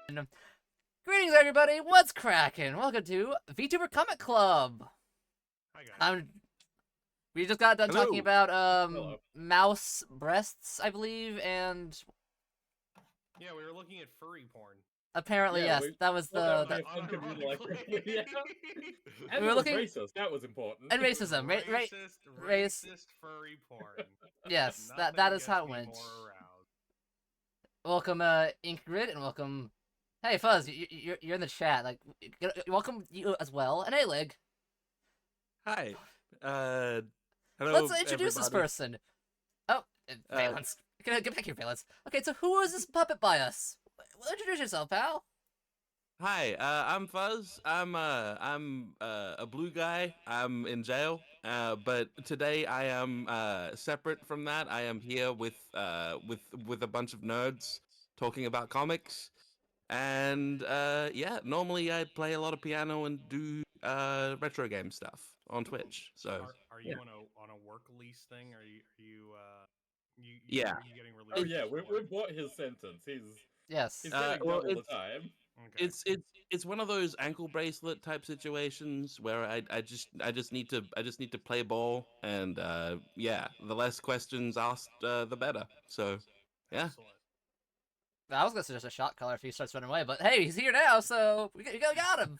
Greetings, everybody. What's cracking? Welcome to Vtuber Comic Club. Hi guys. We just got done talking about Hello. mouse breasts, I believe, and Yeah, we were looking at furry porn. apparently Yeah, yes, that was that the might have been Unironically. yeah. And We were it was looking- racist. That was important. and racism, right? Race. Racist furry porn. Yes, that Nothing is how it gets me went. more aroused. Welcome, Inkgrid, and welcome. Hey, Fuzz, you're in the chat. Like, welcome you as well, and Alig. Hi. Hello, Let's introduce this everybody. person. Oh, Valence. Get back here, Valence. Okay, so who is this puppet by us? Well, introduce yourself, pal. Hi, I'm Fuzz. I'm a blue guy. I'm in jail. But today I am separate from that. I am here with a bunch of nerds talking about comics. And yeah, normally I play a lot of piano and do retro game stuff on Twitch. So Are you yeah. on a work lease thing? Are you Yeah. are you getting released? Oh yeah, from we've work? bought his sentence. Yes. He's getting well, double the time. Okay. It's one of those ankle bracelet type situations where I just need to play ball, and yeah, the less questions asked the better. So yeah. Excellent. I was gonna suggest a shot collar if he starts running away, but hey, he's here now, so we got him.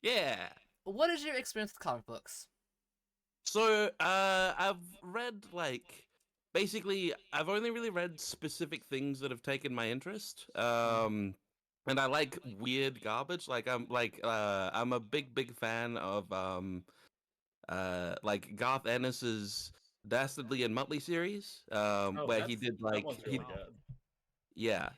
Yeah. What is your experience with comic books? So I've read basically I've only really read specific things that have taken my interest. And I like weird garbage. I'm a big fan of like Garth Ennis's Dastardly and Muttley series, where he did that one's really Wow. good. yeah,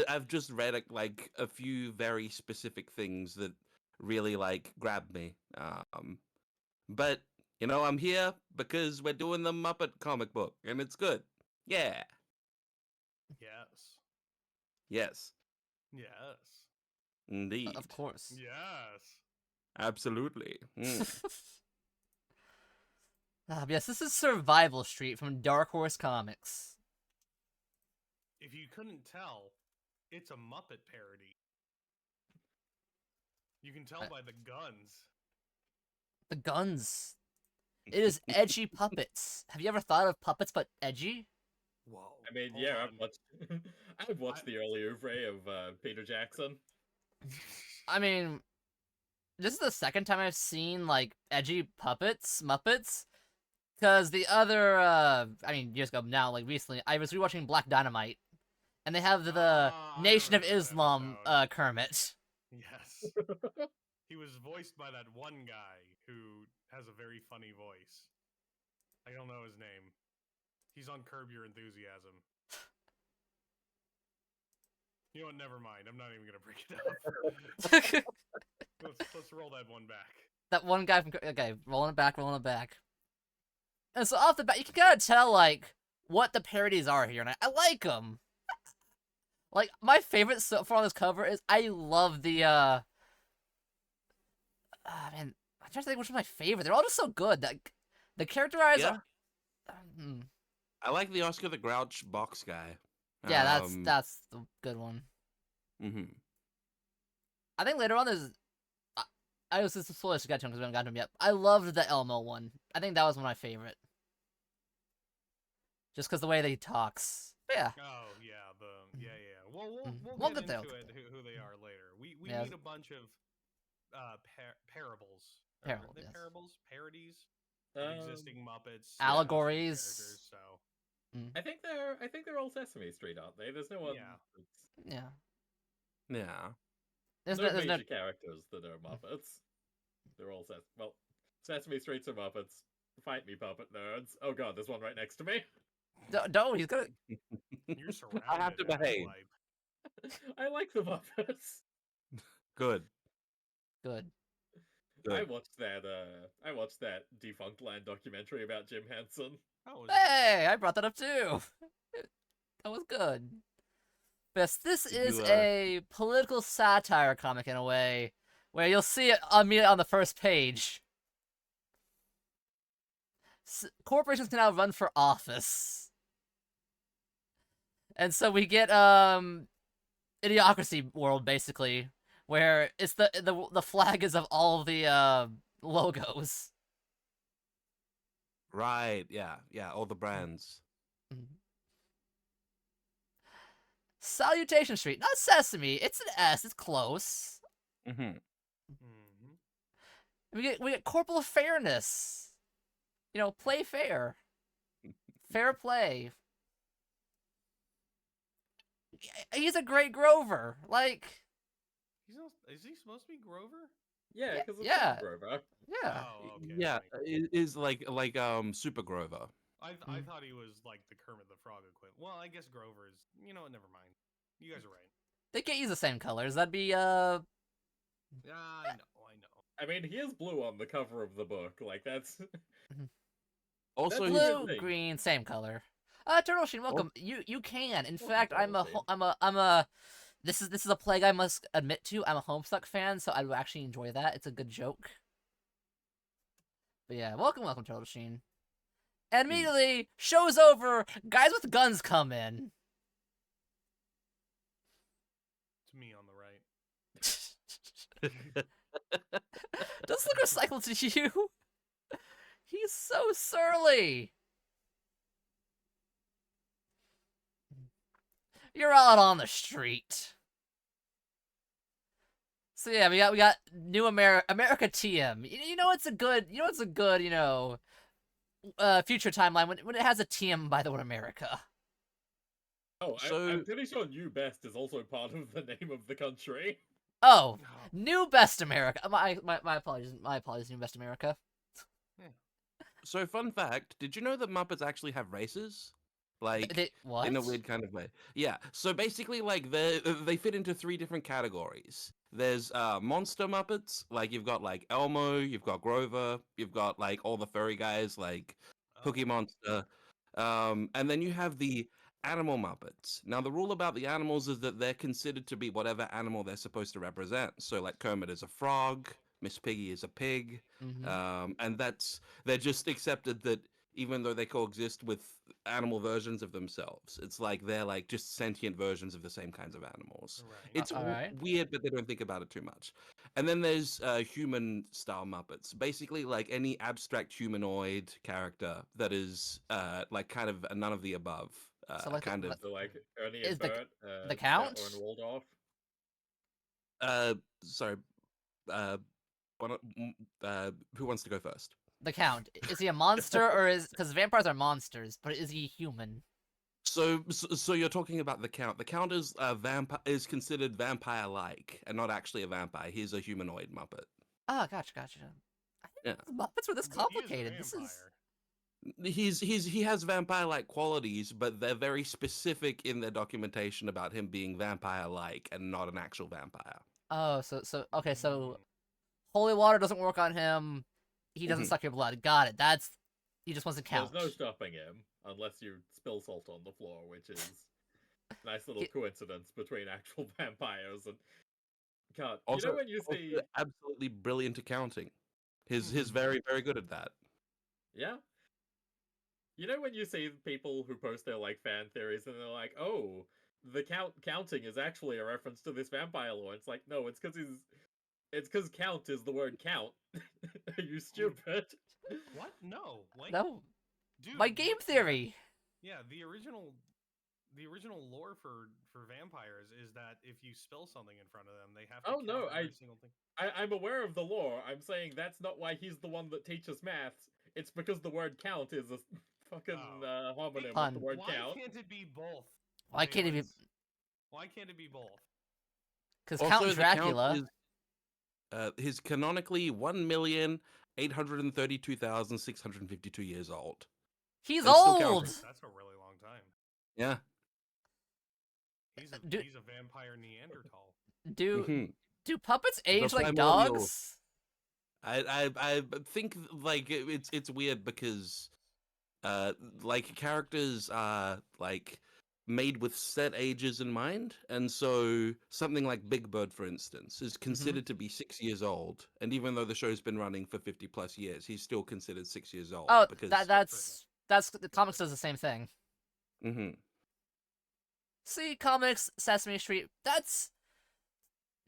I've just read like a few very specific things that really like grabbed me. But you know, I'm here because we're doing the Muppet comic book, and it's good. Yeah. Yes. Yes. Yes. Indeed. Of course. Yes. Absolutely. Yes, this is Survival Street from Dark Horse Comics. If you couldn't tell, it's a Muppet parody. You can tell by the guns. The guns. It is edgy puppets. Have you ever thought of puppets but edgy? Whoa. I mean, hold yeah, on. I've watched the early oeuvre of Peter Jackson. I mean, this is the second time I've seen like edgy Muppets. Because the other, years ago now, like recently, I was rewatching Black Dynamite, and they have the I Nation of remember that Islam episode. Kermit. Yes. He was voiced by that one guy who has a very funny voice. I don't know his name. He's on Curb Your Enthusiasm. You know what? Never mind. I'm not even gonna bring it up. let's roll that one back. That one guy from rolling it back. And so off the bat, you can kind of tell like what the parodies are here, and I like them. Like my favorite so far on this cover is I love the man, I'm trying to think which one's my favorite. They're all just so good. The characterized. Yeah. Hmm. I like the Oscar the Grouch box guy. Yeah, that's the good one. Mm-hmm. I think later on there's. I was just spoilers to get to him because we haven't gotten to him yet. I loved the Elmo one. I think that was one of my favorite. Just because the way that he talks. But yeah. Oh yeah, yeah. Well, We'll get get there. into it. Who they are later. We Yeah. meet a bunch of parables. Parables, Are they yes. parodies? Parodies. Of existing Muppets. Allegories. Characters, so. I think they're all Sesame Street, aren't they? There's no one. Yeah. Yeah. There's no no major characters that are Muppets. They're all Sesame Street's are Muppets. Fight me, puppet nerds. Oh god, there's one right next to me. No, he's gonna. You're surrounded. I have to behave. I like the Muppets. Good. Good. I watched that Defunct Land documentary about Jim Henson. Oh, Hey, I brought that up too. That was good. Yes, this is a political satire comic in a way, where you'll see it immediately on the first page. Corporations can now run for office. And so we get Idiocracy World basically, where it's the flag is of all of the logos. Right. Yeah. Yeah. All the brands. Salutation Street, not Sesame. It's an S. It's close. Mm-hmm. Mhm. We get Corporal Fairness. You know, play fair. Fair play. He's a great Grover. Like, Is he supposed to be Grover? Yeah, Yeah, because it's yeah. Grover. yeah. Oh, okay. Yeah. that makes sense. It is like Super Grover. I Mm. thought he was like the Kermit the Frog equivalent. Well, I guess Grover is. You know what? Never mind. You guys are right. They can't use the same colors. That'd be Yeah, I know. I mean, he is blue on the cover of the book. Like that's Also, That's his good blue, thing. green, same color. Turtle Sheen, welcome. You can. In Welcome, fact, Turtle Sheen. I'm a. This is a plague I must admit to. I'm a Homestuck fan, so I would actually enjoy that. It's a good joke. But yeah, welcome, Turtle Sheen. And immediately, show's over. Guys with guns come in. It's me on the right. Does look recycled to you? He's so surly. You're out on the street. So yeah, we got new America TM. You know it's a good future timeline when it has a TM by the word America. Oh, So- I'm pretty sure New Best is also part of the name of the country. Oh, No. new best America. My apologies. My apologies, new best America. So, fun fact: did you know that Muppets actually have races? Like What? in a weird kind of way. Yeah. So basically, like they fit into 3 different categories. There's monster Muppets, like you've got like Elmo, you've got Grover, you've got like all the furry guys like Cookie Monster, and then you have the animal Muppets. Now the rule about the animals is that they're considered to be whatever animal they're supposed to represent. So like Kermit is a frog, Miss Piggy is a pig, and they're just accepted that even though they coexist with animal versions of themselves, it's like they're like just sentient versions of the same kinds of animals. Right. It's alright. weird, but they don't think about it too much. And then there's human style Muppets, basically like any abstract humanoid character that is like kind of a none of the above. So, like, Kind of So like Ernie Is and Bert, the Count? Statler and Waldorf. sorry, who wants to go first? the Count. Is he a monster or is because vampires are monsters, but is he human? So you're talking about the Count. The Count is is considered vampire-like and not actually a vampire. He's a humanoid Muppet. Ah, gotcha. I Yeah. think the Muppets were this But he is a complicated. This is vampire. He has vampire-like qualities, but they're very specific in their documentation about him being vampire-like and not an actual vampire. oh, okay, so Mm. holy water doesn't work on him. He doesn't Mhm. suck your blood. Got it. He just wants to count. There's no stopping him unless you spill salt on the floor, which is a nice little coincidence between actual vampires and. God, Also, you know when you see, absolutely brilliant accounting. His Mhm. very good at that. yeah, you know when you see people who post their like fan theories and they're like, oh, the counting is actually a reference to this vampire lore. It's like, no, it's because count is the word count. Are you stupid? What? No. Like, No, dude. my game what- theory. Yeah, the original lore for vampires is that if you spill something in front of them, they have to Oh, count no, every single thing. I'm aware of the lore. I'm saying that's not why he's the one that teaches maths. It's because the word count is a fucking homonym with Pun. the word Why count. can't it be both? Why can't it be? Valence? Why can't it be both? Because Also, Count the Count Dracula. is canonically 1,832,652 years old. He's and still old. counting. That's a really long time. Yeah. He's Do- he's a vampire Neanderthal. Do Mhm. do puppets age like primordial- dogs? I think like it's weird because like characters are like made with set ages in mind, and so something like Big Bird, for instance, is considered to be 6 years old, and even though the show's been running for 50 plus years, he's still considered 6 years old. Oh, because that's the comics does the same thing. Mhm. See, comics, Sesame Street, that's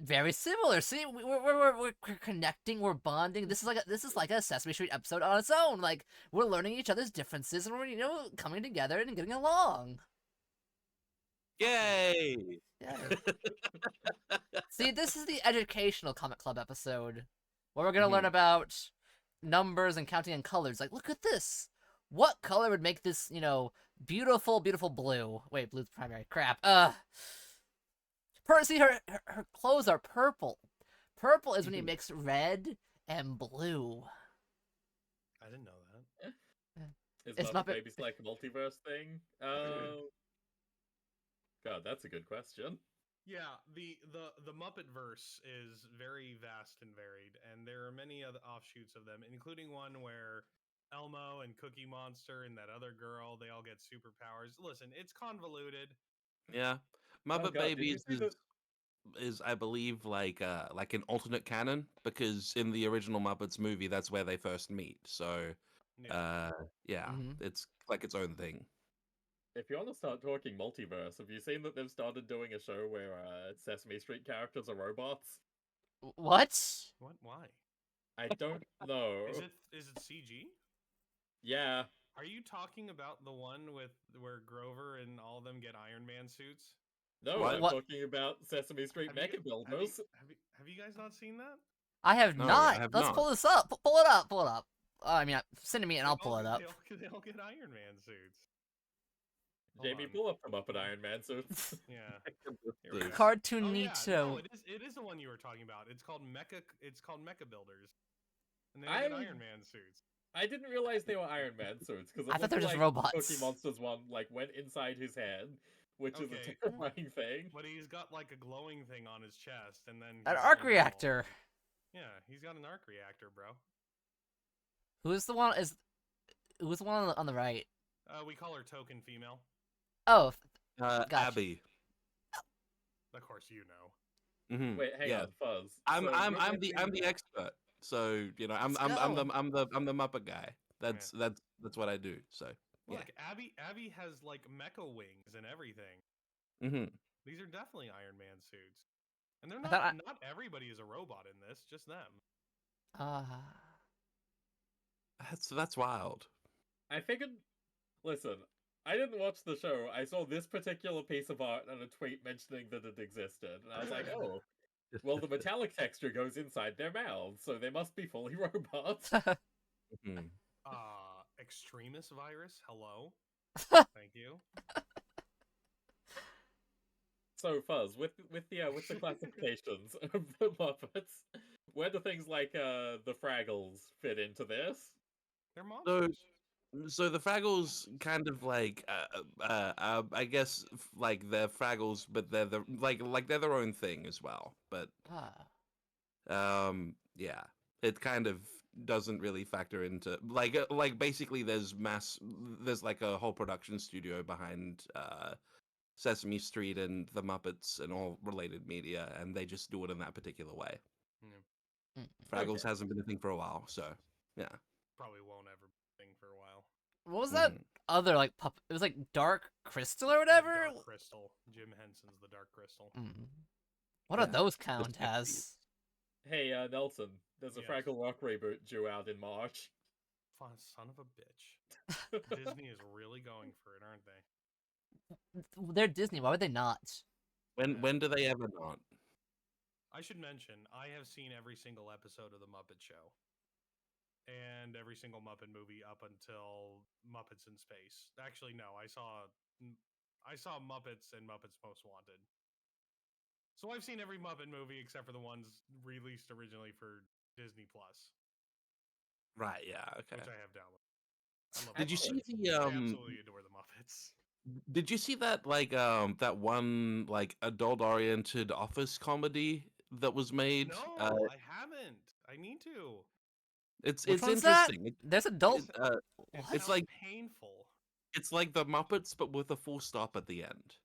very similar. See, we're connecting, we're bonding. This is like a Sesame Street episode on its own. Like, we're learning each other's differences, and we're coming together and getting along. Yay! Yeah. See, this is the educational comic club episode where we're gonna learn about numbers and counting and colors. Like, look at this. What color would make this, beautiful, beautiful blue? Wait, blue's primary. Crap. See, her clothes are purple. Purple is when he mix red and blue. I didn't know that. Is It's Muppet Muppet- Babies like a multiverse thing? God, that's a good question. Yeah, the Muppet verse is very vast and varied, and there are many other offshoots of them, including one where Elmo and Cookie Monster and that other girl, they all get superpowers. Listen, it's convoluted. Yeah, Oh, Muppet God, did you Babies see the- is I believe like an alternate canon because in the original Muppets movie that's where they first meet. So Yeah. yeah, Mhm. it's like its own thing. If you want to start talking multiverse, have you seen that they've started doing a show where Sesame Street characters are robots? What? What? Why? I don't know. Is it CG? Yeah. Are you talking about the one with where Grover and all of them get Iron Man suits? No, What? I'm What? talking about Sesame Street Have you- Mecha Builders. Have you guys not seen that? I have No, not. I have Let's not. pull this up. Pull it up. Pull it up. I mean, send it to me and I'll They pull all- it up. They all get Iron Man suits. Hold Jamie, on. pull up the Muppet Iron Man suits. Yeah. Here we go. Cartoonito. No, it is the one you were talking about. It's called Mecha Builders, and they all get I- Iron Man suits. I didn't realize they were Iron Man suits because I thought they were just like robots. Cookie Monster's one like went inside his head, which is Okay. a terrifying thing. But he's got like a glowing thing on his chest, and then An he's arc got a reactor. ball. Yeah, he's got an arc reactor, bro. Who's the one? Who's the one on the right? We call her token female. Oh, Gotcha. Abby. Of course, you know. Wait, hang yeah. on, Fuzz. I'm So I'm you're I'm the mentioning- expert. So I'm Let's I'm go. I'm the Muppet guy. That's what I do. So yeah. Look, Abby has like mecha wings and everything. hmm These are definitely Iron Man suits, and they're I not. thought Not everybody is a robot in this, just them. That's wild. I figured. Listen, I didn't watch the show. I saw this particular piece of art and a tweet mentioning that it existed, and I was like, oh, well, the metallic texture goes inside their mouths, so they must be fully robots. Mhm. Extremis virus. Hello. Thank you. So Fuzz, with the classifications of the Muppets, where do things like the Fraggles fit into this? They're monsters. So the Fraggles kind of like I guess like they're Fraggles, but they're they're their own thing as well. But yeah, it kind of doesn't really factor into like basically there's like a whole production studio behind Sesame Street and the Muppets and all related media, and they just do it in that particular way. Fraggles Okay. hasn't been a thing for a while, so yeah. Probably won't ever be a thing for a while. What was that Mhm. other like pup? It was like Dark Crystal or The whatever. Dark Crystal. Jim Henson's the Dark Crystal. What do Yeah, those count the as? Hey, Nelson, there's a Yes. Fraggle Rock reboot due out in March. Son of a bitch. Disney is really going for it, aren't they? They're Disney. Why would they not? When do they ever not? I should mention, I have seen every single episode of The Muppet Show. And every single Muppet movie up until Muppets in Space. Actually, no, I saw Muppets and Muppets Most Wanted. So I've seen every Muppet movie except for the ones released originally for Disney Plus, Right, yeah, okay. which I have downloaded. I love Did the you see Muppets. the I absolutely adore the Muppets. Did you see that that one like adult oriented office comedy that was made? No, I haven't. I need to. It's Which it's one's that? interesting. There's adult. It, It It's sounds like- painful. it's like the Muppets but with a full stop at the end.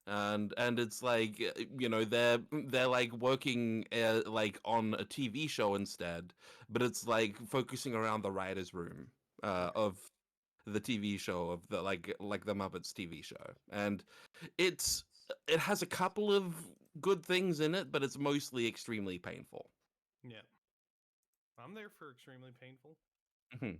And it's like they're like working like on a TV show instead, but it's like focusing around the writers' room of the TV show of the like the Muppets TV show, and it's it has a couple of good things in it, but it's mostly extremely painful. Yeah. I'm there for extremely painful. Mhm.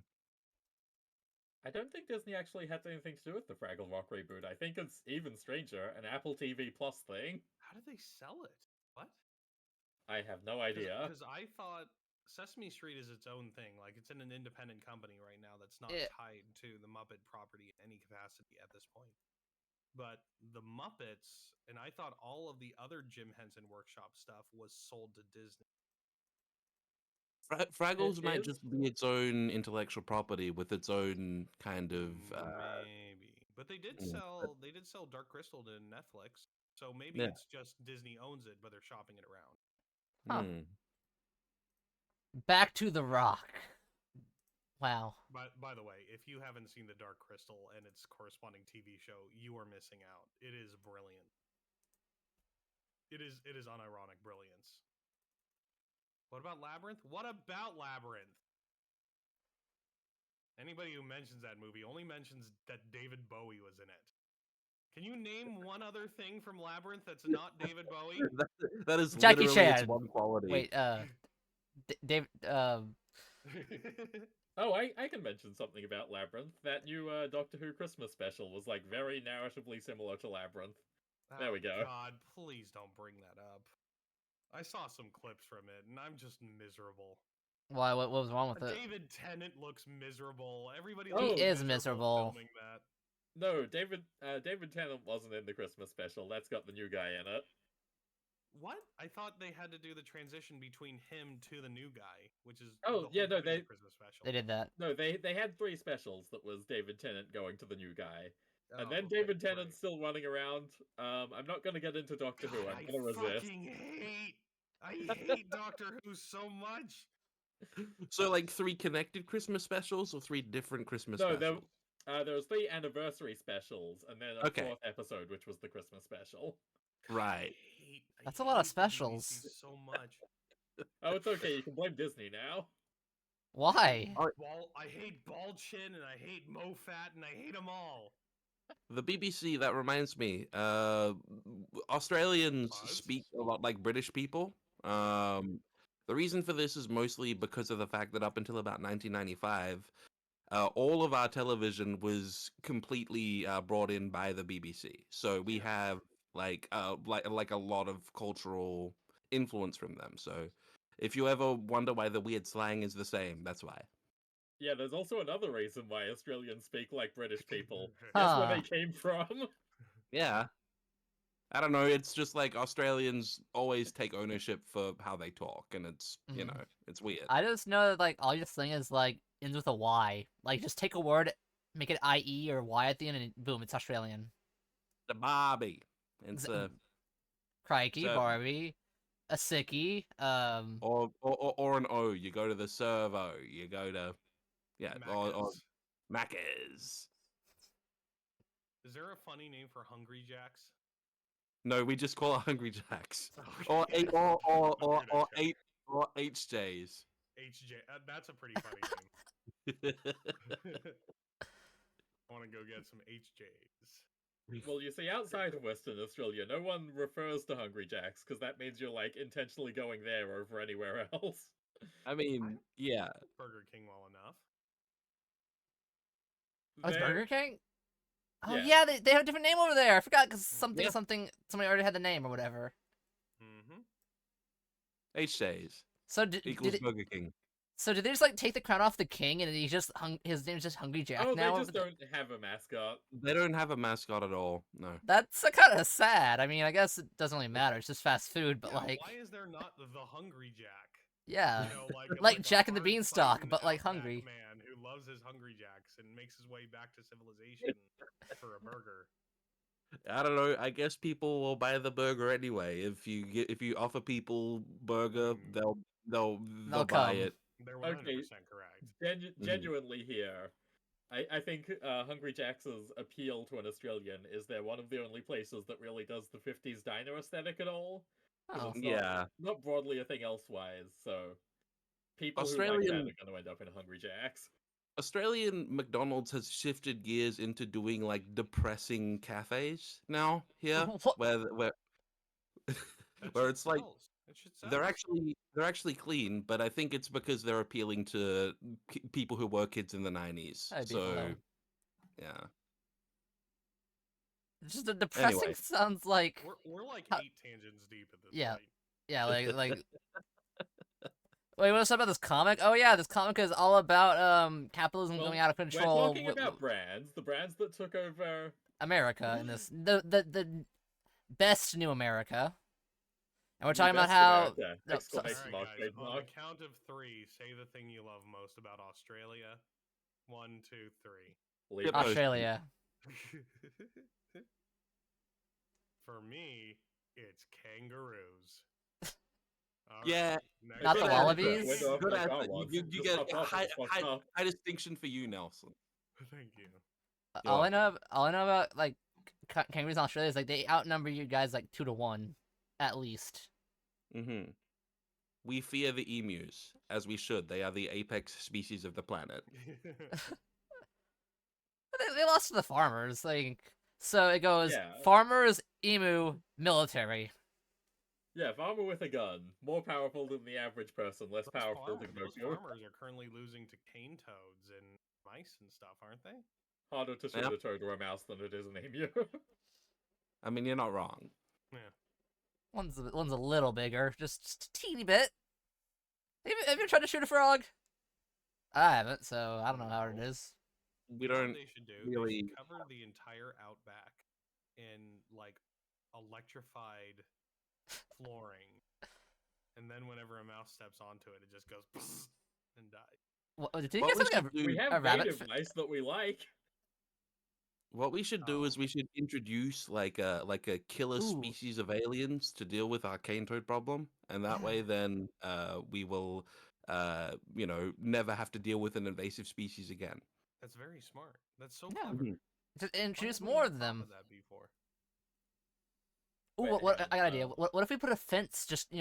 I don't think Disney actually had anything to do with the Fraggle Rock reboot. I think it's even stranger, an Apple TV Plus thing. How did they sell it? What? I have no idea. Because I thought Sesame Street is its own thing. Like, it's in an independent company right now that's not Yeah. tied to the Muppet property in any capacity at this point. But the Muppets, and I thought all of the other Jim Henson Workshop stuff was sold to Disney. Fraggles might is? just be its own intellectual property with its own kind of. Maybe, but they did Yeah, sell Dark Crystal to Netflix, so maybe Yeah. it's just Disney owns it, but they're shopping it around. Huh. Hmm. Back to The Rock. Wow. By the way, if you haven't seen the Dark Crystal and its corresponding TV show, you are missing out. It is brilliant. It is unironic brilliance. What about Labyrinth? What about Labyrinth? Anybody who mentions that movie only mentions that David Bowie was in it. Can you name one other thing from Labyrinth that's not David Bowie? That is Jackie literally its Chan. one quality. Wait, David, Oh, I can mention something about Labyrinth. That new Doctor Who Christmas special was like very narratively similar to Labyrinth. There we go. God, please don't bring that up. I saw some clips from it, and I'm just miserable. why? What was wrong with it? David Tennant looks miserable. Everybody He looks is miserable miserable. filming that. No, David Tennant wasn't in the Christmas special. That's got the new guy in it. What? I thought they had to do the transition between him to the new guy, which is Oh, yeah, no, point of the Christmas special. They did that. No, they had 3 specials that was David Tennant going to the new guy. And then okay, David Tennant's right. still running around. I'm not going to get into Doctor Who. God, I'm going to resist. I hate Doctor Who so much. So, like 3 connected Christmas specials or 3 different Christmas No, specials? there was 3 anniversary specials, and then a Okay. 4th episode, which was the Christmas special. Right. That's a lot of hate the specials. BBC so much. Oh, it's okay. You can blame Disney now. Why? I hate Bald Chin, and I hate MoFat, and I hate them all. The BBC, that reminds me, Australians Buzz? speak a lot like British people. The reason for this is mostly because of the fact that up until about 1995, all of our television was completely brought in by the BBC. So we have like a lot of cultural influence from them. So if you ever wonder why the weird slang is the same, that's why. Yeah, there's also another reason why Australians speak like British people. Guess where Huh. they came from? Yeah. I don't know. It's just like Australians always take ownership for how they talk, and it's you know it's weird. I just know that like all your slang is like ends with a Y. Like just take a word, make it IE or Y at the end, and boom, it's Australian. The Barbie, it's a Crikey, So- Barbie, a sickie, or an O. You go to the servo. You go to or Macca's. Macca's. Is there a funny name for Hungry Jacks? No, we just call it Hungry Jacks Okay. or eight or Weird HJs. HJ. That's a pretty funny name. I want to go get some HJs. Well, you see, outside of Western Australia, no one refers to Hungry Jacks, because that means you're, like, intentionally going there over anywhere else. I mean, yeah. Burger King well enough. Oh, it's There- Burger King? Oh Yeah. yeah, they have a different name over there. I forgot because Yeah. somebody already had the name or whatever. Mm-hmm. HJs So did equals it, Burger King. so did they just like take the crown off the king and he just his name's just Hungry Jack Oh, now? they just don't have a mascot. They don't have a mascot at all. No. That's kind of sad. I mean, I guess it doesn't really matter. It's just fast food, but Yeah, like, why is there not the Hungry Jack? yeah, You know, like a Jack and the hard Beanstalk, fighting but like outback hungry. man who loves his Hungry Jacks and makes his way back to civilization for a burger. I don't know. I guess people will buy the burger anyway. If you offer people burger, Mm. they'll buy come. it. They're 100% Okay. correct. Genuinely here, I think Hungry Jack's appeal to an Australian is they're one of the only places that really does the 50s diner aesthetic at all. 'Cause Oh, it's Yeah. not broadly a thing elsewise, so people who like that Australian are going to end up in Hungry Jack's. Australian McDonald's has shifted gears into doing like depressing cafes now here, What? where That where shit it's like sells. That shit sells. they're actually clean, but I think it's because they're appealing to people who were kids in the 90s. That'd be So low. yeah. Just the depressing Anyway. sounds like We're like How- 8 tangents deep at this Yeah. point. yeah, like. Wait, you want to talk about this comic? Oh yeah, this comic is all about capitalism Well, going out of we're control. talking about brands, the brands that took over. America in this the best new America, and we're The talking about best how America! no, Exclamation Alright, mark, guys, on trademark. the count of 3, say the thing you love most about Australia. 1, 2, 3. Leave Yep. it. Australia. For me, it's kangaroos. All Yeah. next Not the Good one. answer. wallabies? Good Like, answer. oh, You just get fucked up, high, it's fucked high, up. high distinction for you, Nelson. Thank you. You're All I know about like kangaroos in Australia is like they outnumber you guys like 2-1, at least. Mm-hmm. We fear the emus, as we should. They are the apex species of the planet. They lost to the farmers, like so it goes Yeah. farmers, emu, military. Yeah, farmer with a gun, more powerful than the average person, less powerful than Those Goku. farmers are currently losing to cane toads and mice and stuff, aren't they? Harder to shoot Yep. a toad or a mouse than it is an emu. I mean, you're not wrong. Yeah. One's a little bigger, just a teeny bit. Have you tried to shoot a frog? I haven't, so I don't know how it is. We You know what don't they should do? really. They should cover the entire outback in like electrified flooring, and then whenever a mouse steps onto it, it just goes and dies. Did you What get we something? should do- We A have rabbit native mice that we like. What we should do is Oh. we should introduce like a killer Ooh. species of aliens to deal with our cane toad problem, and that way then we will never have to deal with an invasive species again. That's very smart. That's so Yeah. clever. Mhm. Just Why introduce have we more not of thought them. that before? Ooh, I got an idea. What if we put a fence just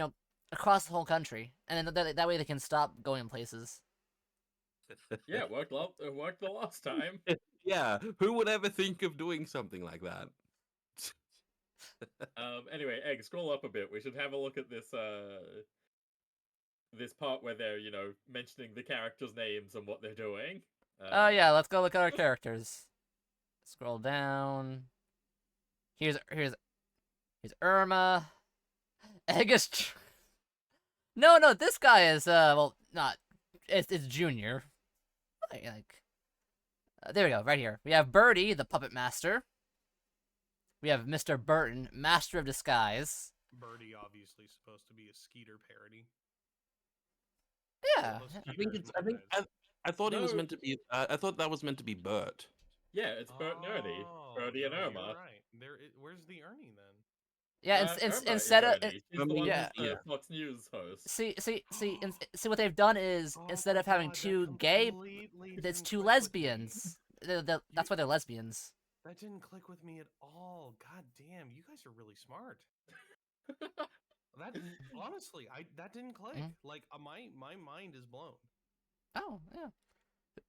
across the whole country, and then that way they can stop going places. Yeah, it worked the last time. Yeah, who would ever think of doing something like that? Anyway, Egg, scroll up a bit. We should have a look at this this part where they're, mentioning the characters' names and what they're doing. Oh yeah, let's go look at our characters. Scroll down. Here's Irma. Eggus. No, this guy is well, not. It's Junior. There we go, right here. We have Birdie, the puppet master. We have Mr. Burton, master of disguise. Birdie obviously supposed to be a Skeeter parody. Yeah. Those I think Skeeters it's. I think. Mopeds. I thought it was No. meant to be. I thought that was meant to be Bert. Yeah, it's Bert and Ernie. Birdie and no, Irma. You're right. Where's the Ernie then? Yeah, it's Irma instead is of Ernie. She's the one yeah, who's the yeah. Fox News host. see what they've done is instead of having two gay, it's two lesbians. That's why they're lesbians. That didn't click with me at all. God damn, you guys are really smart. That honestly, that didn't click. Mhm. Like my mind is blown. Oh yeah.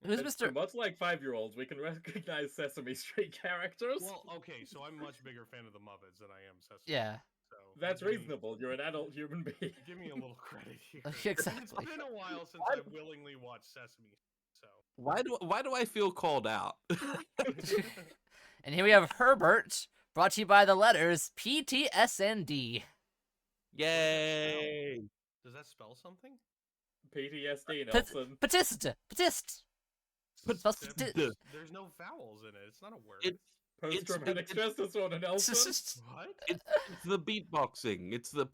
Who's And Mr. Much like 5-year-olds, we can recognize Sesame Street characters. Well, okay, so I'm much bigger fan of the Muppets than I am Sesame. Yeah. So That's give me- reasonable. You're an adult human being. Give me a little credit here. Exactly. It's been a while since I willingly watched Sesame. So Why do I feel called out? And here we have Herbert, brought to you by the letters PTSND. Yay! does that spell something? PTSD, Nelson. Patist. Spells pati- There's no vowels in it. It's not a word. It's Post-traumatic stress disorder, Nelson. What? it's the beatboxing. It's the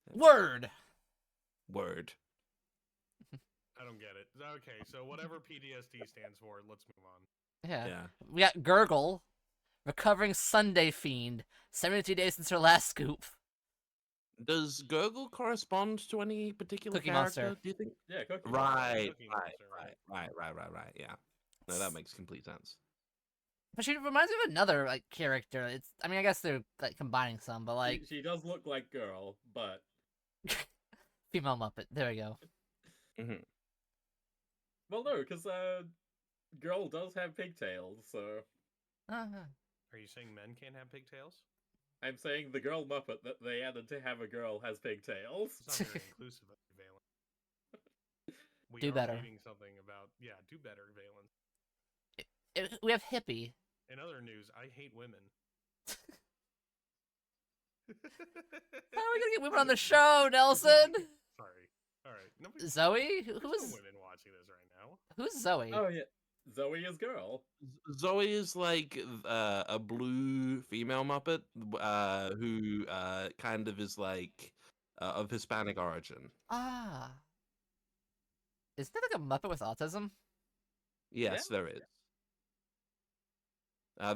Word. word. I don't get it. Okay, so whatever PTSD stands for, let's move on. Yeah. Yeah. We got Gurgle, recovering Sunday fiend, 72 days since her last scoop. Does Gurgle correspond to any particular Cookie character? Monster. Do you think? Yeah, Cookie. Right, Cookie right, Monster, right. Yeah. No, that makes complete sense. But she reminds me of another character. I guess they're combining some, but She does look like girl, but Female Muppet. There we go. Mhm. Well, no, because girl does have pigtails, so Uh-huh. Are you saying men can't have pigtails? I'm saying the girl Muppet that they added to have a girl has pigtails. It's not very inclusive of you, Valen. We Do are better. reading something about do better, Valen. We have hippie. In other news, I hate women. How are we gonna get women on the show, Nelson? Sorry. All right. Nobody. Zoe? There's no Who's women watching this right now. who's Zoe? Oh yeah, Zoe is girl. Zoe is like a blue female Muppet who kind of is like of Hispanic origin. Ah. Is that like a Muppet with autism? Yes, there is.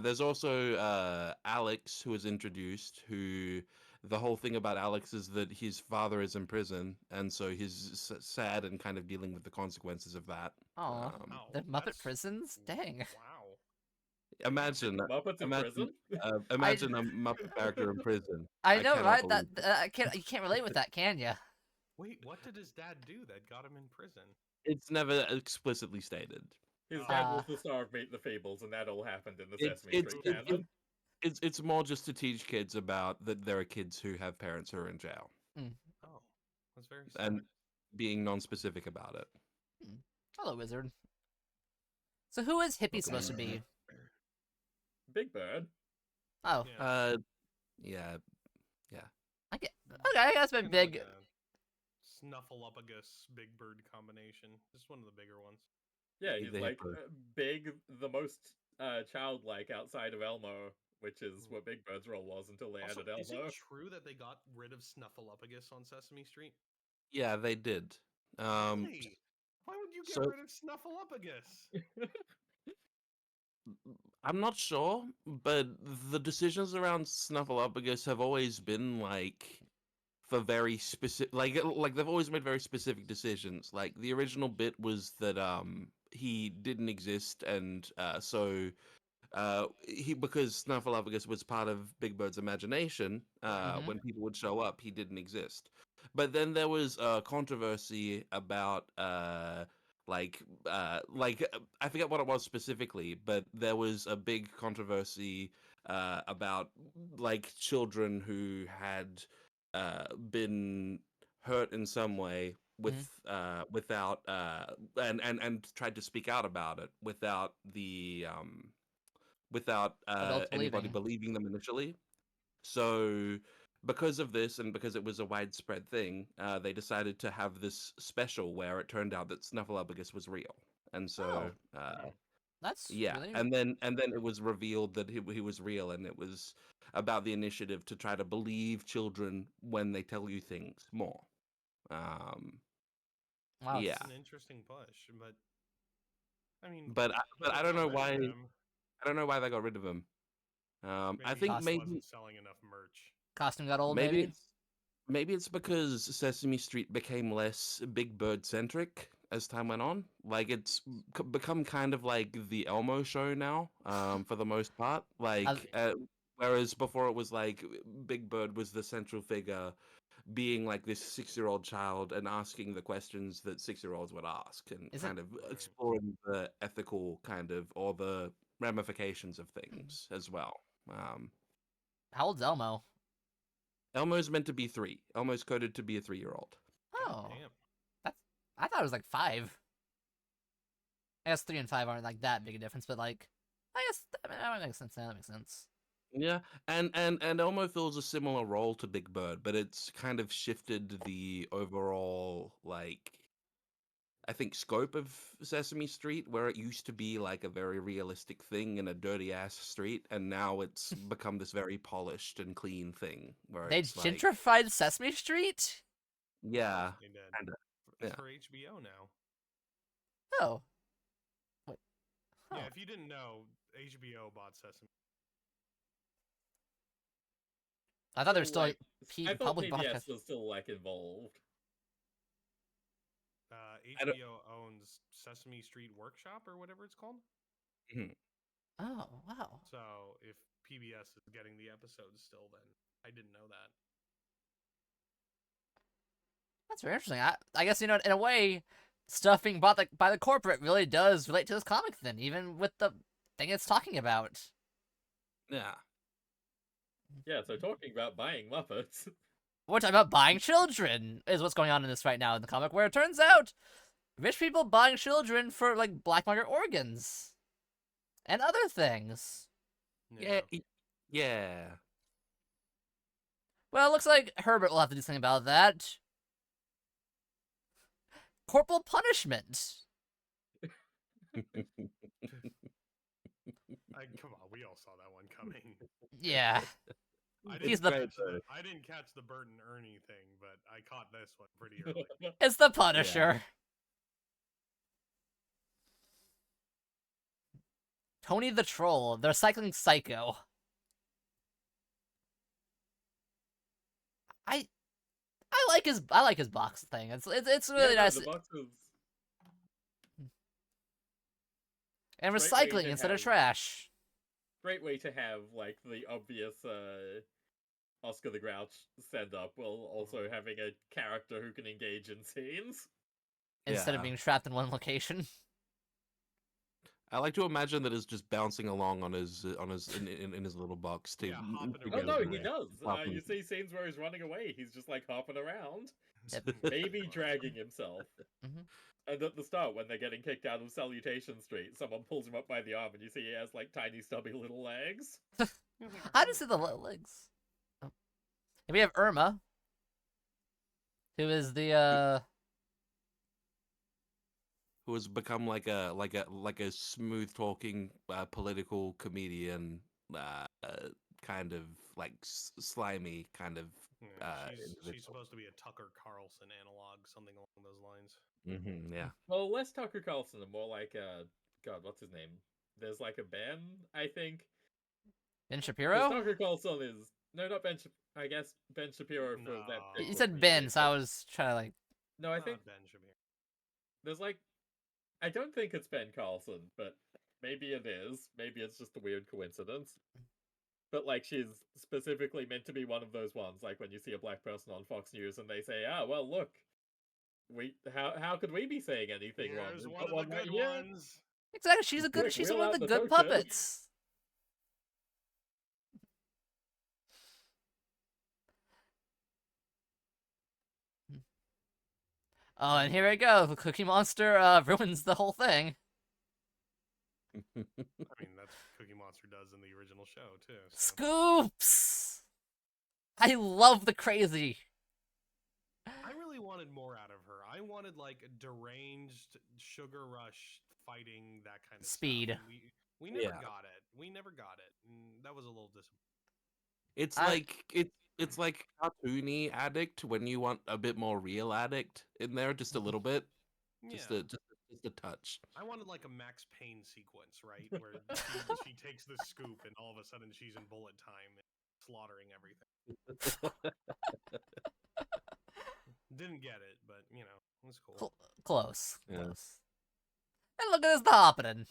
There's also Alex, who was introduced, who the whole thing about Alex is that his father is in prison, and so he's sad and kind of dealing with the consequences of that. Oh, Oh, the Muppet that's- prisons? Dang. Wow. Imagine, Muppets in imagine, prison. imagine a Muppet character in prison. I know, cannot right? believe it. I can't. You can't relate with that, can you? Wait, what did his dad do that got him in prison? It's never explicitly stated. His Oh. dad was the star of Meet the Feebles, and that all happened in the It's Sesame it's Street it, canon. it's more just to teach kids about that there are kids who have parents who are in jail Oh, that's very sad. and being non-specific about it. Hello, wizard. So who is hippie Okay. supposed to be? Big Bird. Oh, Yeah. Yeah. I get. Okay, I guess my Kinda big. like a Snuffleupagus Big Bird combination. Just one of the bigger ones. Yeah, Big he's the like Hippo. big, the most childlike outside of Elmo, which is what Big Bird's role was until they Also, added is Elmo. it true that they got rid of Snuffleupagus on Sesame Street? Yeah, they did. Really? Why would you get so- rid of Snuffleupagus? I'm not sure, but the decisions around Snuffleupagus have always been like for very specific, like they've always made very specific decisions. Like the original bit was that he didn't exist, and so he because Snuffleupagus was part of Big Bird's imagination. Mhm. When people would show up, he didn't exist. But then there was a controversy about I forget what it was specifically, but there was a big controversy about like children who had been hurt in some way without and tried to speak out about it without Adults anybody believing. believing them initially. So, because of this, and because it was a widespread thing, they decided to have this special where it turned out that Snuffleupagus was real, and so That's yeah, really. and then it was revealed that he was real, and it was about the initiative to try to believe children when they tell you things more. Wow. Yeah, It's an interesting push, but I mean, but look, I they don't know got rid why of him. I don't know why they got rid of him. I Maybe think he Cost- wasn't selling enough merch. Costume got old, maybe maybe. maybe it's because Sesame Street became less Big Bird centric as time went on. Like it's become kind of like the Elmo show now, for the most part. Like whereas before it was like Big Bird was the central figure, being like this 6-year-old child and asking the questions that 6-year-olds would ask, and Is it- kind of exploring the ethical kind of or the ramifications of things as well. How old's Elmo? Elmo's meant to be 3. Elmo's coded to be a 3-year-old. Oh, Damn. that's. I thought it was like 5. I guess 3 and 5 aren't like that big a difference, but like, I guess that makes sense. That makes sense. Yeah, and Elmo fills a similar role to Big Bird, but it's kind of shifted the overall like I think scope of Sesame Street, where it used to be like a very realistic thing in a dirty ass street, and now it's become this very polished and clean thing where They it's like gentrified Sesame Street. yeah, They did. kinda, It's yeah. for HBO now. Oh. Wait. Huh. Yeah, if you didn't know, HBO bought Sesame. I thought they were still like, P- I thought public PBS broadcast. was still like involved. I don't- HBO owns Sesame Street Workshop or whatever it's called. Mhm. Oh wow. So if PBS is getting the episodes still, then I didn't know that. That's very interesting. I guess, in a way, stuff being bought by the corporate really does relate to this comic then, even with the thing it's talking about. Yeah. Yeah, so talking about buying Muppets. We're talking about buying children, is what's going on in this right now in the comic, where it turns out rich people buying children for, like, black market organs. And other things. Yeah. Yeah. Well, it looks like Herbert will have to do something about that. Corporal punishment. Come on, we all saw that one coming. Yeah. He's the- I didn't catch the Bert and Ernie thing, but I caught this one pretty early. It's the Punisher. Tony the Troll, the recycling psycho. I like his box thing. It's really Yeah, no, nice. the boxes. And great way recycling to instead of have- trash. Great way to have like the obvious Oscar the Grouch send up while also having a character who can engage in scenes. Instead of Yeah. being trapped in one location. I like to imagine that it's just bouncing along on his in his little box to Yeah, hopping Oh around. no, Yeah. he does. Hopping. You see scenes where he's running away. He's just like hopping around, Yep. maybe dragging himself. Mhm. And at the start, when they're getting kicked out of Salutation Street, someone pulls him up by the arm, and you see he has like tiny, stubby little legs. I didn't see the legs. Oh. And we have Irma, who is the Who has become like a smooth talking political comedian, kind of like slimy kind of. Yeah, she's individual. supposed to be a Tucker Carlson analog, something along those lines. Yeah. Well, less Tucker Carlson and more like God, what's his name? There's like a Ben, I think. Ben 'Cause Shapiro. Tucker Carlson is not Ben. I guess Ben Shapiro for that. No. You Pitbull said Ben, remake, so I but- was trying to like. No, I Not think Ben Shapiro. there's like. I don't think it's Ben Carlson, but maybe it is. Maybe it's just a weird coincidence. But like, she's specifically meant to be one of those ones, like when you see a black person on Fox News and they say, "Ah, well, look, how could we be saying anything wrong? Here's We've one got of the right good here." ones. Exactly, she's Quick, she's reel one of out the the good token. puppets. Oh, and here we go. The Cookie Monster ruins the whole thing. I mean, that's what Cookie Monster does in the original show too. So. Scoops! I love the crazy. I really wanted more out of her. I wanted like a deranged Sugar Rush fighting that kind of Speed. Stuff. And we never Yeah. got it. We never got it. And that was a little disappointing. It's I- like it's like cartoony addict when you want a bit more real addict in there, just a little bit, just Yeah. a touch. I wanted like a Max Payne sequence, right, where she takes the scoop and all of a sudden she's in bullet time and slaughtering everything. Didn't get it, but you know, it was cool. Close. Yeah. Close. And look at this happening.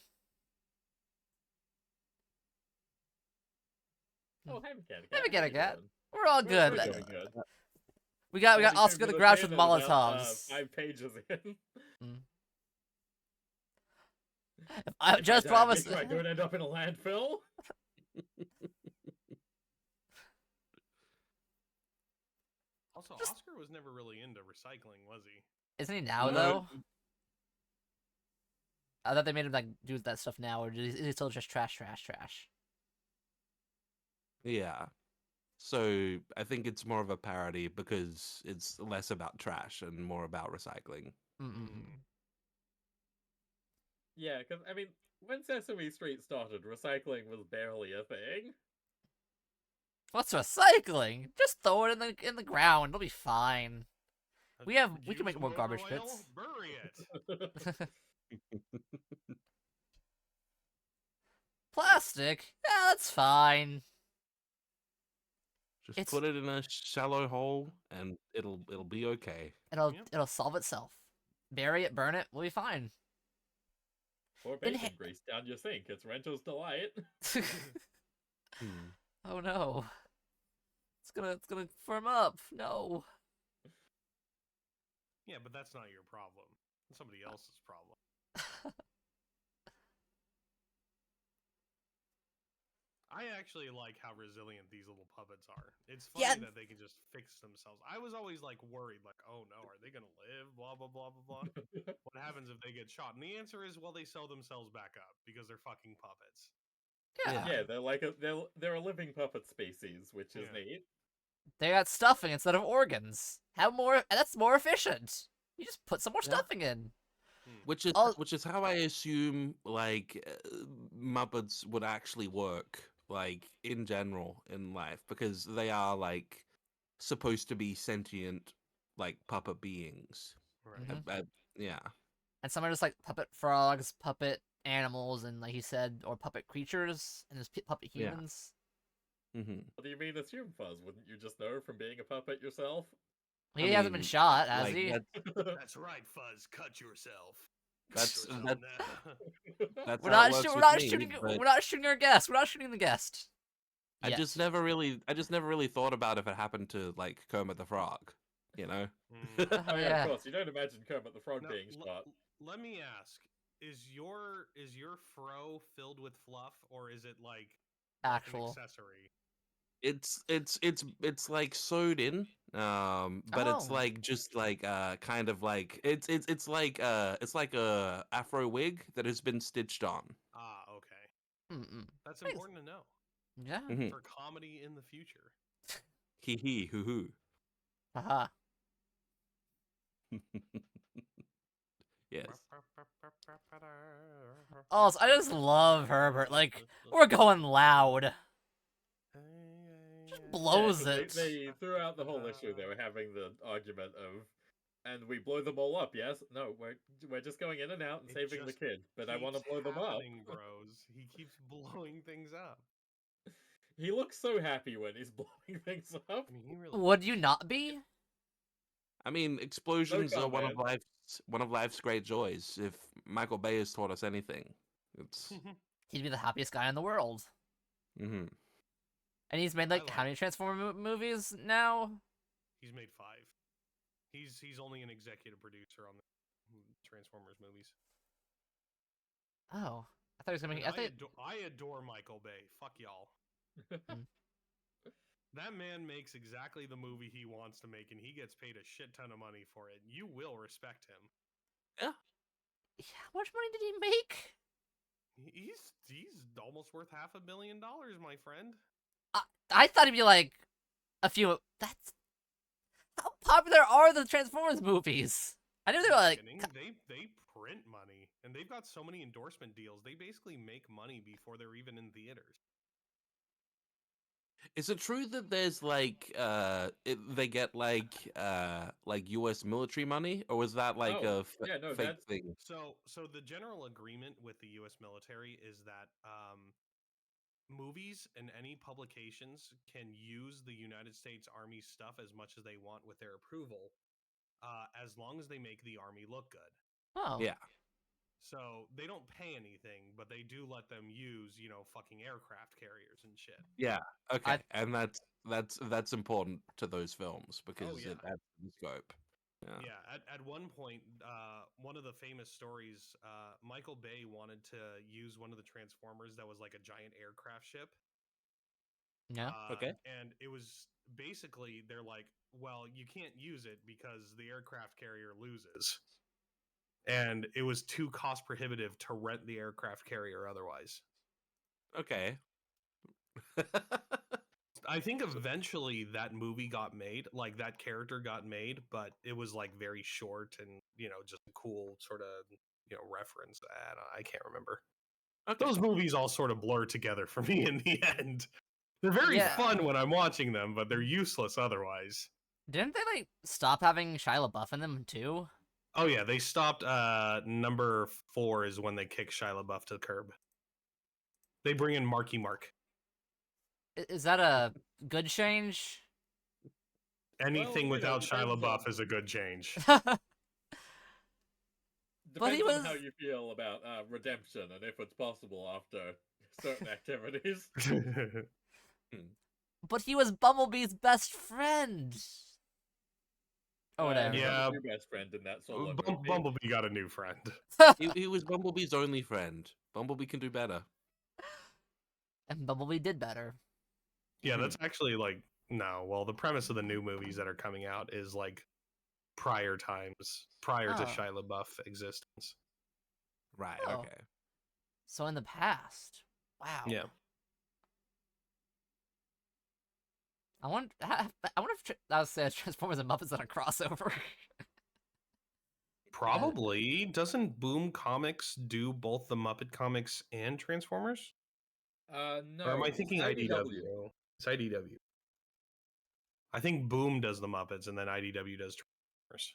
Oh, have a cat. Have a cat, How you cat. doing? We're all good. We're doing good. We got 42 Oscar the minutes Grouch in with and about, Molotovs. 5 pages in. I If just die, promised. I don't end up in a landfill. Also, Just- Oscar was never really into recycling, was he? Isn't he now No. though? I thought they made him like do that stuff now, or is he still just trash? Yeah. So I think it's more of a parody because it's less about trash and more about recycling. Mm-mm. Yeah, because I mean, when Sesame Street started, recycling was barely a thing. What's recycling? Just throw it in the ground. It'll be fine. We can Use make more motor garbage oil, pits. Bury it. Plastic? Yeah, that's fine. Just It's- put it in a shallow hole and it'll be okay. Yep. It'll solve itself. Bury it, burn it. We'll be fine. Or In bacon ha- grease down your sink. It's Rento's delight. Hmm. Oh no. It's gonna firm up. No. Yeah, but that's not your problem. It's somebody else's problem. I actually like how resilient these little puppets are. It's funny Yeah. that they can just fix themselves. I was always like worried, like, oh no, are they gonna live? Blah blah blah blah blah. What happens if they get shot? And the answer is, well, they sew themselves back up because they're fucking puppets. Yeah. Yeah, they're like they're a living puppet species, which is Yeah. neat. They got stuffing instead of organs. That's more efficient. You just put some more Yeah. stuffing in. Which is Oh. which is how I assume like Muppets would actually work, like in general in life, because they are like supposed to be sentient, like puppet beings. Right. Mhm. Yeah. And some are just like puppet frogs, puppet animals, and like he said, or puppet creatures, and there's puppet Yeah. humans. Mm-hmm. What do you mean assume, Fuzz? Wouldn't you just know from being a puppet yourself? He hasn't been shot, has like he? That's right, Fuzz. Cut yourself. Cut That's yourself that, now. that's We're how it not, works we're with not me. shooting. But We're not shooting our guest. We're not shooting the guest. I just Yet. never really thought about if it happened to like Kermit the Frog, you know? Mm. Oh yeah, Yeah. of course. You don't imagine Kermit the Frog Now, being shot. let me ask: is your fro filled with fluff, or is it like an Actual. accessory? It's like sewed in, but it's Oh. like just like kind of like it's like a afro wig that has been stitched on. Ah, okay. Mm-mm. That's Thanks. important to know Yeah. Mm-hmm. for comedy in the future. Hee hee hoo hoo. Haha. Yes. Also, I just love Herbert. Like, we're going loud. Just Yeah, blows 'cause it. they throughout the whole issue they were having the argument of, and we blow them all up. Yes, no, we're just going in and out and It saving the just kid, but I want to keeps blow them up. happening, bros. He keeps blowing things up. He looks so happy when he's blowing things up. I mean, he really Would does. you not be? I mean, explosions No are comment. one of life's great joys. If Michael Bay has taught us anything, it's He'd be the happiest guy in the world. mm-hmm. And he's made I like how like- many Transformer movies now? He's made 5. He's only an executive producer on the Transformers movies. Oh, I thought he was gonna And make. I adore Michael Bay. Fuck y'all. That man makes exactly the movie he wants to make, and he gets paid a shit ton of money for it. You will respect him. How much money did he make? He's almost worth $500 million, my friend. I thought he'd be like a few. That's how popular are the Transformers movies? I knew they were like. Kidding? They print money, and they've got so many endorsement deals. They basically make money before they're even in theaters. Is it true that there's like they get like U.S. military money, or was that like Oh, a yeah, no, fake that's- thing? So the general agreement with the U.S. military is that movies and any publications can use the United States Army stuff as much as they want with their approval, as long as they make the Army look good. Oh. Yeah. So they don't pay anything, but they do let them use, fucking aircraft carriers and shit. Yeah. Okay. And that's important to those films because yeah. it adds to the scope. Yeah, at one point, one of the famous stories, Michael Bay wanted to use one of the Transformers that was like a giant aircraft ship. Yeah. Okay. And it was basically, they're like, well, you can't use it because the aircraft carrier loses. And it was too cost prohibitive to rent the aircraft carrier otherwise. Okay. I think eventually that movie got made, like that character got made, but it was like very short and, just a cool sort of, reference. I can't remember. Okay. Those movies all sort of blur together for me in the end. They're very Yeah. fun when I'm watching them, but they're useless otherwise. Didn't they like stop having Shia LaBeouf in them too? Oh yeah, they stopped. Number 4 is when they kick Shia LaBeouf to the curb. They bring in Marky Mark. Is that a good change? Anything Well, without Shia depends LaBeouf on- is a good change. But he Depends on was- how you feel about redemption and if it's possible after certain activities. But he was Bumblebee's best friend. Or whatever. Who got Yeah. a new best friend in that solo movie? Bumblebee got a new friend. He was Bumblebee's only friend. Bumblebee can do better. And Bumblebee did better. Yeah, Mhm. that's actually like no. Well, the premise of the new movies that are coming out is like prior times, prior to Oh. Shia LaBeouf existence. Right. Oh. Okay. So in the past. Wow. Yeah. I wonder if I was saying Transformers and Muppets on a crossover. Probably. Doesn't Boom Comics do both the Muppet comics and Transformers? No. Or am I it's thinking IDW? It's IDW. I think Boom does the Muppets and then IDW does Transformers.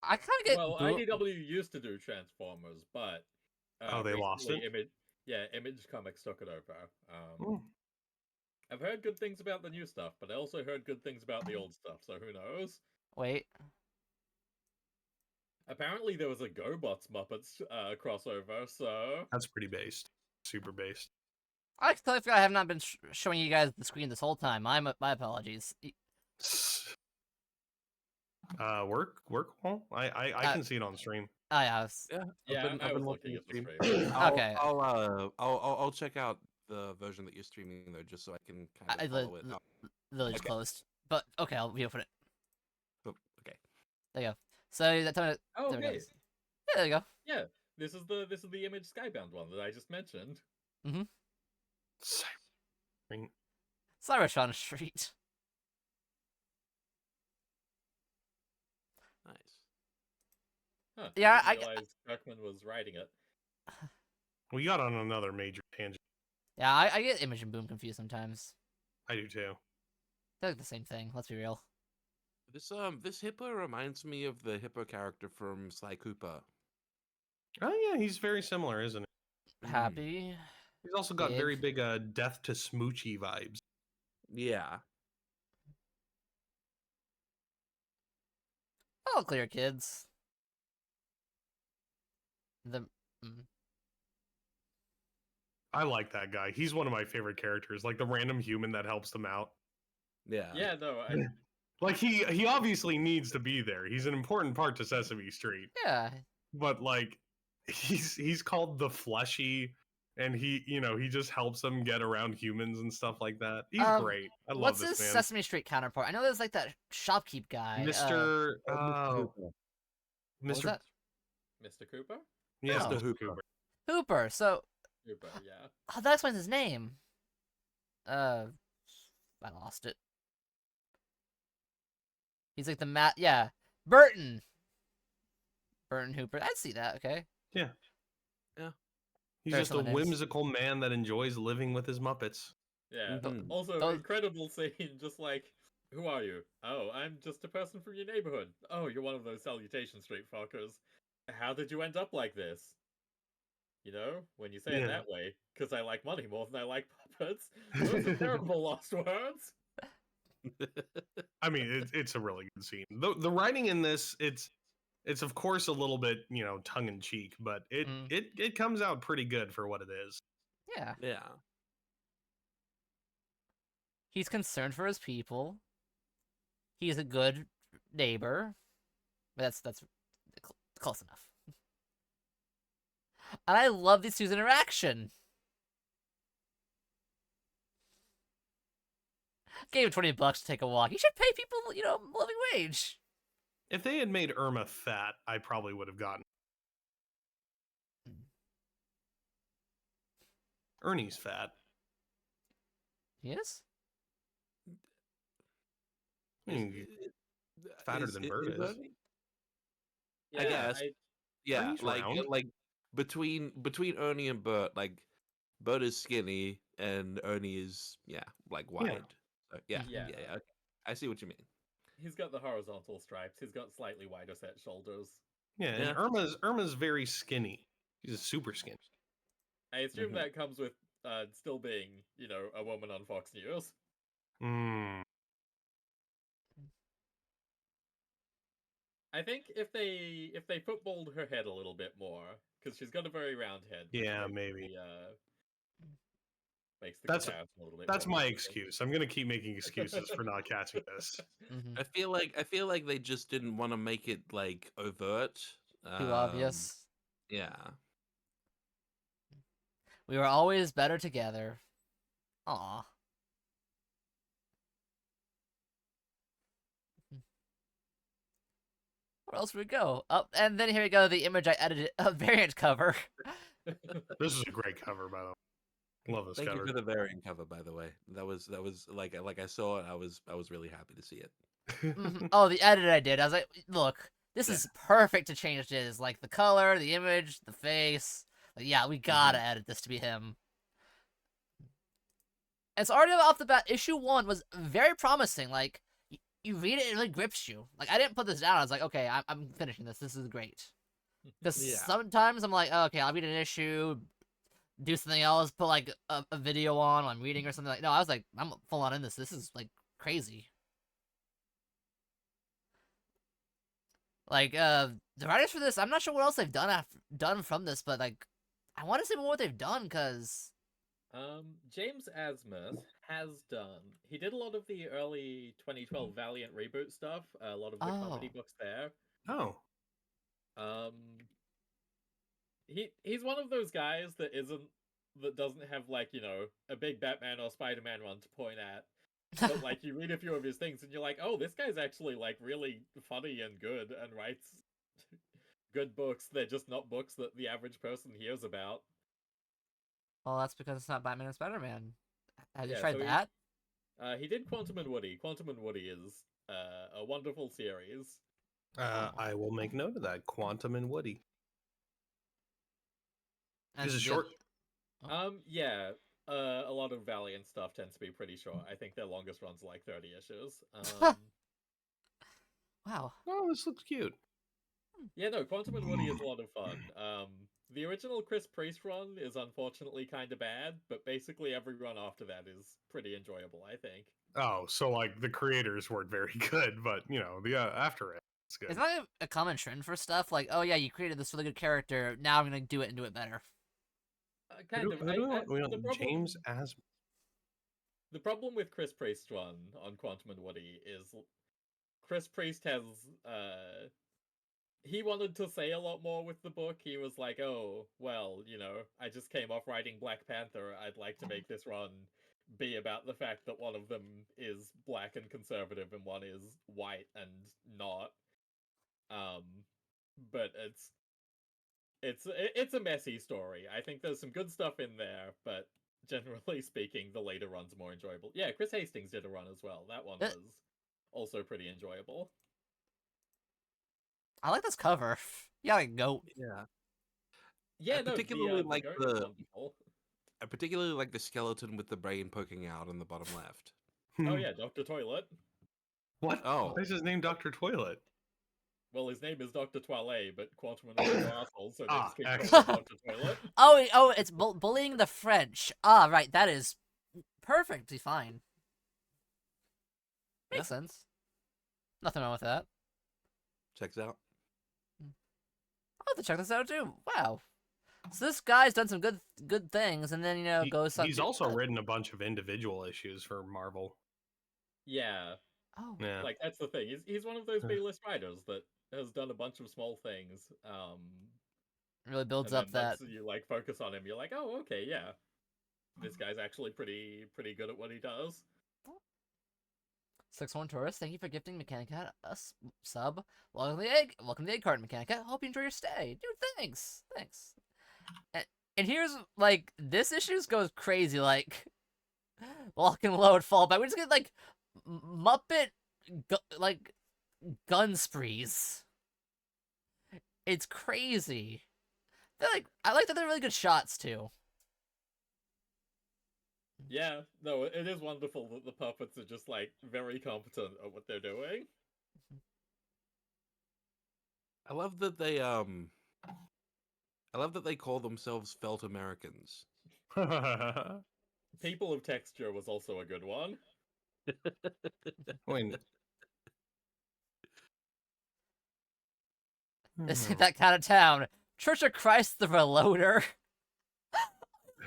I kind of get Well, Boom. IDW used to do Transformers, but Oh, they lost recently it? Image Comics took it over. Hmm. I've heard good things about the new stuff, but I also heard good things about the old stuff, so who knows? Wait. Apparently there was a GoBots Muppets crossover, so... That's pretty based. Super based. I totally forgot I have not been showing you guys the screen this whole time. My apologies. Work well. I can see it on stream. Oh yeah. I was... Yeah. Yeah, I was looking at the stream. Okay. I'll check out the version that you're streaming though, just so I can kind of follow it. Village Okay. closed. But okay, I'll reopen it. Oh, okay. There you go. So that's how Oh, there we go. okay. Yeah, there you go. Yeah, this is the Image Skybound one that I just mentioned. Cyber- Cybertron Street. Nice. Huh, Yeah, didn't realize Kirkman was writing it. We got on another major tangent. Yeah, I get Image and Boom confused sometimes. I do too. They're like the same thing. Let's be real. This hippo reminds me of the hippo character from Sly Cooper. Oh yeah, he's very similar, isn't he? Happy. He's also got Big. very big Death to Smoochie vibes. Yeah. All clear, kids. I like that guy. He's one of my favorite characters. Like the random human that helps them out. Yeah. Yeah, no, Like he obviously needs to be there. He's an important part to Sesame Street. Yeah. But like he's called the Fleshy, and he just helps them get around humans and stuff like that. He's great. I love What's this his man. Sesame Street counterpart? I know there's like that shopkeep guy. Mr. Mr. What was Mr. that? Mr. Cooper? Yeah, Oh. Mr. Hooper. Hooper. So Cooper, yeah. oh, that explains his name. I lost it. He's like the yeah, Burton Hooper. I'd see that. Okay. Yeah. Yeah. He's Very just a similar names. whimsical man that enjoys living with his Muppets. Yeah. Mhm. Also, Those- incredible scene, just like, who are you? Oh, I'm just a person from your neighborhood. Oh, you're one of those Salutation Street fuckers. How did you end up like this? You know, when you say Yeah. it that way, because I like money more than I like puppets. Those are terrible lost words. I mean, it's a really good scene. The writing in this, it's of course a little bit tongue in cheek, but it comes out pretty good for what it is. Yeah. Yeah. He's concerned for his people. He's a good neighbor. But that's close enough. And I love these two's interaction. Gave him $20 to take a walk. You should pay people, living wage. If they had made Irma fat, I probably would have gotten. Ernie's fat. Yes? Fatter than Bert is. Ernie? Yeah, I guess. Yeah, Ernie's round. like between Ernie and Bert, like Bert is skinny and Ernie is like wide. So, yeah. Yeah. Okay. I see what you mean. He's got the horizontal stripes. He's got slightly wider set shoulders. Yeah, and Irma's very skinny. She's super skinny. I assume Mhm. that comes with still being, a woman on Fox News. I think if they footballed her head a little bit more, because she's got a very round head. which Yeah, makes maybe. Makes the That's- comparison a little bit. That's more my interesting. excuse. I'm gonna keep making excuses for not catching this. Mhm. I feel like they just didn't want to make it like overt. Too obvious. Yeah. We were always better together. Aw. Where else would we go? Oh, and then here we go, the image I edited, a variant cover. This is a great cover, by the way. Love this Thank cover. you for the variant cover, by the way. That was like I saw it. I was really happy to see it. Mhm. Oh, the edit I did. I was like, look, this is perfect to change this. Like the color, the image, the face. Like, yeah, we gotta edit this to be him. And so already off the bat, issue 1 was very promising. Like, you read it, it really grips you. Like, I didn't put this down. I was like, okay, I'm finishing this. This is great. Because Yeah. sometimes I'm like, oh, okay, I'll read an issue, do something else, put like a video on while I'm reading or something. Like, no, I was like, I'm full on in this. This is like crazy. Like, the writers for this, I'm not sure what else they've done from this, but like, I want to see more what they've done, because James Asmus has done. He did a lot of the early 2012 Valiant reboot stuff. A lot of the comedy Oh. books there. Oh. He's one of those guys that doesn't have like, you know, a big Batman or Spider-Man run to point at. But like you read a few of his things and you're like, oh, this guy's actually like really funny and good and writes good books. They're just not books that the average person hears about. Well, that's because it's not Batman and Spider-Man. Have you Yeah, tried so that? He did Quantum and Woody. Quantum and Woody is a wonderful series. I will make note of that. Quantum and Woody. And Is it the- short? Yeah. A lot of Valiant stuff tends to be pretty short. I think their longest run's like 30 issues. Wow. Oh, this looks cute. Yeah, no, Quantum and Woody is a lot of fun. The original Chris Priest run is unfortunately kind of bad, but basically every run after that is pretty enjoyable, I think. Oh, so like the creators weren't very good, but you know the after it, it's good. Is that a common trend for stuff? Like, oh yeah, you created this really good character, now I'm gonna do it and do it better. Kind of. James as The problem with Chris Priest's run on Quantum and Woody is Chris Priest has he wanted to say a lot more with the book. He was like, oh, well, you know, I just came off writing Black Panther. I'd like to make this run be about the fact that one of them is black and conservative and one is white and not. But it's a messy story. I think there's some good stuff in there, but generally speaking, the later run's more enjoyable. Yeah, Chris Hastings did a run as well. That one was also pretty enjoyable. I like this cover. Yeah, like goat. Yeah. Yeah, I no, particularly like goat is wonderful. I particularly like the skeleton with the brain poking out on the bottom left. Oh yeah, Dr. Toilet. What? Oh. Why is his name Dr. Toilet? Well, his name is Dr. Toilet, but Quantum and Woody are assholes, so they just keep excellent. calling him Dr. Toilet. Oh, it's bullying the French. Ah, right, that is perfectly fine. Makes sense. Nothing wrong with that. Checks out. I'll have to check this out too. Wow. So this guy's done some good things, and then, you know, goes... He's also written a bunch of individual issues for Marvel. Yeah. Oh. Yeah. Like, that's the thing. He's one of those B-list writers that has done a bunch of small things. Really builds and up then that... once you, like, focus on him, you're like, oh, okay, yeah. This guy's actually pretty good at what he does. 6-1 Taurus, thank you for gifting Mechanica a sub. Welcome to the egg carton, Mechanica. Hope you enjoy your stay. Dude, thanks. Thanks. And here's, like, this issue goes crazy, like, lock and load, fall back. We just get, like, Muppet, gun sprees. It's crazy. I like that they're really good shots, too. Yeah, no, it is wonderful that the puppets are just, like, very competent at what they're doing. I love that they call themselves felt Americans. People of Texture was also a good one. Wait. This ain't that kind of town. Church of Christ the Reloader.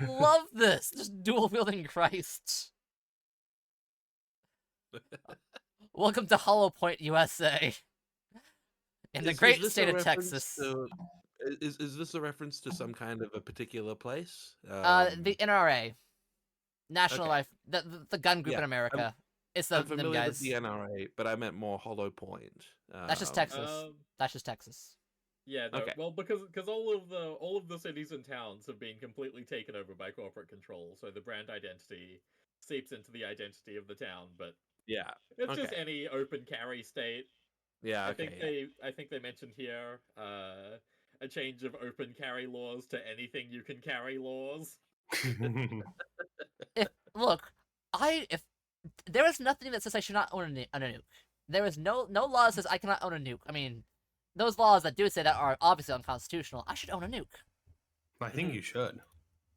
love this. Just dual wielding Christ. Welcome to Hollow Point, USA. In the great this a state of reference Texas. to- is this a reference to some kind of a particular place? The NRA. National okay. Life, the gun group Yeah, in America. It's I'm them familiar with guys. the NRA, but I meant more Hollow Point. That's just Texas. That's just Texas. Yeah, no, Okay. well, because all of the cities and towns have been completely taken over by corporate control, so the brand identity seeps into the identity of the town. But Yeah. it's just Okay. any open carry state. Yeah. I Okay. think I think they mentioned here a change of open carry laws to anything you can carry laws. If there is nothing that says I should not own a nuke. There is no law that says I cannot own a nuke. I mean, those laws that do say that are obviously unconstitutional. I should own a nuke. I think you should.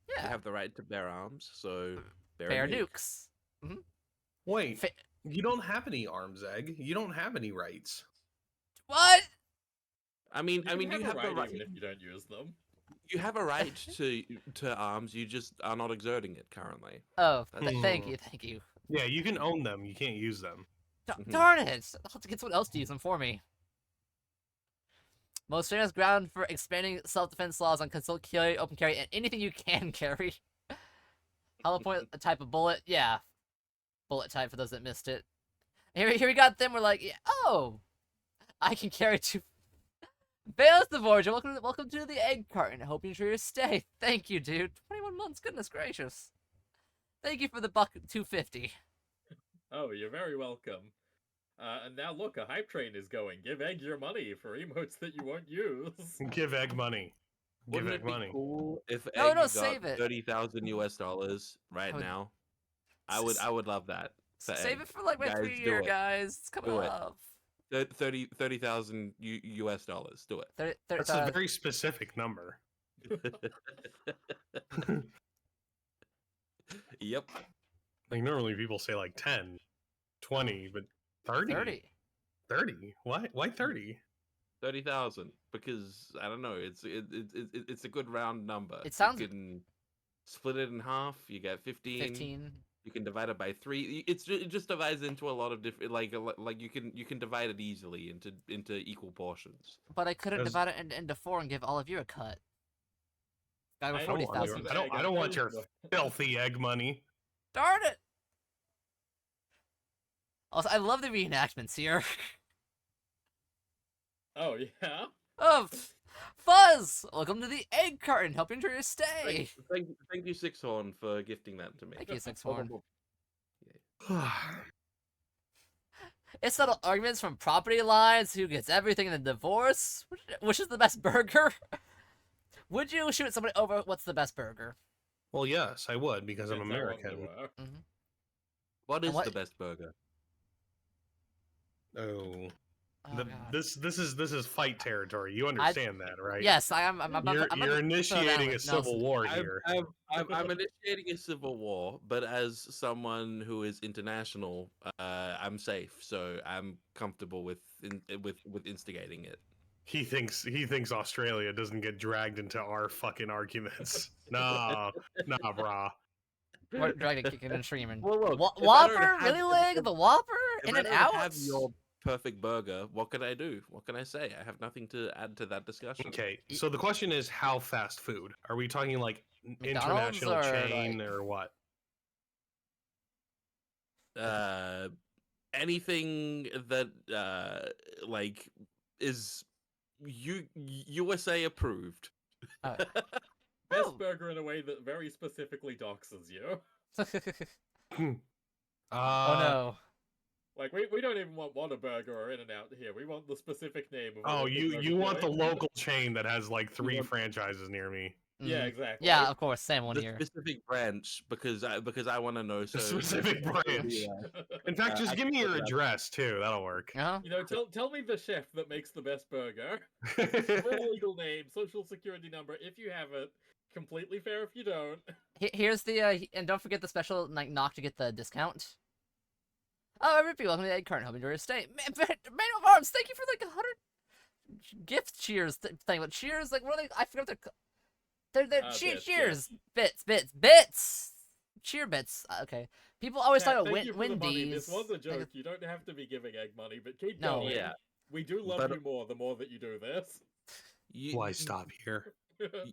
Yeah. You have the right to bear arms, so Bear nukes. Wait, Fa- you don't have any arms, Egg. You don't have any rights. What? I mean, You you have the right right. even if you don't use them. You have a right to arms. You just are not exerting it currently. Oh, That's- thank you. Yeah, you can own them. You can't use them. Mhm. Darn it! I'll have to get someone else to use them for me. Most famous ground for expanding self-defense laws on concealed carry, open carry, and anything you can carry. Hollow point, a type of bullet. Yeah. Bullet type for those that missed it. Here we got them. We're like, yeah, oh! I can carry two... Bailiff the Voyager, welcome to the egg carton. I hope you enjoy your stay. Thank you, dude. 21 months, goodness gracious. Thank you for the $2.50. Oh, you're very welcome. And now look, a hype train is going. Give Egg your money for emotes that you won't use. Give Egg money. Give Wouldn't Egg it be money. cool if No, Egg no, got save it. $30,000 US right I would- now? I would love that. for Save Egg. it for like my Guys, 3-year, do it. guys. It's coming Do it. up. 30,000 US dollars. Do it. That's a very specific number. Yep. Like normally people say like 10, 20, but 30? 30. 30? Why 30? 30,000 because I don't know. It's a good round number. It sounds- You can split it in half. You get 15. 15. You can divide it by 3. It just divides into a lot of different like you can divide it easily into equal portions. But I couldn't Does- divide it into 4 and give all of you a cut. Got I over don't want 40,000. your- I don't want your filthy egg money. Darn it! Also, I love the reenactments here. Oh, yeah? Oh, Fuzz! Welcome to the egg carton. Hope you enjoy your stay. Thank you, Sixhorn, for gifting that to me. Thank you, Sixhorn. Well, It's subtle arguments from property lines, who gets everything in the divorce, which is the best burger. Would you shoot somebody over what's the best burger? yes, I would because I'm Depends how long they American. were. What is what- the best burger? Oh, Oh, the- God. this is fight territory. You understand that, right? Yes, I am. I'm You're gonna throw that initiating a with civil Nelson. war I'm, here. I'm initiating a civil war, but as someone who is international, I'm safe, so I'm comfortable with instigating it. He thinks Australia doesn't get dragged into our fucking arguments. Nah, brah. We're dragging, kicking, and screaming. Well, look, if I don't Whopper, have- really leg, the Whopper, If in I and don't out. have your perfect burger, what can I do? What can I say? I have nothing to add to that discussion. Okay, so the question is how fast food? Are we talking like McDonald's international or, chain like- or what? Anything that like is USA approved. Best Oh. burger in a way that very specifically doxes you. Oh no. Like, we don't even want Whataburger or In-N-Out here. We want the specific name of Oh, whatever you burger want the joint. local chain that has like 3 want- franchises near me. Yeah, Mhm. exactly. Yeah, of course, same one The here. specific branch because I want to know. So specific branch. In fact, just I give me can your look it up. address too. That'll work. Uh-huh. You know, tell me the chef that makes the best burger. Full legal name, social security number, if you have it. Completely fair if you don't. Here's the and don't forget the special like knock to get the discount. Oh, Rippy, welcome to the egg carton. Hope you enjoy your stay. Man of Arms, thank you for like 100 gift cheers thing. But cheers, like what are they? I forgot what they're. They're Bits, yeah. cheers, bits, cheer bits. Okay, people always talk Cat, about thank you for the money. Wendy's. This was a like, joke. You don't have to be giving egg money, but keep No. going. Yeah. We do love But- you more the more that you do this. Why stop here?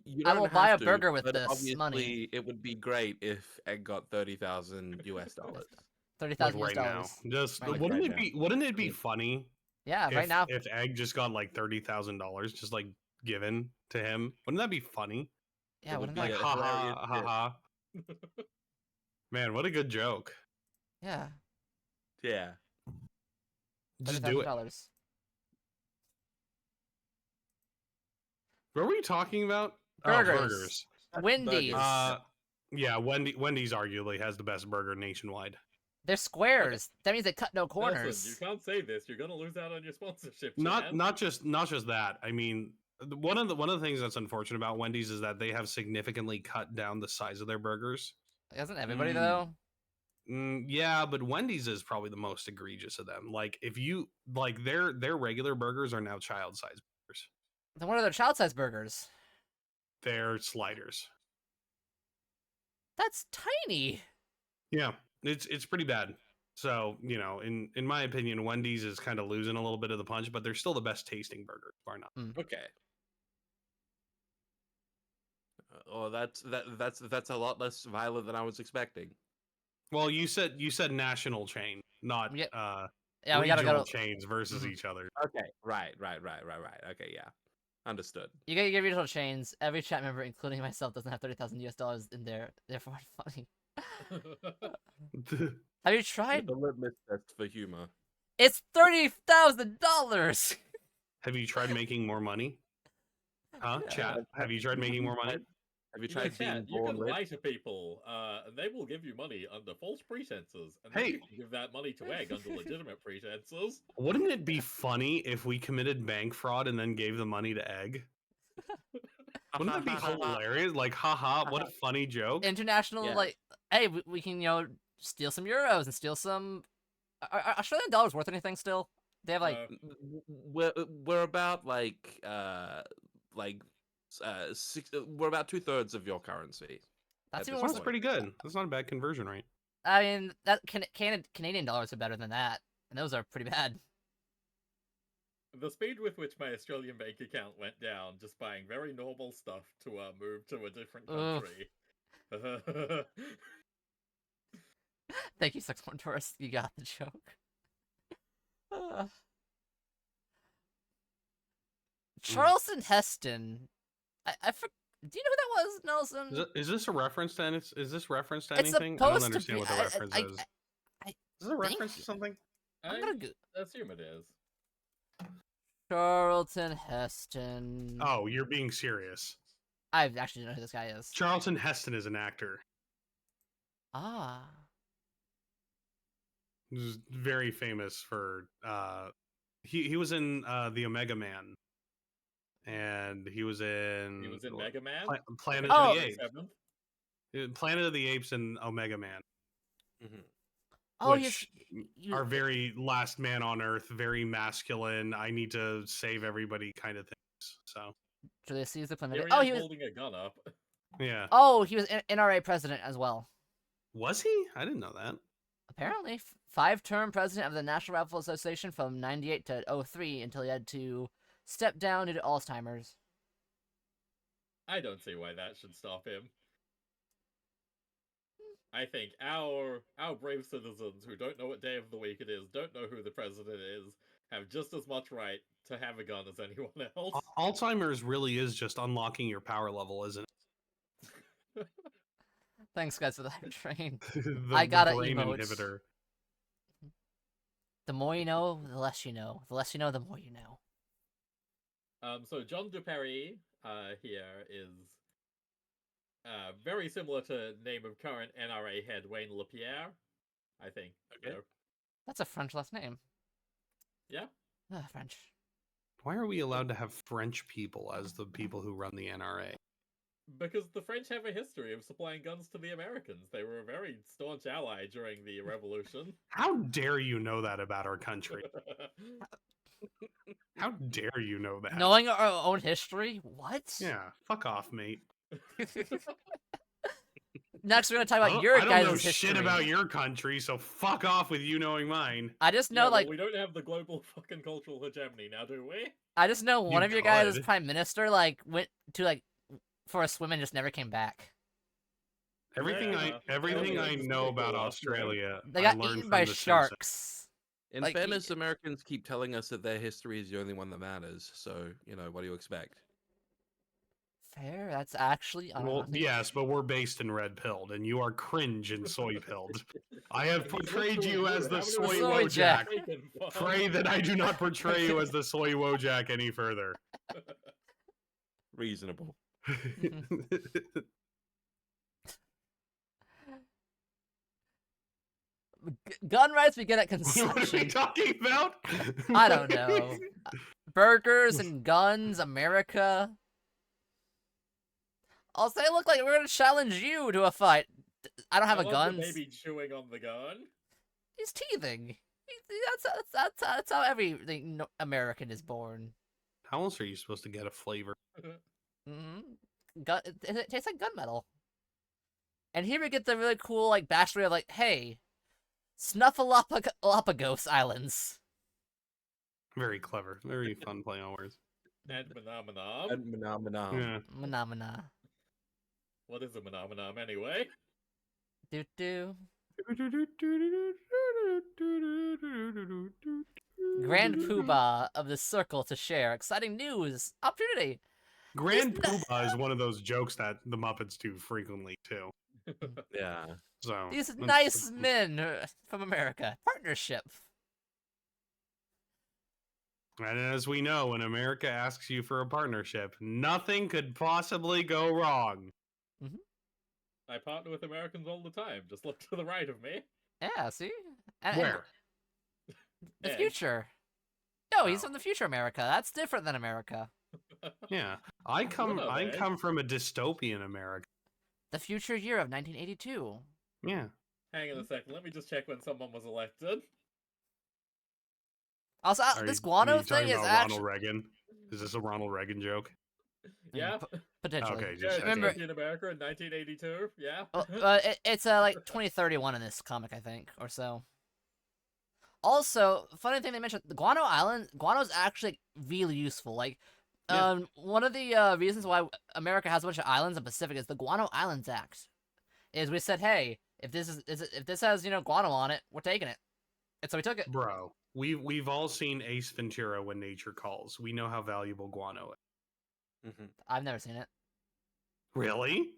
You I don't will buy have a to, burger with but this obviously money. it would be great if Egg got $30,000 US. $30,000 Like right now, just Right. wouldn't Right it now. be wouldn't it be funny Yeah, if right now. if Egg just got like $30,000 just like given to him? Wouldn't that be funny? Yeah, It would wouldn't be that? Like a hilarious ha ha bit. ha. Man, what a good joke. Yeah, Yeah. Just do it. $30,000. What were we talking about? Burgers. Oh, burgers. Wendy's. Yeah, Wendy's arguably has the best burger nationwide. They're squares. That means they cut no Listen, corners. you can't say this. You're gonna lose out on your sponsorship. Not Chan. not just that. I mean, one of the things that's unfortunate about Wendy's is that they have significantly cut down the size of their burgers. Isn't everybody Mm. though? Yeah, but Wendy's is probably the most egregious of them. Like if you like their regular burgers are now child size burgers. Then what are their child-sized burgers? They're sliders. That's tiny. Yeah, it's pretty bad. So in my opinion, Wendy's is kind of losing a little bit of the punch, but they're still the best tasting burger, bar none. Okay. Oh, that's a lot less violent than I was expecting. Well, you said national chain, not Yeah, we gotta regional go. chains versus Mhm. each other. Okay. Right. Okay, yeah. Understood. You gotta give regional chains. Every chat member, including myself, doesn't have $30,000 in there. Therefore, it's funny. Have you tried? The litmus test for humor. It's $30,000. Have you tried making more money? Huh, Yeah. chat? Have you tried making more money? Have you You know, tried being Chat, you born can rich? lie to people. They will give you money under false pretenses, and Hey. then you can give that money to Egg under legitimate pretenses. Wouldn't it be funny if we committed bank fraud and then gave the money to Egg? Wouldn't that be hilarious? Like, haha, what a funny joke. International, Yeah. like, hey, we can steal some euros and steal some. Are Australian dollars worth anything still? They have like. We're about we're about 2/3 of your currency. That's at even this worse. That's pretty good. That's not a bad conversion rate. I mean, that Canadian dollars are better than that, and those are pretty bad. The speed with which my Australian bank account went down just buying very normal stuff to move to a different Ugh. country. Thank you, 61 Taurus. You got the joke. Charleston Heston. Do you know who that was, Nelson? Is this a reference to any, is this reference to It's anything? I don't supposed to understand be. what the reference is. Is this a reference to something? I'm I gonna go. assume it is. Charlton Heston. Oh, you're being serious. I actually don't know who this guy is. Charlton Heston is an actor. Ah. He's very famous for he was in the Omega Man. And he was in He was in Mega Man. Planet Oh. of the Apes. Planet of the Apes and Omega Man. Oh, which are very last man on Earth, very masculine. I need to save everybody kind of things. So Julius Caesar. Here Oh, he he is was. holding a gun up. yeah, Oh, he was NRA president as well. was he? I didn't know that. Apparently, 5-term president of the National Rifle Association from '98 to '03 until he had to step down due to Alzheimer's. I don't see why that should stop him. I think our brave citizens who don't know what day of the week it is, don't know who the president is, have just as much right to have a gun as anyone else. Alzheimer's really is just unlocking your power level, isn't it? Thanks, guys, for the hype train. The I got an brain emote. inhibitor. The more you know, the less you know. The less you know, the more you know. So John Duperry here is very similar to name of current NRA head Wayne LaPierre, I think. Okay. That's a French last name. Yeah. French. Why are we allowed to have French people as the people who run the NRA? Because the French have a history of supplying guns to the Americans. They were a very staunch ally during the Revolution. How dare you know that about our country? How dare you know that? Knowing our own history? What? Yeah, fuck off, mate. Next, we're gonna talk I about don't, your I don't know guys' shit history. about your country, so fuck off with you knowing mine. I just know, Yeah, well, like, we don't have the global fucking cultural hegemony now, do we? I just know one You of your guys' could. prime minister, like, went to, like, for a swim and just never came back. Everything Yeah. everything I Just know people about lost, right? Australia, They I got learned eaten from by The Simpsons. sharks. In Like, fairness, Americans keep telling us that their history is the only one that matters. So, what do you expect? Fair. That's actually. Well, I think- yes, but we're based in red pilled, and you are cringe and soy pilled. I have He portrayed literally you grew. as the How many soy Soy was jack. wojak. Pray that I do not portray you as the soy wojak any further. Reasonable. Gun rights begin at What are we conception. talking about? I don't know. Burgers and guns, America. I'll say, look, like we're gonna challenge you to a fight. I don't have I a love gun. the baby chewing on the gun. He's teething. That's how every American is born. How else are you supposed to get a flavor? Gun. It tastes like gunmetal. And here we get the really cool like backstory of like, hey, Snuffleupagus Islands. Very clever. Very fun play on words. And Manamanam. And Phenomenon. Yeah. Phenomena. What is a Manamanam anyway? Do. Grand Poobah of the Circle to share exciting news opportunity. Grand These- Poobah is one of those jokes that the Muppets do frequently too. Yeah. So These that's- nice men from America. Partnership. And as we know, when America asks you for a partnership, nothing could possibly go wrong. I partner with Americans all the time. Just look to the right of me. Yeah, see? And Where? the Yeah. future. No, he's Oh. from the future America. That's different than America. Yeah, I come eh? from a dystopian America. The future year of 1982. Yeah. Hang on a second. Let me just check when someone was elected. Also, Are this you guano talking thing is about actually Ronald Reagan. Is this a Ronald Reagan joke? Yeah. potentially. Okay, Yeah, just Remember- in America in 1982. Yeah. It's like 2031 in this comic, I think, or so. Also, funny thing they mentioned, the Guano Island, guano is actually really useful. Like, Yeah. one of the reasons why America has a bunch of islands in the Pacific is the Guano Islands Act. Is we said, hey, if this has guano on it, we're taking it, and so we took it. Bro, we've all seen Ace Ventura: When Nature Calls. We know how valuable guano is. I've never seen it. Really?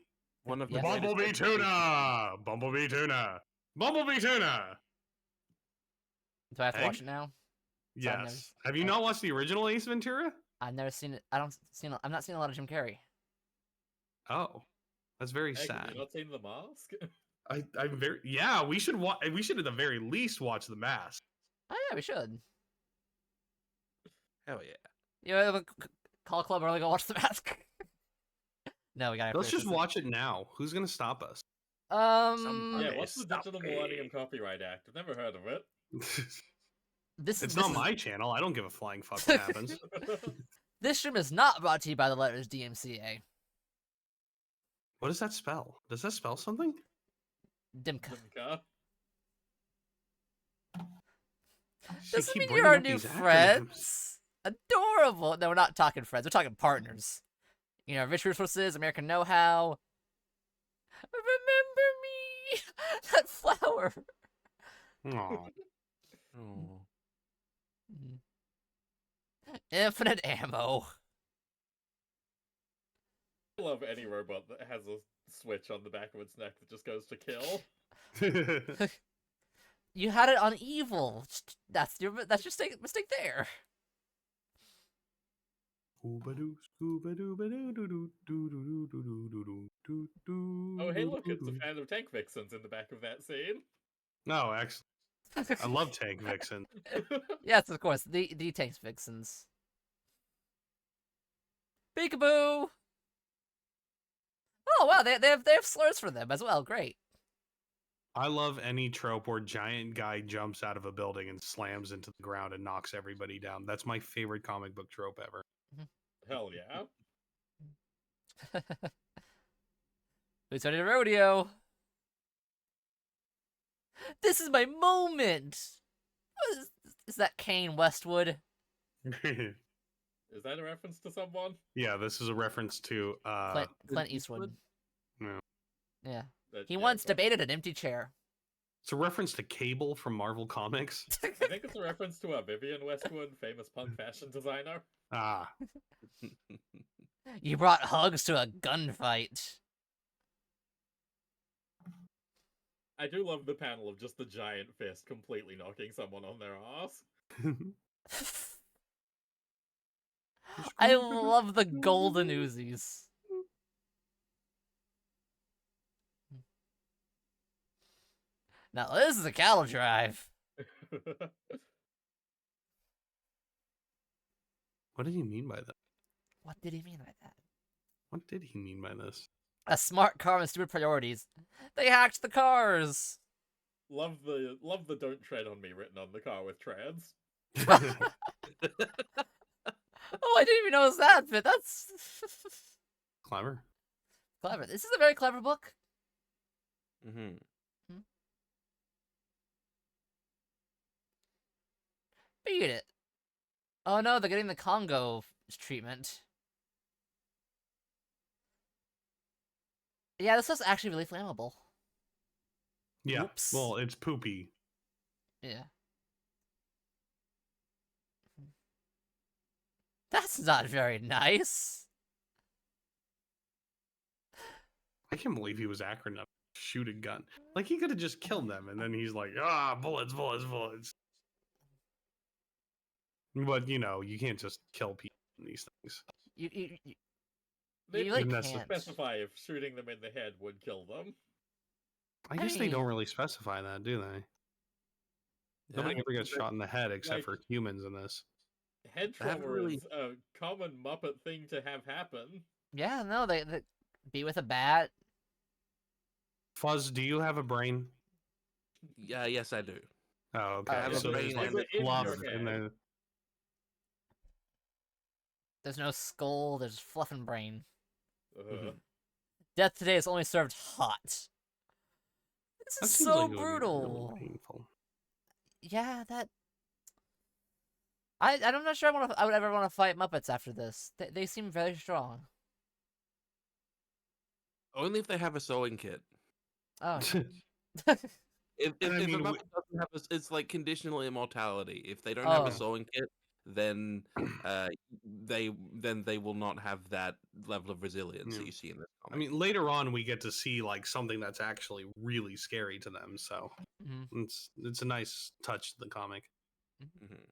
One of the Yes. greatest Bumblebee educational- tuna! Bumblebee tuna! Bumblebee tuna! Do I have to watch Egg? it now? Yes. Have you not watched the original Ace Ventura? I've never seen it. I'm not seeing a lot of Jim Carrey. Oh, that's very Hey, have sad. you not seen The Mask? I'm very yeah. We should We should at the very least watch The Mask. Oh yeah, we should. Hell yeah. Call club early, go watch The Mask. No, we gotta. Let's finish just this. watch it now. Who's gonna stop us? Yeah, what's the Stop Digital me. Millennium Copyright Act? I've never heard of it. It's not my channel. I don't give a flying fuck what happens. This stream is not brought to you by the letters DMCA. What does that spell? Does that spell something? Dimka. Dimka. Does You it keep mean bringing you're our up new these acronyms. friends? Adorable. No, we're not talking friends. We're talking partners. Rich Resources, American Know-How. Remember me! That flower. Aw. Oh. Infinite ammo. I love any robot that has a switch on the back of its neck that just goes to kill. You had it on evil. That's your mistake there. Oh, hey, look, it's a fan of Tank Vixens in the back of that scene. No, excellent. I love Tank Vixen. Yes, of course. The Tanks Vixens. Peekaboo! Oh wow, they have slurs for them as well. Great. I love any trope where giant guy jumps out of a building and slams into the ground and knocks everybody down. That's my favorite comic book trope ever. Hell yeah. Who's ready to rodeo? This is my moment! What is that Kane Westwood? Is that a reference to someone? Yeah, this is a reference to Clint Eastwood. No. Yeah. That- He yeah, once but debated an empty chair. It's a reference to Cable from Marvel Comics. I think it's a reference to Vivian Westwood, famous punk fashion designer. Ah, You brought hugs to a gunfight. I do love the panel of just the giant fist completely knocking someone on their ass. I love the golden Uzis. Now this is a cattle drive. what did he mean by that? What did he mean by that? What did he mean by this? A smart car with stupid priorities. They hacked the cars. love the "Don't tread on me" written on the car with treads. Oh, I didn't even notice that, but that's Clever. clever. This is a very clever book. Mm-hmm. Beat it. Oh no, they're getting the Congo treatment. Yeah, this is actually really flammable. Yeah. Oops. Well, it's poopy. Yeah. That's not very nice. I can't believe he was accurate enough to shoot a gun. Like, he could have just killed them, and then he's like, bullets, bullets, bullets. But, you know, you can't just kill people in these things. You They really Even that's- can't. specify if shooting them in the head would kill them. I guess they mean- don't really specify that, do they? Nobody ever gets shot in the head except like- for humans in this. Head I haven't trauma really- is a common Muppet thing to have happen. Yeah, no, they be with a bat. Fuzz, do you have a brain? Yeah, yes, I do. Oh, okay. I have a so there's brain like and- Is it in fluff your in head? there. There's no skull. There's fluff and brain. Uh, Death today is only served hot. This That is seems so like it would be brutal. really painful. Yeah, that. I'm not sure I would ever want to fight Muppets after this. They seem very strong. Only if they have a sewing kit. Oh. If And I if mean, a we- Muppet doesn't have it's like conditional immortality. If they don't have Oh. a sewing kit, then they will not have that level of resilience Yeah. that you see in this I comic. mean, later on we get to see like something that's actually really scary to them. So Mhm. it's a nice touch to the comic. Mhm.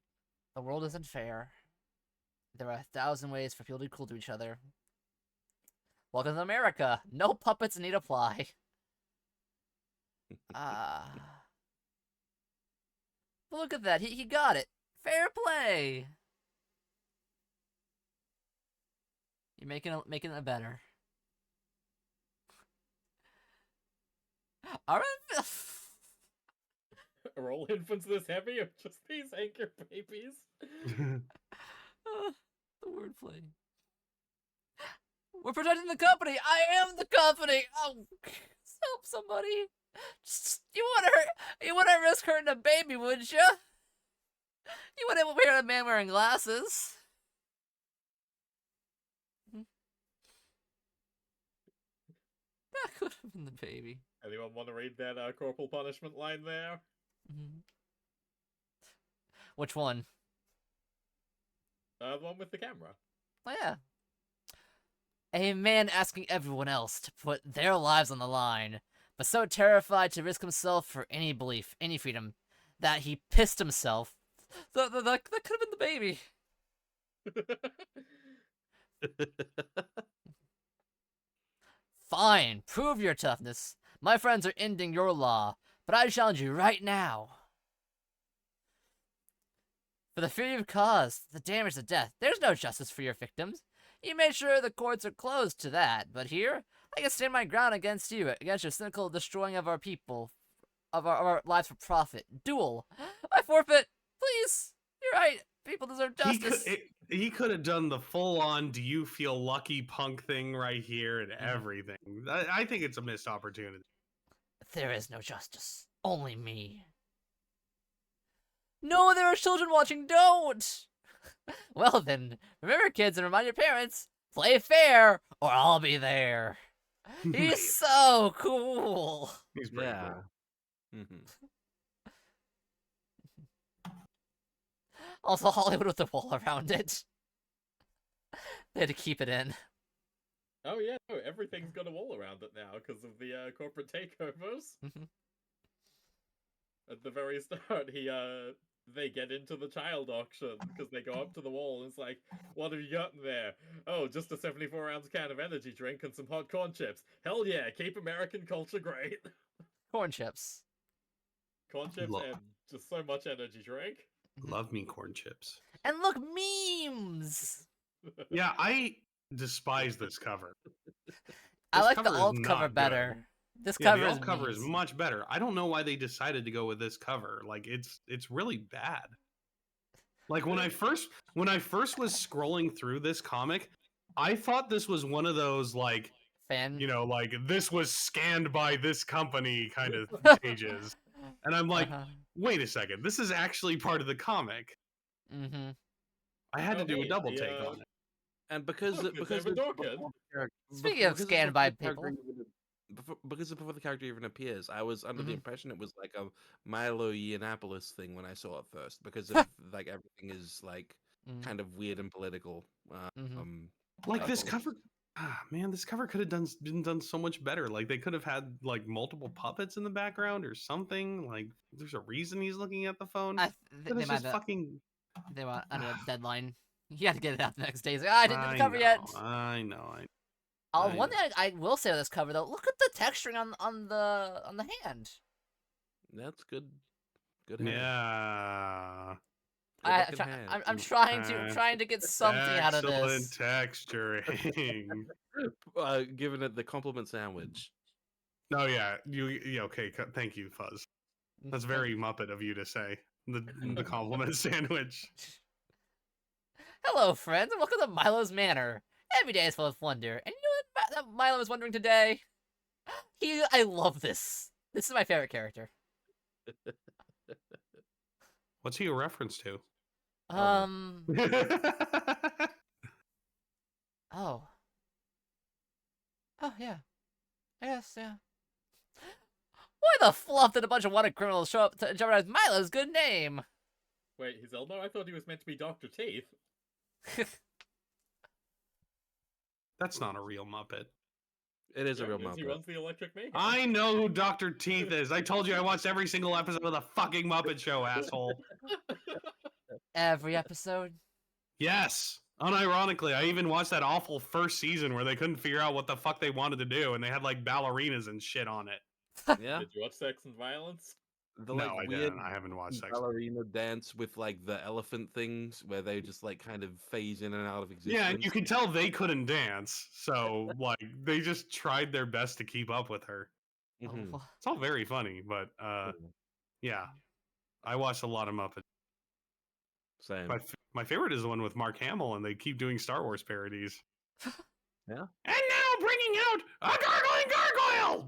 The world isn't fair. There are 1,000 ways for people to be cruel to each other. Welcome to America. No puppets need apply. Ah. But look at that. He got it. Fair play. You're making it better. All right. are all infants this heavy, or just these anchor babies? The wordplay. We're protecting the company. I am the company. Oh, help somebody. You wouldn't risk hurting a baby, would you? You wouldn't wear a man wearing glasses. That could have been the baby. Anyone want to read that corporal punishment line there? Mhm. Which one? The one with the camera. Oh, yeah. A man asking everyone else to put their lives on the line, but so terrified to risk himself for any belief, any freedom, that he pissed himself. That could have been the baby. Fine, prove your toughness. My friends are ending your law, but I challenge you right now. For the fear you've caused, the damage to death, there's no justice for your victims. You made sure the courts are closed to that, but here, I can stand my ground against you, against your cynical destroying of our people, of our lives for profit. Duel. I forfeit. Please. You're right. People deserve justice. he could have done the full-on "Do you feel lucky?" punk thing right here and Mhm. everything. I think it's a missed opportunity. There is no justice, only me. No, there are children watching. Don't. Well then, remember, kids, and remind your parents: play fair, or I'll be there. He's so cool. He's pretty Yeah. cool. Mhm. Also, Hollywood with the wall around it. They had to keep it in. Oh yeah, no, everything's got a wall around it now because of the corporate takeovers. Mhm. At the very start, they get into the child auction because they go up to the wall and it's like, what have you got in there? Oh, just a 74-ounce can of energy drink and some hot corn chips. Hell yeah, keep American culture great. Corn chips. Corn chips Lo- and just so much energy drink. Love me corn chips. And look, memes. Yeah, I despise this cover. I This like the cover is alt cover not good. better. This Yeah, cover the is alt cover is memes. much better. I don't know why they decided to go with this cover. Like it's really bad. Like when I first was scrolling through this comic, I thought this was one of those like, Fan. you know, like this was scanned by this company kind of pages. And I'm like, Uh-huh. wait a second, this is actually part of the comic. Mm-hmm. I had to do a hey, double the, take on it. And because Look, because it's it's Evan before Dorkin. the character, Speaking of scanned by people. because it's before the character even appears, I was under the Mhm. impression it was like a Milo Yiannopoulos thing when I saw it first, because of like everything is like Mm. kind of weird and political. Mhm. Like this Like- cover, man, this cover could have been done so much better. Like they could have had like multiple puppets in the background or something. Like there's a reason he's looking at the phone. But They it's might just have. fucking. They were under a deadline. He had to get it out the next day. He's like, I didn't do the cover know, yet. I know. One know. thing I will say of this cover though, look at the texturing on the hand. That's good. Good hand. Yeah. Good looking hand. I'm trying to get something out of Excellent this. texturing. Giving it the compliment sandwich. No, yeah, okay. Thank you, Fuzz. That's very Muppet of you to say. The compliment sandwich. Hello, friends, and welcome to Milo's Manor. Every day is full of wonder, and you know what Milo was wondering today? I love this. This is my favorite character. What's he a reference to? Oh. Oh, yeah. I guess, yeah. Why the fluff did a bunch of wanted criminals show up to jeopardize Milo's good name? Wait, his elbow? I thought he was meant to be Dr. Teeth. That's not a real Muppet. It is a Yeah, real because he Muppet. runs the Electric Mayhem. I know who Dr. Teeth is. I told you I watched every single episode of the fucking Muppet Show, asshole. Every episode. Yes. Unironically, I even watched that awful first season where they couldn't figure out what the fuck they wanted to do, and they had like ballerinas and shit on it. Yeah. Did you watch Sex and Violence? The No, like I weird didn't. I haven't watched Sex. ballerina dance with like the elephant things where they just like kind of phase in and out of existence. Yeah, and you can tell they couldn't dance, so like they just tried their best to keep up with her. Mhm. Oh, It's all very funny, but yeah, I watched a lot of Muppets. Same. My favorite is the one with Mark Hamill, and they keep doing Star Wars parodies. Yeah. And now bringing out a gargling gargoyle.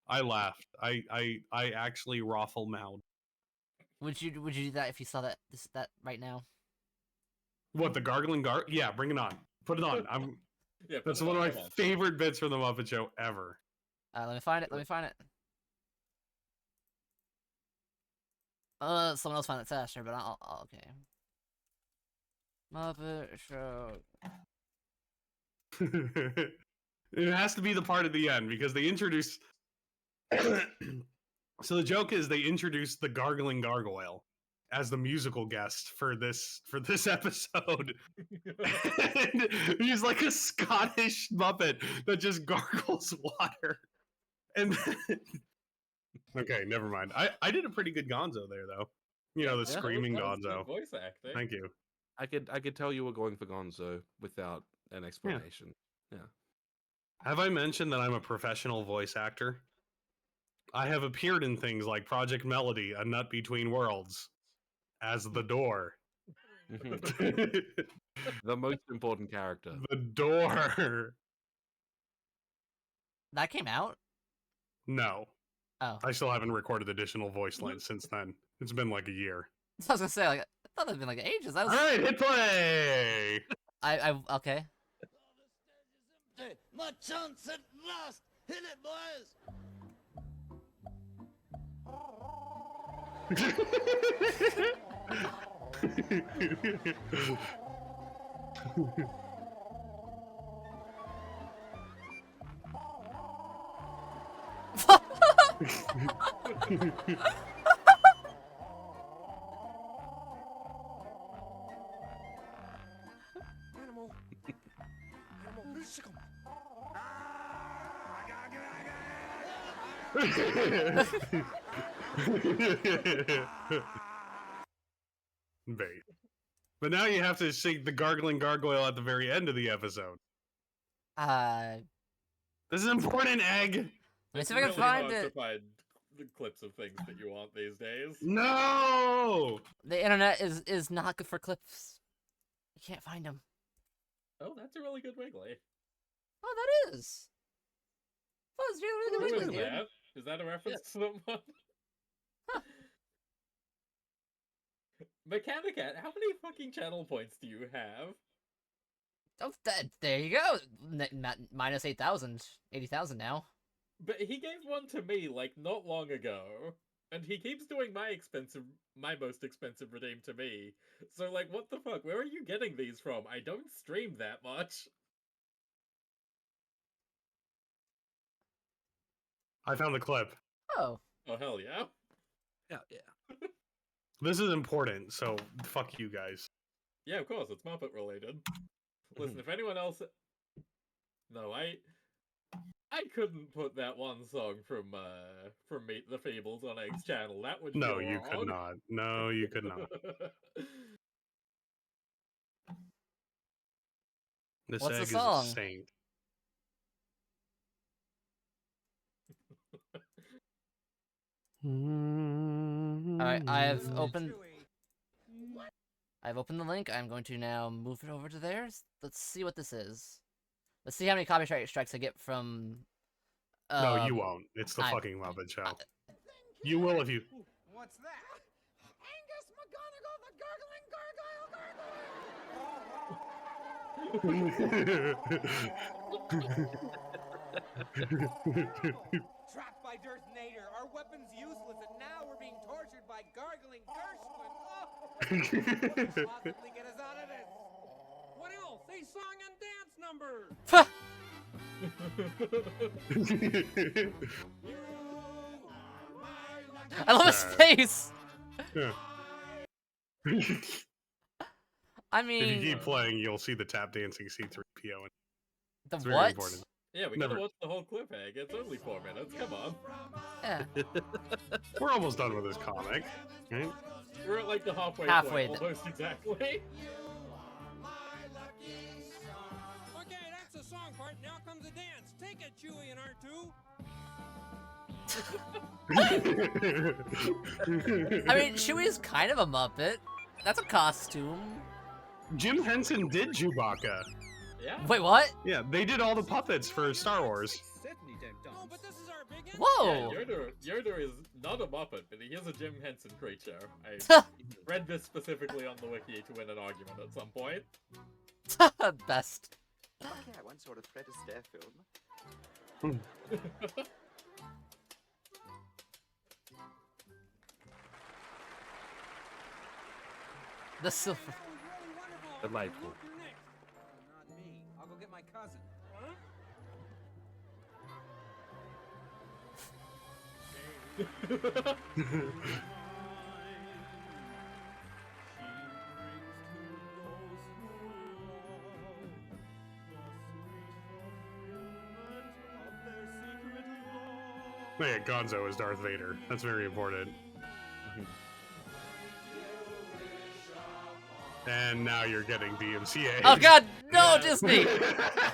I laughed. I actually raffle mouthed. would you do that if you saw that right now? What, the gargling Yeah, bring it on. Put it on. Yeah, That's put it one of on, my come on. favorite bits from the Muppet Show ever. Let me find it. Let me find it. Someone else find it faster, but I'll okay. Muppet Show. It has to be the part at the end because they introduce. So the joke is they introduced the gargling gargoyle as the musical guest for this episode. And he's like a Scottish Muppet that just gargles water. And okay, never mind. I did a pretty good Gonzo there though. You know, the That was- screaming that was good Gonzo. voice acting. Thank you. I could tell you were going for Gonzo without an explanation. Have I mentioned that I'm a professional voice actor? I have appeared in things like Project Melody, A Nut Between Worlds, as the door. Mhm. The most important character. The door. That came out? No, Oh. I still haven't recorded additional voice lines since then. It's been like a year. I was gonna say, like, I thought it'd been like ages. That All was. right, hit play. Okay. Hey, my chance at last! Hit it, boys! Animal. Animal. Musical. Bait. But now you have to sing the gargling gargoyle at the very end of the episode. This is important, Egg. Let me It's see if I can really find hard to it. find the clips of things that you want these days. No. The internet is not good for clips. You can't find them. Oh, that's a really good Wiggly. Oh, that is. Fuzz, you're really Who good is with you. that? Is that a reference to someone? Mechanicat, how many fucking channel points do you have? Oh, there you go. Minus 8,000. 80,000 now. But he gave one to me, like, not long ago. And he keeps doing my most expensive redeem to me. So, like, what the fuck? Where are you getting these from? I don't stream that much. I found the clip. Oh. Oh, hell yeah. Yeah. This is important, so fuck you guys. Yeah, of course, it's Muppet related. Listen, if anyone else... No, I couldn't put that one song from Meet the Feebles on Egg's channel. That would No, go you could wrong. not. No, you could not. This What's the egg song? is a saint. Alright, I've opened the link. I'm going to now move it over to there. Let's see what this is. Let's see how many copyright strikes I get from... No, you won't. It's the fucking Muppet Show. You will if you... What's that? Angus McGonagall, the gargling gargoyle! Trapped by Darth Nader, our weapons useless, and now we're being tortured by gargling Gershwin. What could possibly get us out of this? What else? A song and dance number. I love his face! I If you mean... keep playing, you'll see the tap dancing C3PO. The It's very what? important. Yeah, we Never. gotta watch the whole clip, Egg. It's only 4 minutes, come on. Yeah. We're almost done with this comic, right? We're at like the halfway Halfway point, almost exactly. Okay, that's the song part. Now comes the dance. Take it, Chewie and R2. I mean, Chewie's kind of a Muppet. That's a costume. Jim Henson did Chewbacca. Yeah. Wait, what? Yeah, they did all the puppets for Star Wars. Oh, but this is our big end. Whoa! Yeah, Yoda is not a Muppet, but he is a Jim Henson creature. I read this specifically on the wiki to win an argument at some point. Best. Okay, I once saw a Fred Astaire film. The silver. Delightful. Not me. I'll go get my cousin. Oh, yeah, Gonzo is Darth Vader. That's very important. And now you're getting DMCA. Oh god, no, Disney!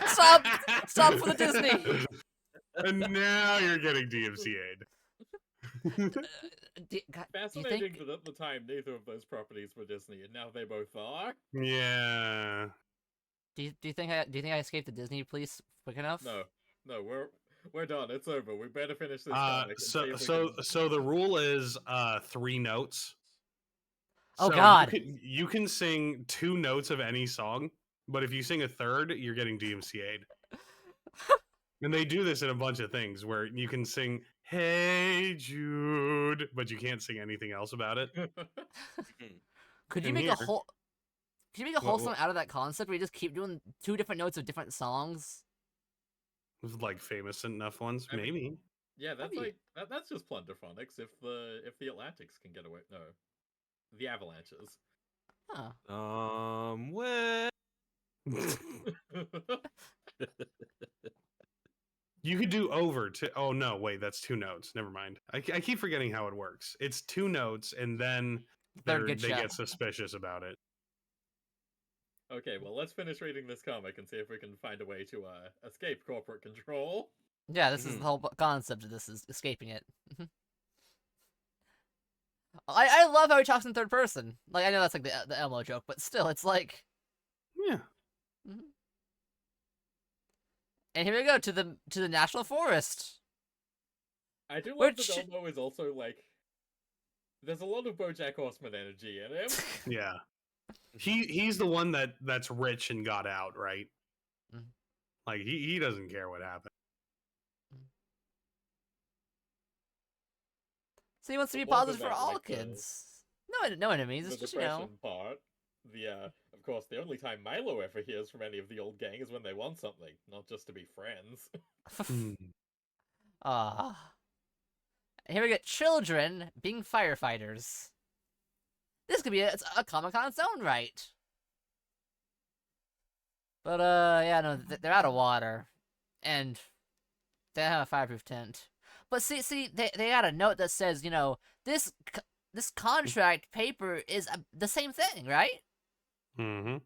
Stop! Stop for the Disney! And now you're getting DMCA'd. Do you Fascinating think that at the time neither of those properties were Disney, and now they both are. Yeah. do you think I escaped the Disney police quick enough? No, no, we're done. It's over. We better finish this comic and see So if we so can... so the rule is 3 notes. Oh, So God. you can sing 2 notes of any song, but if you sing a third, you're getting DMCA'd. And they do this in a bunch of things where you can sing "Hey Jude," but you can't sing anything else about it. Could you In make here- a whole? Could you make a whole What- song out of that concept where you just keep doing 2 different notes of different songs? With like famous enough ones, I mean- maybe. Yeah, that's That'd that's just plunderphonics. If the Atlantics can get away, no, the Avalanches. Huh. Well, You could do over to. Oh no, wait, that's 2 notes. Never mind. I keep forgetting how it works. It's 2 notes, and then Third good they shot. get suspicious about it. Okay, well, let's finish reading this comic and see if we can find a way to escape corporate control. Yeah, this is the whole concept of this is escaping it. I love how he talks in third person. Like I know that's like the Elmo joke, but still, it's like. Yeah. And here we go to the national forest. I do love Which- that Elmo is also like. There's a lot of BoJack Horseman energy in him. Yeah. He's the one that's rich and got out, right? Mhm. Like he doesn't care what happened. So he wants to be But wasn't positive for that, all like, the- kids. No enemies. The It's just, you know. depression part. Of course, the only time Milo ever hears from any of the old gang is when they want something, not just to be friends. Hmm. Ah. Here we get children being firefighters. This could be a comic on its own right. But yeah, no, they're out of water, and they have a fireproof tent. But see, they got a note that says, you know, this contract paper is the same thing, right? Mm-hmm.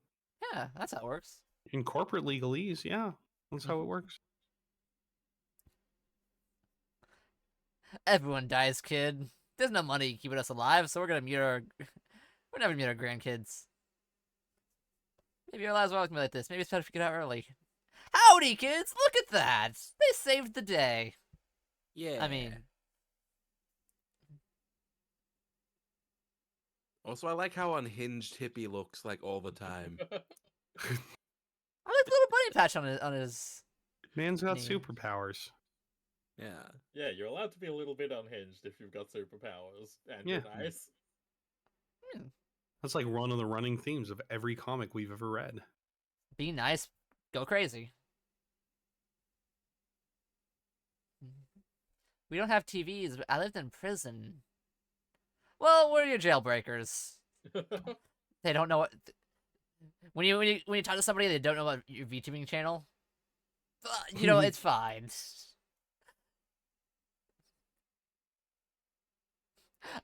Yeah, that's how it works. In corporate legalese, yeah, that's how it works. Everyone dies, kid. There's no money keeping us alive, so we're never gonna meet our grandkids. Maybe our lives won't be like this. Maybe it's better if we get out early. Howdy, kids! Look at that! They saved the day. yeah. I mean, Also, I like how unhinged Hippie looks like all the time. I like the little bunny patch on his. Man's got Yeah. superpowers. Yeah. Yeah, you're allowed to be a little bit unhinged if you've got superpowers, and Yeah. you're nice. That's like one of the running themes of every comic we've ever read. Be nice, go crazy. We don't have TVs. But I lived in prison. Well, we're your jailbreakers. They don't know what. When you talk to somebody, they don't know about your VTubing channel. You know, it's fine.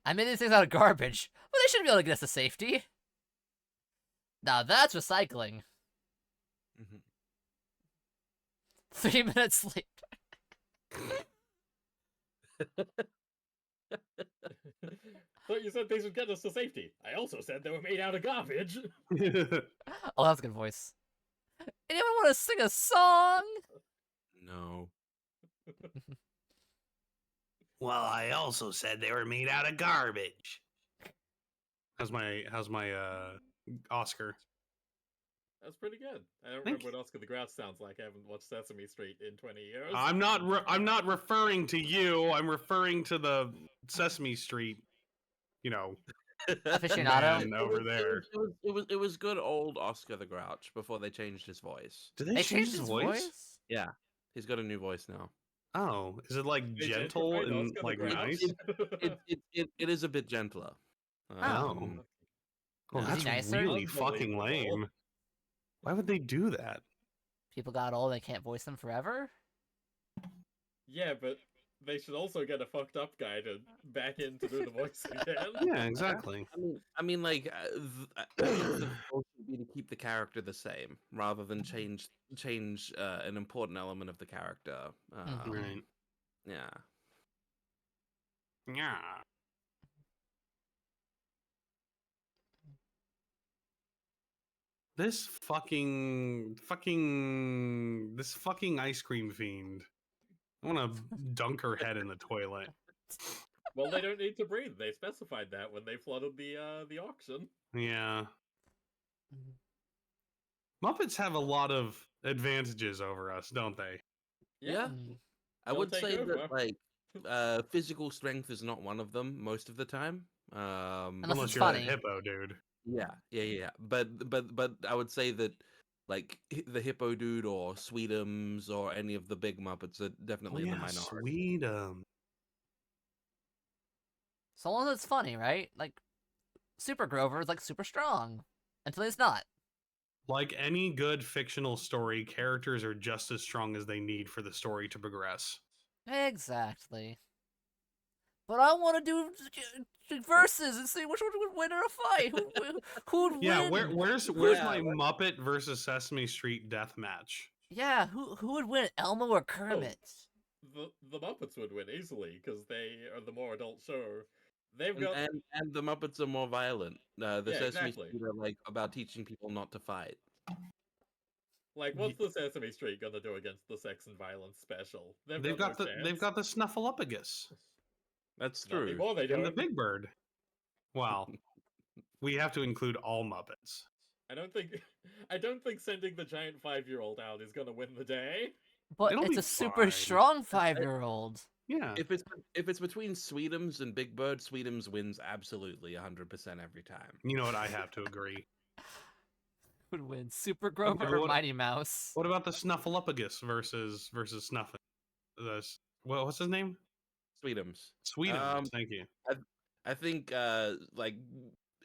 I made these things out of garbage. Well, they should be able to get us to safety. Now that's recycling. Mhm. 3 minutes later. But you said these would get us to safety. I also said they were made out of garbage. Oh, that's a good voice. Anyone want to sing a song? No. Well, I also said they were made out of garbage. How's my Oscar? That's pretty good. I don't Thank remember what Oscar the Grouch sounds like. I haven't watched Sesame Street in 20 years. I'm not referring to you. I'm referring to the Sesame Street, you know, Aficionado? man over there. It was good old Oscar the Grouch before they changed his voice. Did They changed his voice? Yeah, he's got a new voice now. Oh, is it like They gentle gentrified and Oscar the like Grouch. nice? It is a bit gentler. Oh. Oh, Is he that's nicer? really fucking Unbelievable. lame. Why would they do that? People got old and can't voice them forever? Yeah, but they should also get a fucked up guy to back in to do the voice again. Yeah, exactly. I mean, like, the goal should be to keep the character the same rather than change an important element of the character. Mhm. Right. Yeah. Yeah. This fucking ice cream fiend. I want to dunk her head in the toilet. Well, they don't need to breathe. They specified that when they flooded the auction. Yeah. Muppets have a lot of advantages over us, don't they? Yeah. Mm. I They'll would take say over. that like physical strength is not one of them most of the time. Unless Unless it's you're funny. that hippo, dude. Yeah. But I would say that like the Hippo Dude or Sweetums or any of the big Muppets are definitely in the minority. Sweet. So long as it's funny, right? Like, Super Grover is like super strong until he's not. Like any good fictional story, characters are just as strong as they need for the story to progress. Exactly. But I want to do verses and see which one would win in a fight. Who would Yeah, win? where's Yeah, my Muppet versus Sesame Street death match? Yeah, who would win, Elmo or Kermit? The Muppets would win easily because they are the more adult show. They've And, got and the Muppets are more violent. The Yeah, Sesame exactly. Street are like about teaching people not to fight. like what's the Sesame Street gonna do against the sex and violence special? They've got no the Snuffleupagus That's Not true. anymore, they and the don't. Big Bird. Wow, we have to include all Muppets. I don't think sending the giant 5-year-old out is gonna win the day. But It'll it's be a super fine. strong 5-year-old. Yeah, If it's between Sweetums and Big Bird, Sweetums wins absolutely 100% every time. you know what? I have to agree. Would win Super Grover Okay, or what- Mighty Mouse? What about the Snuffleupagus versus Snuffin? What's his name? Sweetums. Sweetums. Thank you. I think like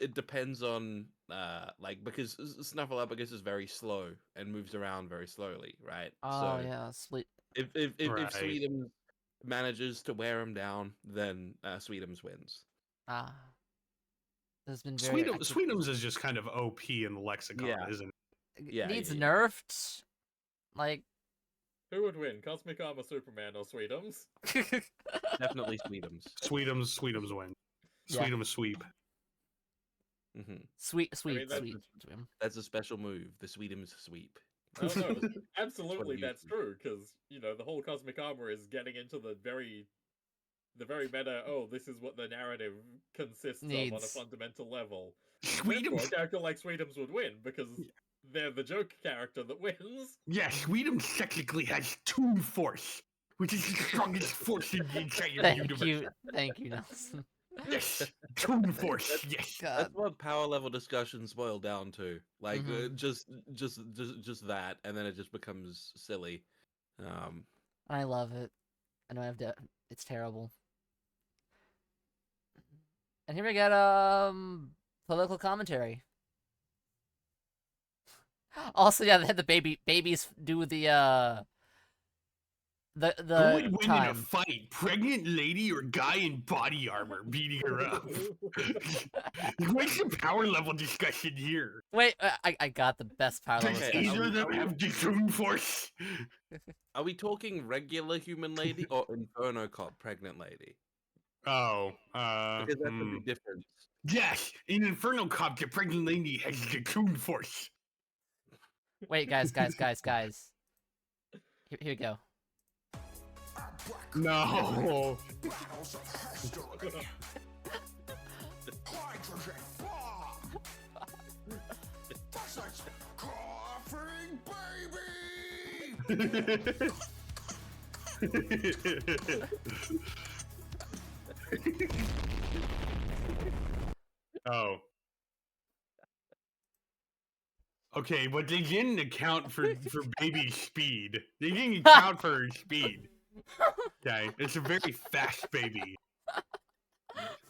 it depends on like because Snuffleupagus is very slow and moves around very slowly, right? Oh yeah, sweet. If Right. Sweetums manages to wear him down, then Sweetums wins. Ah, this has been very. Sweetums is just kind of OP in the lexicon, Yeah. isn't it? Yeah, Needs yeah. nerfed. Like, Who would win, Cosmic Armor Superman or Sweetums? Definitely Sweetums. Sweetums win. Yeah. Sweetums sweep. Hmm sweet. that's- That's a special move, the Sweetums sweep. Oh no, absolutely you that's do. true, because the whole Cosmic Armor is getting into the very meta, oh, this is what the narrative consists of on a Needs. fundamental level. Therefore, a Sweetums. character like Sweetums would win, because they're the joke character that wins. Yeah, Sweetums technically has Toon Force, which is the strongest force in the entire Thank you, Nelson. Yes, Toon Force. Yes. God, That's what power level discussions boil down to. Like Mhm. just that, and then it just becomes silly. I love it. I know I have to. It's terrible. And here we got political commentary. Also, yeah, they had the babies do the Who would win in a time. fight? Pregnant lady or guy in body armor beating her up? What's the power level discussion here? Wait, I got the best power level Does Okay, discussion. either of them have the Toon Force? Are we talking regular human lady or Inferno Cop pregnant lady? Oh, Because that's a big difference. yes, in Inferno Cop, the pregnant lady has the Toon Force. Wait, guys. Here we go. No. Oh. Okay, but they didn't account for baby's speed. They didn't account for her speed. Okay, it's a very fast baby.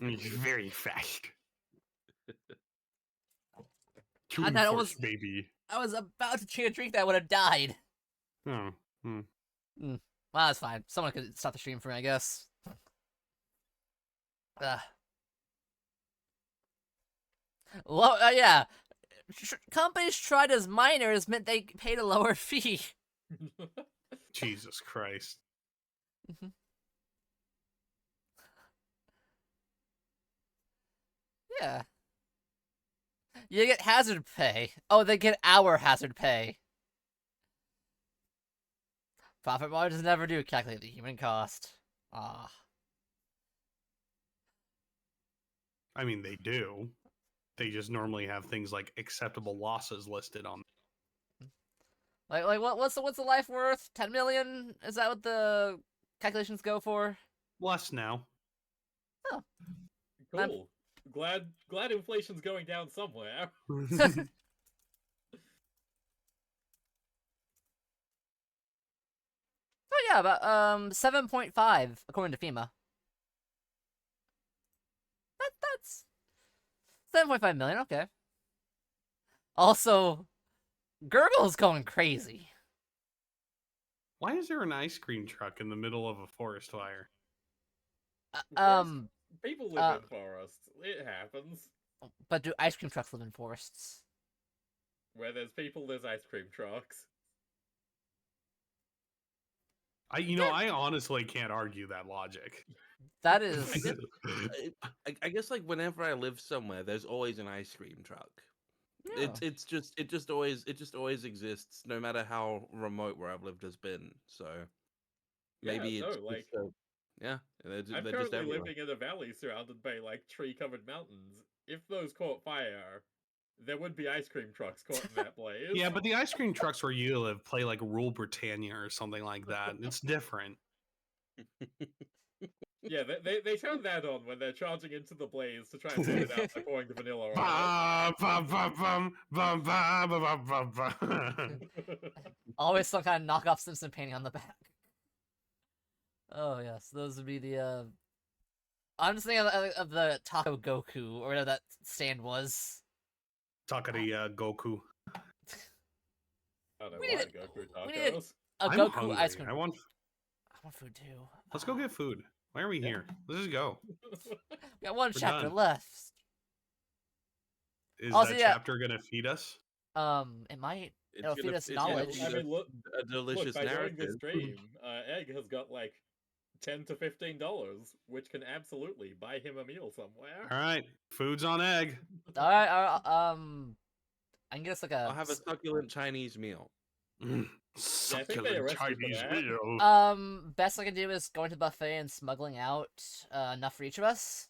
It's very fast. Toon that Force was- baby. I was about to take a drink that I would have died. Oh. Well, that's fine. Someone could stop the stream for me, I guess. Well, yeah. Companies tried as minors meant they paid a lower fee. Jesus Christ. Yeah. You get hazard pay. Oh, they get our hazard pay. Profit margins never do calculate the human cost. Ah. I mean, they do. They just normally have things like acceptable losses listed on. Like what's the life worth? 10 million? Is that what the calculations go for? Less now. I'm- Cool. Glad inflation's going down somewhere. Oh yeah, about 7.5 according to FEMA. That's 7.5 million. Okay. Also, Gurgle's going crazy. Why is there an ice cream truck in the middle of a forest fire? People live in forests. It happens. But do ice cream trucks live in forests? Where there's people, there's ice cream trucks. I honestly can't argue that logic. That I is. guess, I guess like whenever I live somewhere, there's always an ice cream truck. Yeah. It just always exists, no matter how remote where I've lived has been. So maybe Yeah, it's no, like, just yeah, they're, I'm they're just currently everywhere. living in a valley surrounded by, like, tree-covered mountains. If those caught fire, there would be ice cream trucks caught in that blaze. Yeah, but the ice cream trucks where you live play like Rule Britannia or something like that. It's different. Yeah, they turn that on when they're charging into the blaze to try and put it out by pouring the vanilla on Bum, bum, bum, bum, bum, bum, bum, bum. Always some kind of knockoff Simpson painting on the back. Oh yes, those would be the. I'm just thinking of the Taco Goku or whatever that stand was. Takari Goku. I don't We need want it- Goku we need it- tacos. A I'm Goku hungry. ice cream. I want food too. Let's go get food. Why are we Yeah. here? Let's just go. We got one We're chapter done. left. Is Also, that yeah. chapter gonna feed us? It might. It'll feed us It's gonna knowledge. feed I mean, us look, a delicious by doing narrative. this stream, Egg has got like $10 to $15, which can absolutely buy him a meal somewhere. All right, food's on egg. All right. I can get us like I'll a. have a succulent Chinese meal. Succulent arrested for Chinese that. meal. Best I can do is going to the buffet and smuggling out enough for each of us.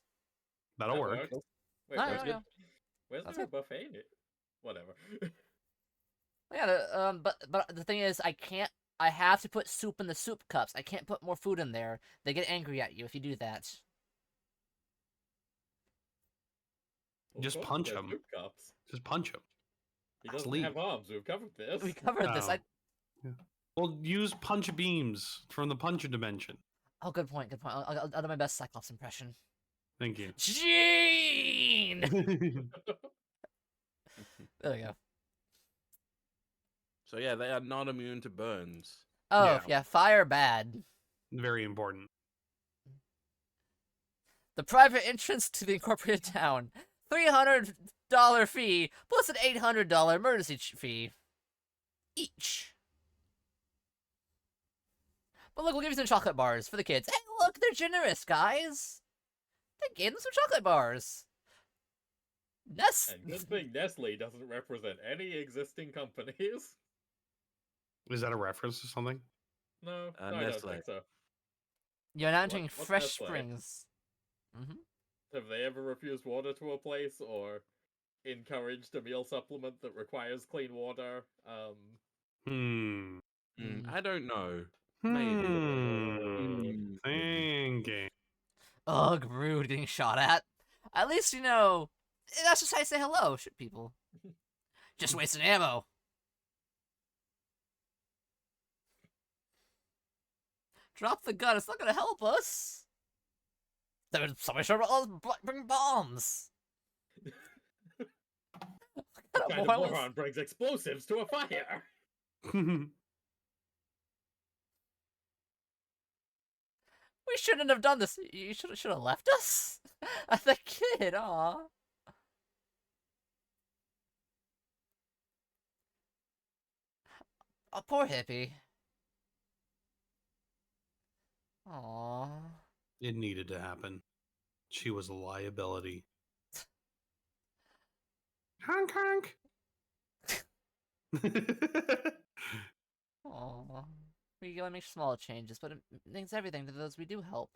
That'll That work. works. Wait, Alright, where's, there we go. where's That's there a buffet? Whatever. Yeah. But the thing is, I can't. I have to put soup in the soup cups. I can't put more food in there. They get angry at you if you do that. Just Of course, punch there's 'em. soup cups. Just punch him. He Let's doesn't leave. have arms. We've covered this. We covered this. Oh. Well, use punch beams from the punch dimension. Oh, good point. Good point. I'll do my best Cyclops impression. Thank you. Gene. There we go. So yeah, they are not immune to burns. Oh Yeah. fire bad. Very important. The private entrance to the incorporated town. $300 fee plus an $800 emergency fee. Each. But look, we'll give you some chocolate bars for the kids. Hey, look, they're generous, guys. They gave them some chocolate bars. And good thing Nestle doesn't represent any existing companies. Is that a reference to something? No, I don't Nestle. think so. You're now entering What's Fresh Nestle? Springs. Have they ever refused water to a place or encouraged a meal supplement that requires clean water? I don't know. Maybe. Thinking. Ugh, rude getting shot at. At least, you know, that's just how you say hello, shit people. Just wasting ammo. Drop the gun, it's not gonna help us. Somebody should bring bombs. What kind of moron brings explosives to a fire? We shouldn't have done this. You should have left us. The kid, aw. Oh, poor hippie. Aw. It needed to happen. She was a liability. Honk honk. Aww. We only make small changes, but it means everything to those we do help.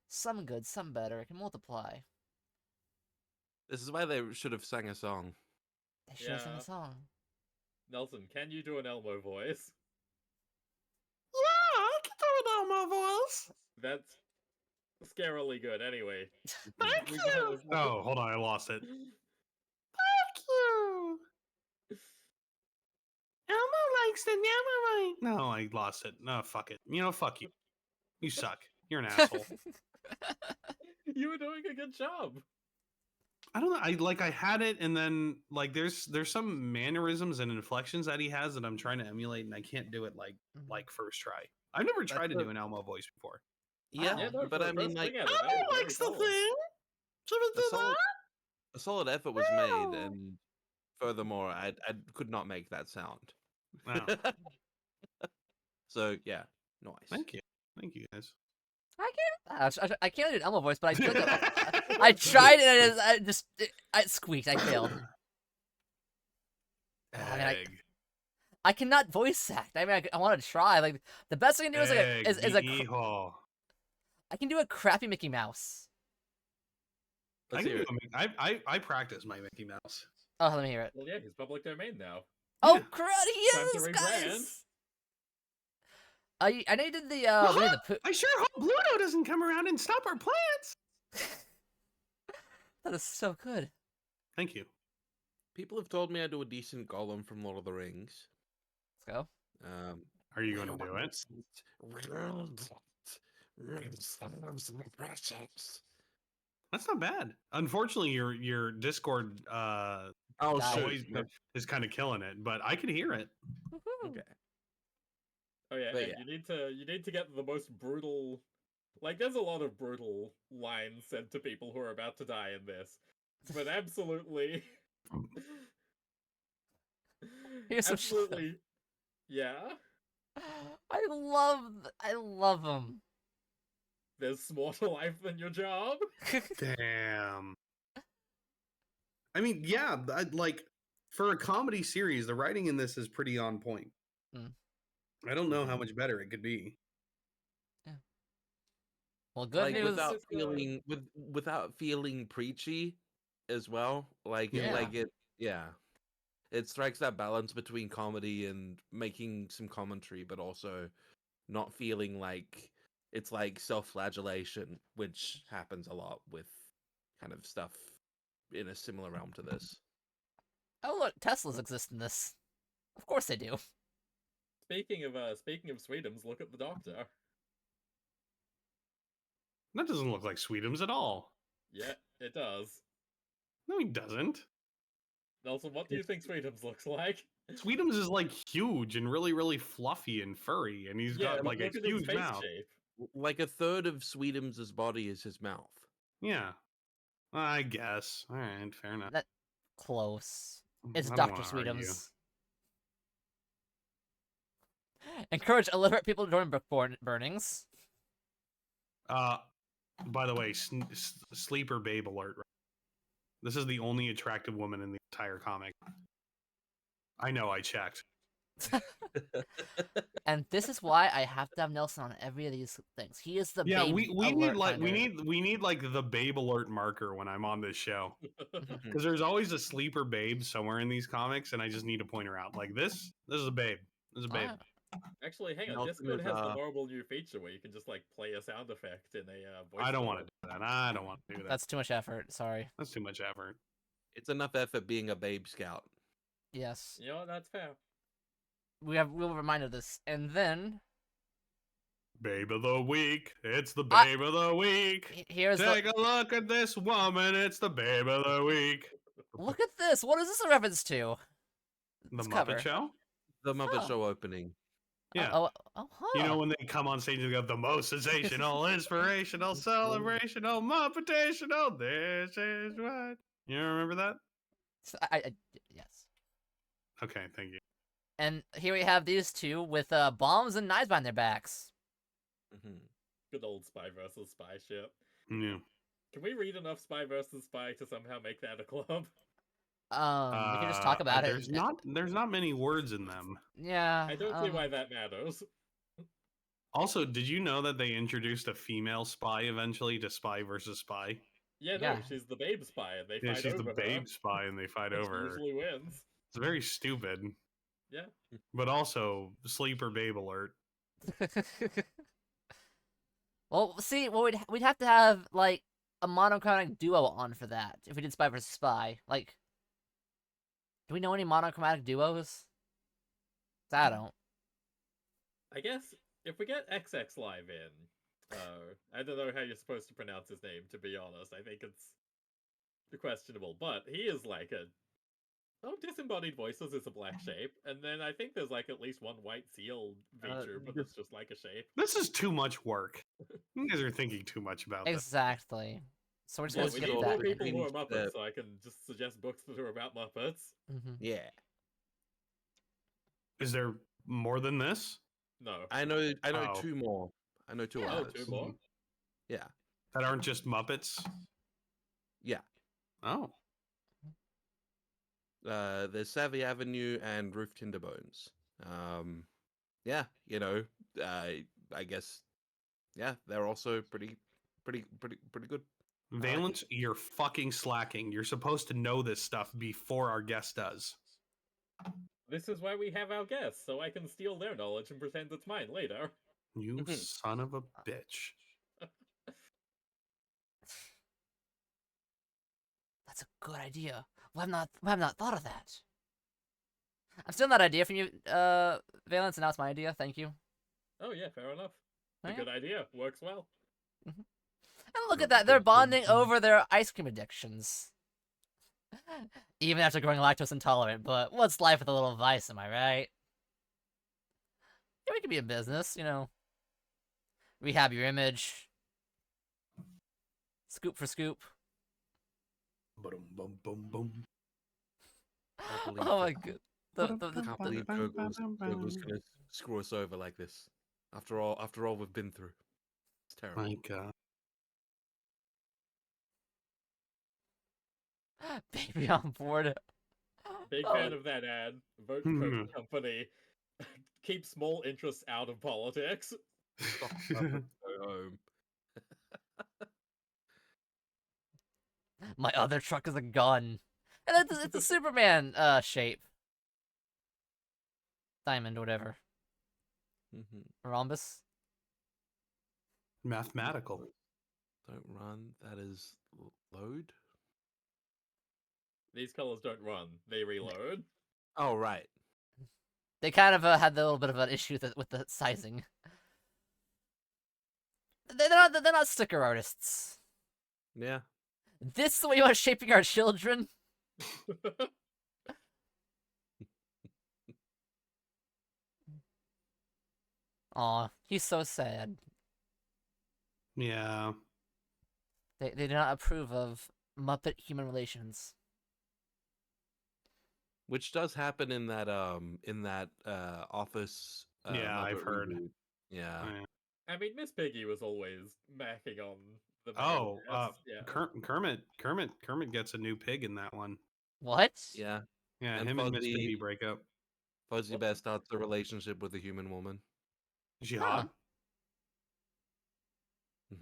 Some good, some better. It can multiply. This is why they should have sang a song. They should have sung Yeah. a song. Nelson, can you do an Elmo voice? Yeah, I can do it on my voice. That's scarily good. Anyway, Thank we you. Oh, hold on, I lost it. Thank you. Elmo likes the Nevermind. No, I lost it. No, fuck it. You know, fuck you. You suck. You're an asshole. you were doing a good job. I don't know. I had it, and then like there's some mannerisms and inflections that he has that I'm trying to emulate, and I can't do it like first try. I've never tried to the- do an Elmo voice before. Yeah, Yeah, no, but for I the mean, first like, swing at it, that was very solid. Should we a solid effort was made, Wow. and furthermore, I could not make that sound. Wow. So yeah, nice. Thank you guys. I can't do an Elmo voice, but I feel like I tried and I squeaked. I failed. I mean, Egg. I cannot voice act. I mean, I want to try. Like the best I can do is Egg. I can do a crappy Mickey Mouse. Let's hear it. I practice my Mickey Mouse. Oh, let me hear it. Well, yeah, he's public domain now. Oh, Yeah. crud! He Time to is, rebrand. guys. I know you did the Winnie the Pooh. I sure hope Bluto doesn't come around and stop our plants. That is so good. Thank you. People have told me I do a decent Gollum from Lord of the Rings. Let's go. Are you going to do it? That's not bad. Unfortunately, your Discord Oh, Nice. noise is kind of killing it, but I can hear it. Woohoo. Okay. Oh yeah, But and yeah. you need to get the most brutal. Like, there's a lot of brutal lines said to people who are about to die in this, but absolutely, Here's some shit. absolutely, yeah. I love him. There's more to life than your job. Damn. I mean, yeah, like for a comedy series, the writing in this is pretty on point. Mm. I don't know how much better it could be. Well, good Like news. without feeling preachy as well. Like Yeah. it strikes that balance between comedy and making some commentary, but also not feeling like it's like self-flagellation, which happens a lot with kind of stuff in a similar realm to this. Oh look, Teslas exist in this. Of course they do. Speaking of Sweetums, look at the doctor. That doesn't look like Sweetums at all. Yeah, it does. No, he doesn't. Nelson, what do you think Sweetums looks like? Sweetums is like huge and really, really fluffy and furry, and he's Yeah, got like a look at his huge face mouth. shape. Like a third of Sweetums' body is his mouth. Yeah, I guess. All right, fair enough. That close. It's I don't Dr. wanna argue. Sweetums. Encourage illiterate people to join book burnings. By the way, sleeper babe alert. This is the only attractive woman in the entire comic. I know, I checked. And this is why I have to have Nelson on every of these things. He is the Yeah, babe we need alert like finder. we need like the babe alert marker when I'm on this show, Mm-hmm. because there's always a sleeper babe somewhere in these comics, and I just need to point her out. Like this is a babe. This is a babe. Ah, Actually, hang on. Nelson Discord is, has the horrible new feature where you can just like play a sound effect in a voice. I don't want to do that. I don't want to do that. that's too much effort. Sorry. That's too much effort. It's enough effort being a babe scout. Yes. You know what? That's fair. We'll remind of this. And then Babe of the week. It's the babe of the week. here's Take a look at this woman. It's the babe of the week. look at this. What is this a reference to? The This Muppet cover. Show. The Muppet Oh. Show opening. Yeah. Huh. You know when they come on stage and go, the most sensational, inspirational, celebrational, Muppetational. This is what. You remember that? Yes. Okay, thank you. And here we have these two with bombs and knives behind their backs. Mhm. Good old spy versus spy shit. Yeah. Can we read enough spy versus spy to somehow make that a club? We can just talk about it. There's not many words in them. Yeah. I don't see why that matters. Also, did you know that they introduced a female spy eventually to Spy versus Spy? Yeah, no, Yeah. she's the babe spy, and they Yeah, fight she's over the babe spy, and they fight her. over She her. usually wins. It's very stupid, Yeah. but also sleeper babe alert. Well, see, we'd have to have like a monochromatic duo on for that if we did Spy versus Spy. Like, do we know any monochromatic duos? 'Cause I don't. I guess if we get XX Live in, I don't know how you're supposed to pronounce his name, to be honest. I think it's questionable, but he is like a... Oh, Disembodied Voices is a black shape, and then I think there's like at least one white seal feature, but it's just like a shape. This is too much work. You guys are thinking too much about this. Exactly. So we're just Yeah, gonna we skip need that. more people who are Changed Muppets, the- so I can just suggest books that are about Muppets. Mm-hmm. Yeah, Is there more than this? No. I know Oh. two more. I know two Yeah. Oh, others. two more? Yeah, That aren't just Muppets? yeah. Oh. There's Savvy Avenue and Roof Tinderbones. Yeah, I guess, yeah, they're also pretty good. Valence, you're fucking slacking. You're supposed to know this stuff before our guest does. This is why we have our guests, so I can steal their knowledge and pretend it's mine later. You Mhm. son of a bitch. That's a good idea. We have not thought of that. I'm stealing that idea from you, Valence, and now it's my idea. Thank you. Oh yeah, fair enough. Oh, It's a yeah. good idea. Works well. And look at that, they're bonding over their ice cream addictions. Even after growing lactose intolerant, but what's life with a little vice, am I right? Yeah, we could be a business, rehab your image. Scoop for scoop. Boom, boom, boom, boom. Can't believe Oh my it. god. Can't believe Google's gonna screw us over like this. After all we've been through, it's terrible. My God. Baby on board. Big Oh, fan of that ad. Vote Coke Company. Keep small interests out of politics. Stop and go home. My other truck is a gun. And it's a Superman shape. Diamond, whatever. Mhm. Rhombus. Mathematical. Don't run. That is load. These colors don't run; they reload. Oh right. They kind of had a little bit of an issue with the sizing. They're not sticker artists. Yeah. This is the way you are shaping our children? Aw, he's so sad. Yeah. They do not approve of Muppet human relations. Which does happen in that Office. Yeah, I've Muppet heard. reboot. Yeah. Yeah. I mean, Miss Piggy was always macking on the Oh, yeah. Kermit gets a new pig in that one. What? Yeah. Yeah, And him and Miss Fuzzy- Piggy break up. Fuzzy Bear starts a relationship with a human woman. Is she Huh. hot?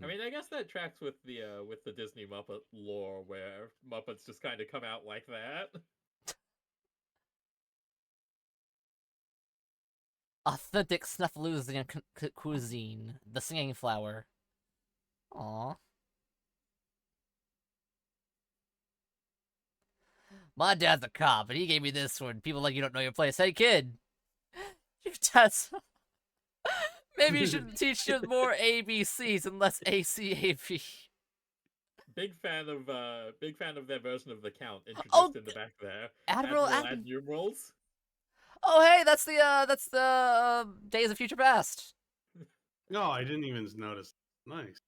I mean, I guess that tracks with the Disney Muppet lore, where Muppets just kind of come out like that. Authentic Snuffleusian cuisine. The singing flower. Aw. My dad's a cop, and he gave me this one. People like you don't know your place. Hey, kid. Your dad's... Maybe you should teach you more ABCs and less ACAB. Big fan of their version of the Count introduced Oh, in the back there. Admiral add numerals. Oh, hey, that's the Days of Future Past. No, I didn't even notice. Nice.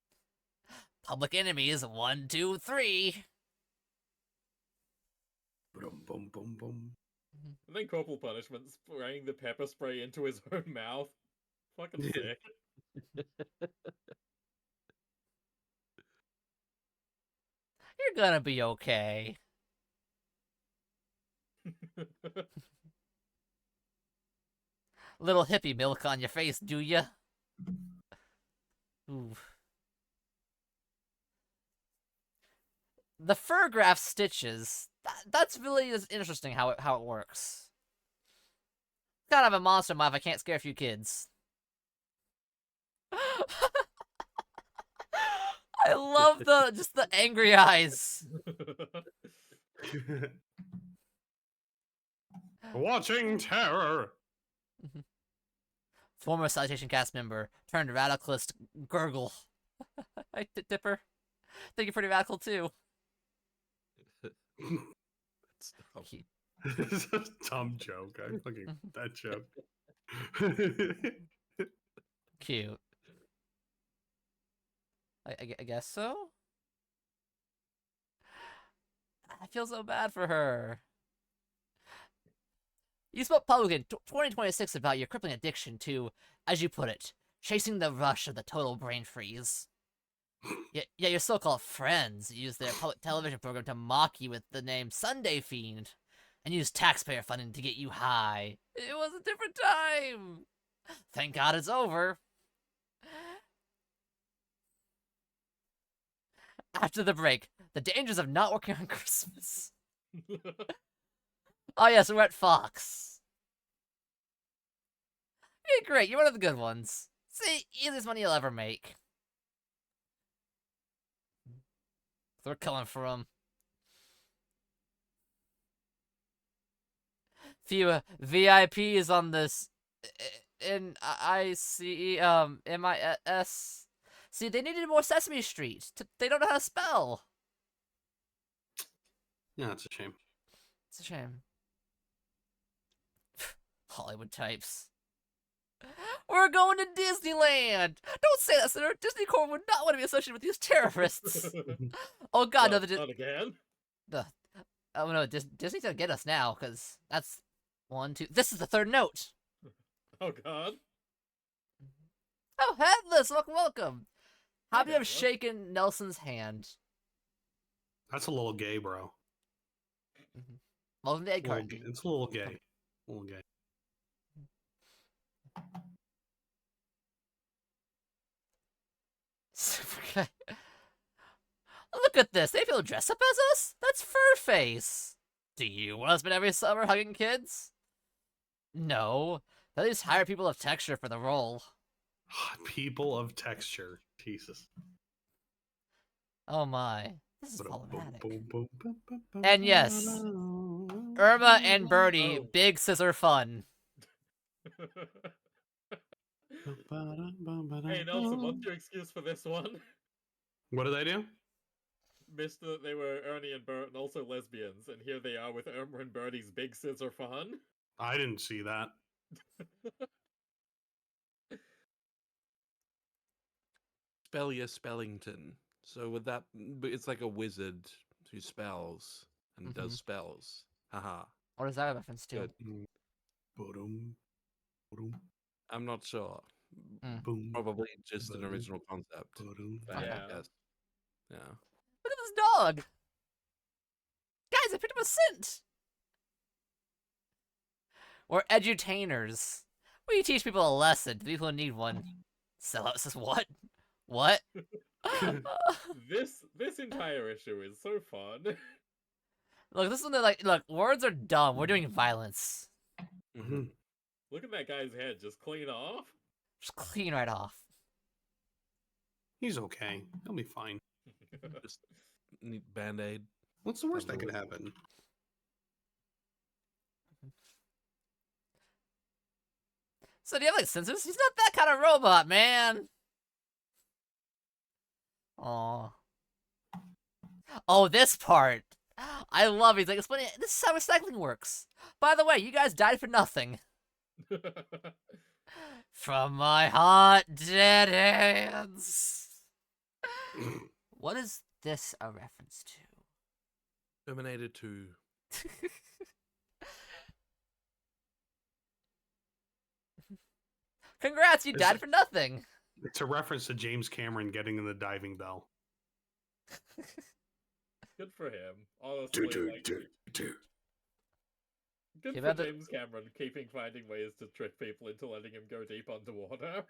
Public Enemies 1, 2, 3. Boom, boom, boom, boom. And then Corporal Punishment spraying the pepper spray into his own mouth. Fucking sick. You're gonna be okay. Little hippie milk on your face, do ya? Ooh. The fur graft stitches. That's really interesting how it works. Kind of a monster mod if I can't scare a few kids. I love just the angry eyes. Watching terror. Former Citation cast member turned radicalist gurgle. Hi, Dipper. Think you're pretty radical too. That's dumb. Cute. It's a dumb joke. I fucking that joke. Cute. I guess so. I feel so bad for her. You spoke publicly in 2026 about your crippling addiction to, as you put it, chasing the rush of the total brain freeze. Yeah, your so-called friends use their public television program to mock you with the name Sunday Fiend, and use taxpayer funding to get you high. It was a different time. Thank God it's over. After the break, the dangers of not working on Christmas. Oh yes, we're at Fox. Hey, great, you're one of the good ones. See, easiest money you'll ever make. We're coming for him. Few VIPs on this MIS. See, they needed more Sesame Street. They don't know how to spell. Yeah, it's a shame. It's a shame. Hollywood types. We're going to Disneyland! Don't say that, sir! Disney Corp would not want to be associated with these terrorists! Oh god, no, Not again. Oh no, Disney's gonna get us now, because that's 1, 2... This is the third note! Oh god. Oh, Headless! Welcome! How do you have Headless? shaken Nelson's hand? That's a little gay, bro. Welcome to Ed It's a little, Carton. it's a little gay. A little gay. Super guy. Look at this! They feel dress up as us? That's Furface! Do you want to spend every summer hugging kids? No. At least hire people of texture for the role. People of texture. Jesus. Oh my. This is problematic. And And yes, Irma and Birdie, Oh. big scissor fun. Hey Nelson, what's your excuse for this one? What did I do? Missed that they were Ernie and Bert and also lesbians, and here they are with Irma and Birdie's big scissor fun. I didn't see that. Spellia Spellington. So with that, but it's like a wizard who spells and does spells. Haha. What is that a reference to? Good. Boom, boom, I'm not sure. boom, Probably just an Boom. original concept. boom. if I had to Yeah. guess. Yeah. Look at this dog! Guys, I picked up a scent! We're edutainers. We teach people a lesson to people who need one. Sellout says what? What? This entire issue is so fun. Look, this one, look, words are dumb. We're doing violence. Mm-hmm. Look at that guy's head just clean off. Just clean right off. He's okay. He'll be fine. Just need Band-Aid. What's the worst that Probably. could happen? So do you have like sensors? He's not that kind of robot, man. Aw. Oh, this part. I love it. He's like explaining. This is how recycling works. By the way, you guys died for nothing. From my hot dead hands. What is this a reference to? Terminator 2. Congrats, you Is died it- for nothing. It's a reference to James Cameron getting in the diving bell. Good for him. Honestly, like, Good Too for bad that- James Cameron keeping finding ways to trick people into letting him go deep underwater.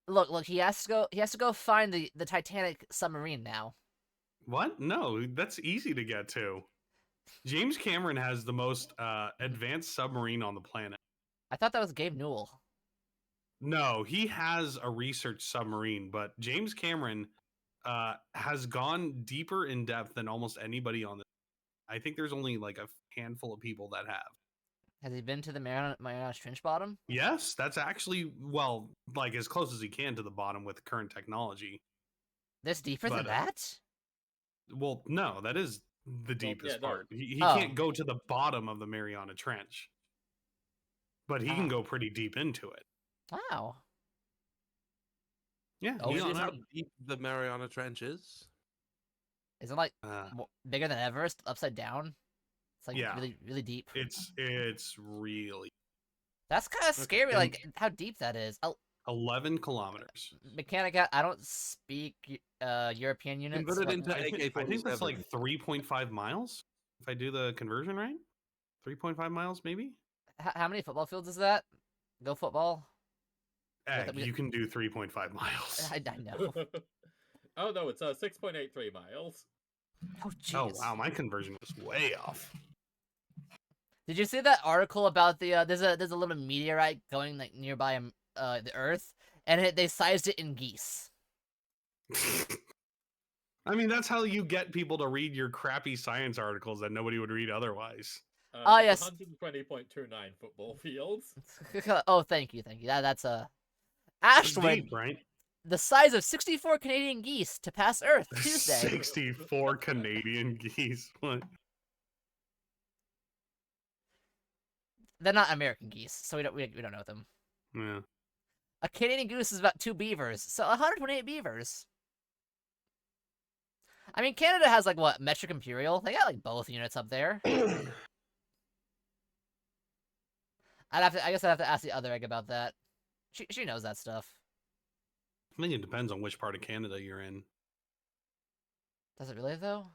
Look, he has to go. He has to go find the Titanic submarine now. What? No, that's easy to get to. James Cameron has the most advanced submarine on the planet. I thought that was Gabe Newell. No, he has a research submarine, but James Cameron has gone deeper in depth than almost anybody on this. I think there's only like a handful of people that have. Has he been to the Mariana Trench bottom? Yes, that's actually, well, like as close as he can to the bottom with current technology. This deeper than But, that? Well, no, that is the deepest no. part. He Oh. can't go to the bottom of the Mariana Trench, but he can Ah. go pretty deep into it. Wow. Yeah, Oh, he's shit. on how out. deep the Mariana Trench is? Is it like Uh, bigger than Everest, upside down? It's like Yeah. really, really deep. it's really That's kind of scary. And- Like how deep that is. 11 kilometers. Mechanica. I don't speak European units. Convert it but into I think AK-47. that's like 3.5 miles. If I do the conversion right, 3.5 miles maybe. How many football fields is that? Go football. Yeah, Egg, we- you can do 3.5 miles. I know. Oh no, it's 6.83 miles. Oh jeez. Oh wow, my conversion was way off. Did you see that article about the there's a little meteorite going like nearby the Earth, and they sized it in geese. I mean, that's how you get people to read your crappy science articles that nobody would read otherwise. Oh, It's yes. 120.29 football fields. Oh, thank you. That's a That's asteroid deep, right? the size of 64 Canadian geese to pass Earth Tuesday. 64 Canadian geese. What? They're not American geese, so we don't know them. Yeah. A Canadian goose is about 2 beavers, so 128 beavers. I mean, Canada has like what, metric imperial? They got like both units up there. I guess I'd have to ask the other egg about that. She knows that stuff. I think it depends on which part of Canada you're in. Does it really though?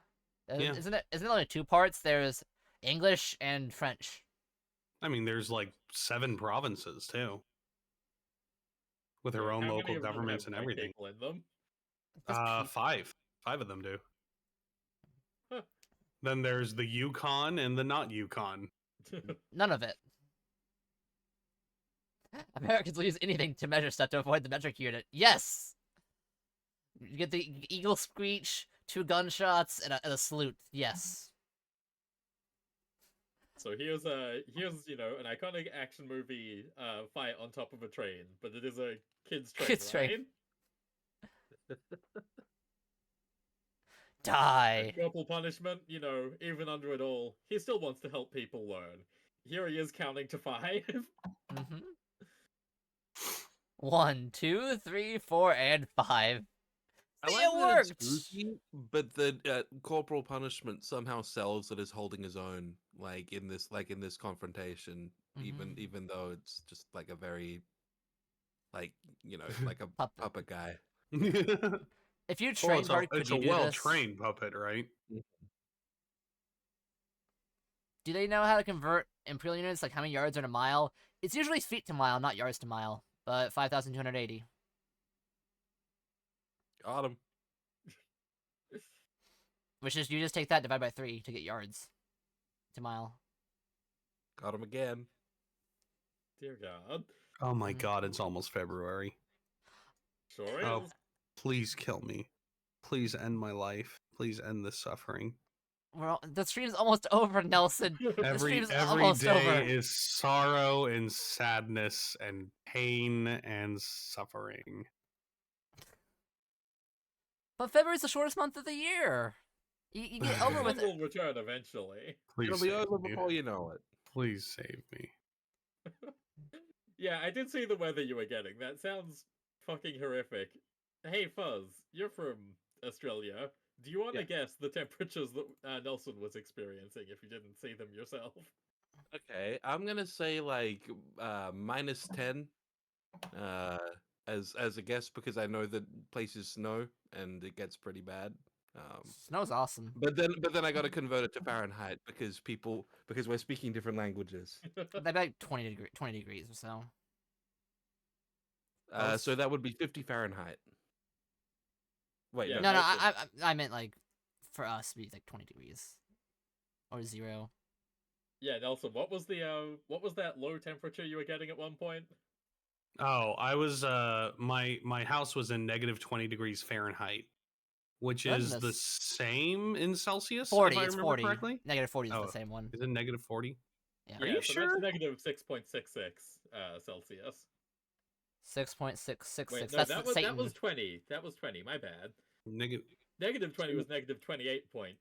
Yeah. Isn't it only 2 parts? There's English and French. I mean, there's like 7 provinces too, with their own How many local of them governments have and white everything. people in them? Just peop- 5. 5 of them do. Huh. Then there's the Yukon and the not Yukon. None of it. Americans will use anything to measure stuff to avoid the metric unit. Yes! You get the eagle screech, 2 gunshots, and a salute. Yes. So here's an iconic action movie fight on top of a train, but it is a kids train. Kids' train. right? Die. Corporal punishment, even under it all, he still wants to help people learn. Here he is counting to 5. Mm-hmm. 1, 2, 3, 4, and 5. I See, like it that it's worked! goofy, but the corporal punishment somehow sells it as holding his own, like in this confrontation, Mhm. even though it's just like a very, like like a puppet guy. If you Well, trained it's hard, could it's you a do this? well-trained puppet, right? Do they know how to convert imperial units? Like how many yards are in a mile? It's usually feet to mile, not yards to mile. But 5,280. Got him. Which is, you just take that, divide by 3 to get yards to mile. Got him again. Dear God. Oh my Mhm. god, it's almost February. Sure Oh. is. Please kill me. Please end my life. Please end this suffering. The stream's almost over, Nelson. Every stream's every almost day over. is sorrow and sadness and pain and suffering. But February's the shortest month of the year. You get over The with sun it. will return eventually. Please It'll be save over me. before you know it. Please save me. Yeah, I did see the weather you were getting. That sounds fucking horrific. Hey, Fuzz, you're from Australia. Do you want to guess the temperatures that Nelson was experiencing if you didn't see them yourself? Okay, I'm gonna say like -10 as a guess because I know that places snow and it gets pretty bad. Snow's awesome. But then I got to convert it to Fahrenheit because we're speaking different languages. That'd be like 20 degrees or so. So that would be 50 Fahrenheit. Wait, Yeah, No, no, also- I meant like for us, it'd be like 20 degrees or 0. Yeah, Nelson, what was that low temperature you were getting at one point? Oh, I was my house was in negative 20 degrees Fahrenheit, which is the Goodness. same in Celsius. 40. if I It's remember 40. correctly. Negative 40 is Oh, the same one. Is it negative 40? Yeah. Are you so sure? that's negative 6.66 Celsius. 6.666. Wait, no, That's that was Satan. 20. That was 20. My bad. Negative. Negative 20 was negative 28.88.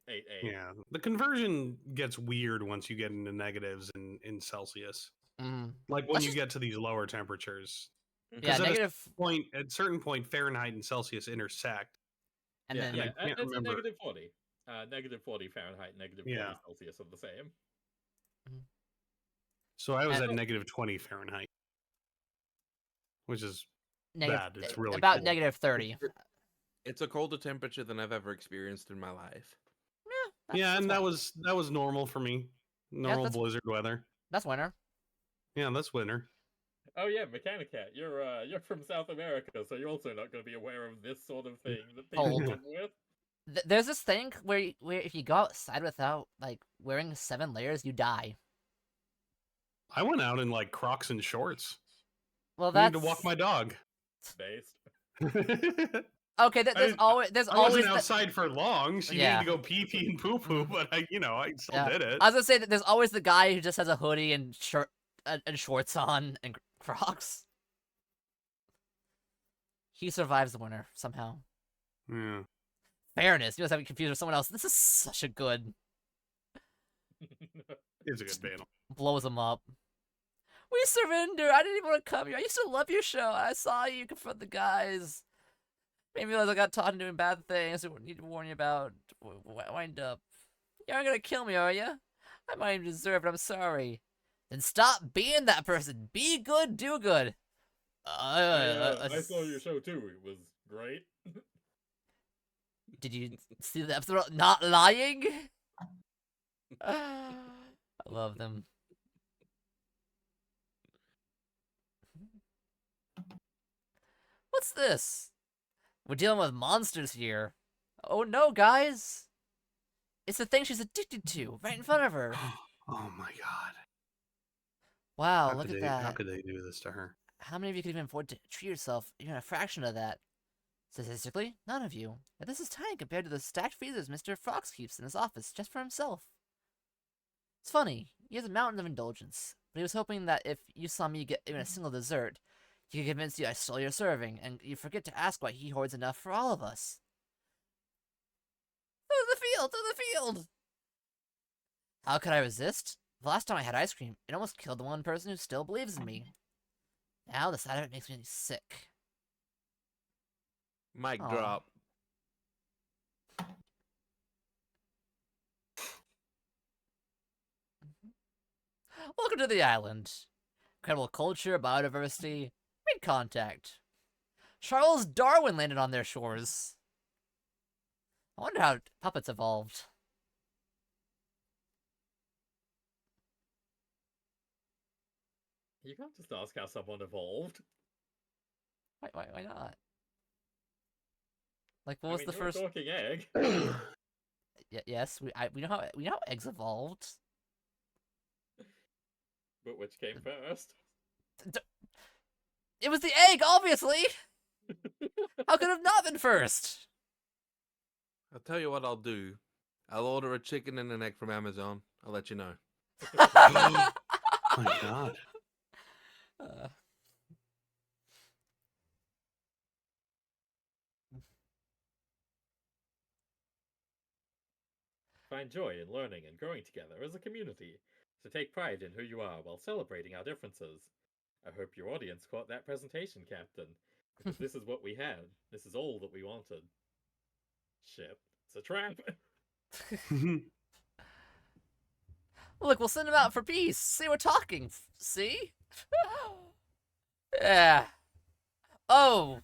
Yeah, the conversion gets weird once you get into negatives in Celsius. Mhm. Like when Let's you just- get to these lower temperatures. Yeah, at negative. a certain point, Fahrenheit and Celsius intersect. And yeah, then yeah, I can't it's a remember. negative 40. Negative 40 Fahrenheit, negative 40 Yeah. Celsius are the same. So I was And- at negative 20 Fahrenheit, which is negative, bad. It's really about cold. negative 30. It's a colder temperature than I've ever experienced in my life. yeah, and fine. that was normal for me. Normal that's- blizzard weather. That's winter. Yeah, that's winter. Oh yeah, Mechanicat, you're from South America, so you're also not going to be aware of this sort of thing that people Cold. live with. There's this thing where if you go outside without like wearing 7 layers, you die. I went out in like Crocs and shorts. Well, I that's need to walk my dog. Based. okay. I There's didn't- always I always wasn't outside for long. She Yeah. needed to go pee pee and poo poo, Mhm. but I still Yeah. did it. I was gonna say that there's always the guy who just has a hoodie and shirt and shorts on and Crocs. He survives the winter somehow. Yeah. Fairness, you must have me confused with someone else. This is such a good It's a good panel. blows him up. We surrender. I didn't even want to come here. I used to love your show. I saw you confront the guys. Made me realize I got taught into doing bad things. I need to warn you about. Wind up. You aren't gonna kill me, are you? I might even deserve it. I'm sorry. Then stop being that person. Be good. Do good. I saw your show too. It was great. Did you see the episode? Not lying. I love them. What's this? We're dealing with monsters here. Oh no, guys! It's the thing she's addicted to, right in front of her. Oh my god. Wow, How look could at they, that. How could they do this to her? How many of you could even afford to treat yourself even a fraction of that? Statistically, none of you. And this is tiny compared to the stacked freezers Mr. Fox keeps in his office just for himself. It's funny, he has a mountain of indulgence, but he was hoping that if you saw me get even a single dessert, he could convince you I stole your serving, and you forget to ask why he hoards enough for all of us. Through the field! Through the field! How could I resist? The last time I had ice cream, it almost killed the one person who still believes in me. Now the sight of it makes me sick. Mic Aw. drop. Welcome to the island. Incredible culture, biodiversity, made contact. Charles Darwin landed on their shores. I wonder how puppets evolved. You can't just ask how someone evolved. Why not? Like, what I was mean, the you're a first? talking egg. Yes, we know how eggs evolved. But which came first? It was the egg, obviously. How could it have not been first? I'll tell you what I'll do. I'll order a chicken and an egg from Amazon. I'll let you know. Oh my god. Uh, Find joy in learning and growing together as a community. To take pride in who you are while celebrating our differences. I hope your audience caught that presentation, Captain. Because this is what we had. This is all that we wanted. Shit. It's a trap. Look, we'll send him out for peace. See, we're talking. See? Yeah. Oh,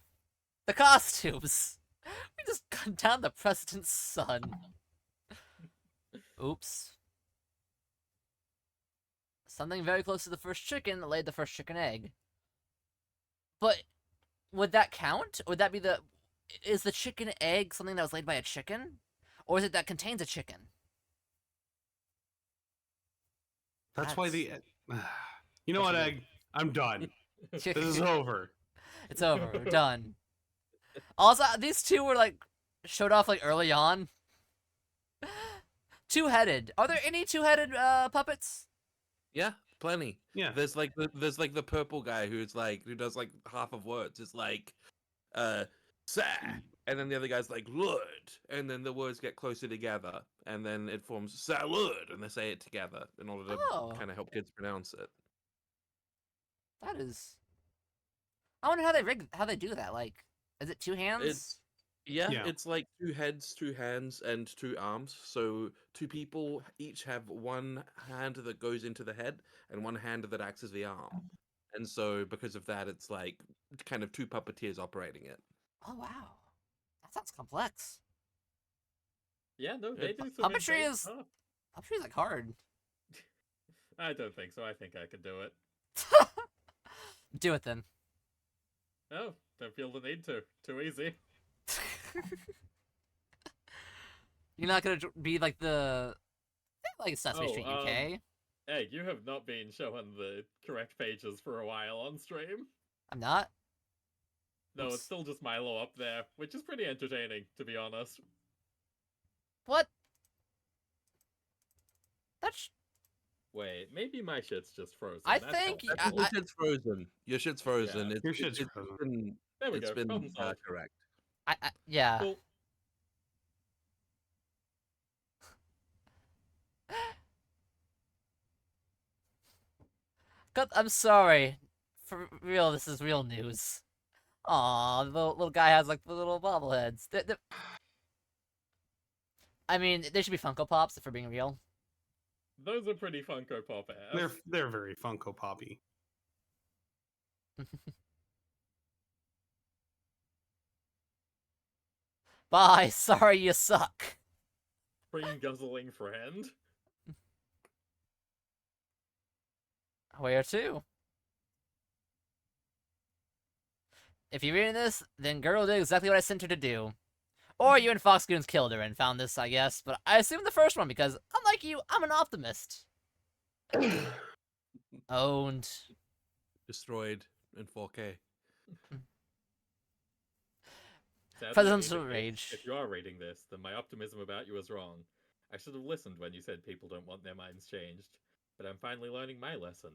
the costumes. We just cut down the president's son. Oops. Something very close to the first chicken that laid the first chicken egg. But would that count? Would that be the... Is the chicken egg something that was laid by a chicken? Or is it that contains a chicken? That's why the. You know what, Egg? I'm done. This is over. It's over. We're done. Also, these two were like showed off like early on. Two-headed. Are there any two-headed puppets? Yeah, plenty. Yeah. There's like the purple guy who does like half of words. It's like sa, and then the other guy's like lud, and then the words get closer together, and then it forms salud, and they say it together in order to kind of help kids pronounce it. That is. I wonder how they do that. Like, is it two hands? Yeah, Yeah. it's like two heads, two hands, and two arms. So two people each have one hand that goes into the head and one hand that acts as the arm. And so because of that, it's like kind of two puppeteers operating it. Oh wow, that sounds complex. Yeah, no, they do some Puppetry insane is stuff. puppetry is like hard. I don't think so. I think I could do it. Do it then. Oh, don't feel the need to. Too easy. You're not gonna be like the like Sesame Street UK. Hey, you have not been showing the correct pages for a while on stream. I'm not. No, Oops. it's still just Milo up there, which is pretty entertaining, to be honest. What? That's. Wait, maybe my shit's just frozen. I That's think helpful. Your shit's frozen. Your shit's frozen. Yeah. Your shit's it's frozen. been, There we it's go. been Problem solved. correct. Yeah. Cool. God, I'm sorry. For real, this is real news. Aw, the little guy has like the little bobbleheads. I mean, they should be Funko Pops if we're being real. Those are pretty Funko Pop ass. They're very Funko Poppy. Bye. Sorry, you suck. Cream guzzling friend. Where to? If you're reading this, then girl did exactly what I sent her to do. Or you and Fox Goons killed her and found this, I guess. But I assume the first one because, unlike you, I'm an optimist. Owned. Destroyed in 4K. Sadly, Presidential David, rage. If you are reading this, then my optimism about you was wrong. I should have listened when you said people don't want their minds changed. But I'm finally learning my lesson.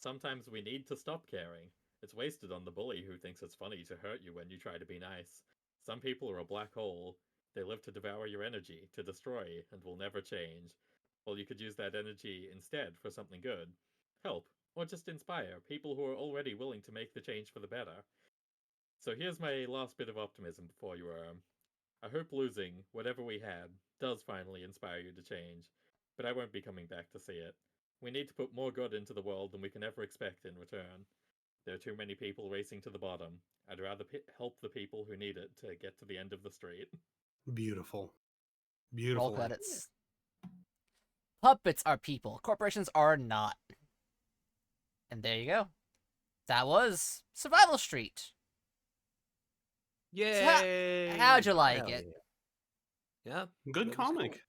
Sometimes we need to stop caring. It's wasted on the bully who thinks it's funny to hurt you when you try to be nice. Some people are a black hole. They live to devour your energy, to destroy, and will never change. Well, you could use that energy instead for something good. Help, or just inspire people who are already willing to make the change for the better. So here's my last bit of optimism for you, I hope losing, whatever we had, does finally inspire you to change. But I won't be coming back to see it. We need to put more good into the world than we can ever expect in return. There are too many people racing to the bottom. I'd rather help the people who need it to get to the end of the street. Beautiful. Beautiful. Roll credits. Puppets are people. Corporations are not. And there you go. That was Survival Street. Yay! How'd you like Hell it? Yeah. Good that was cool. comic.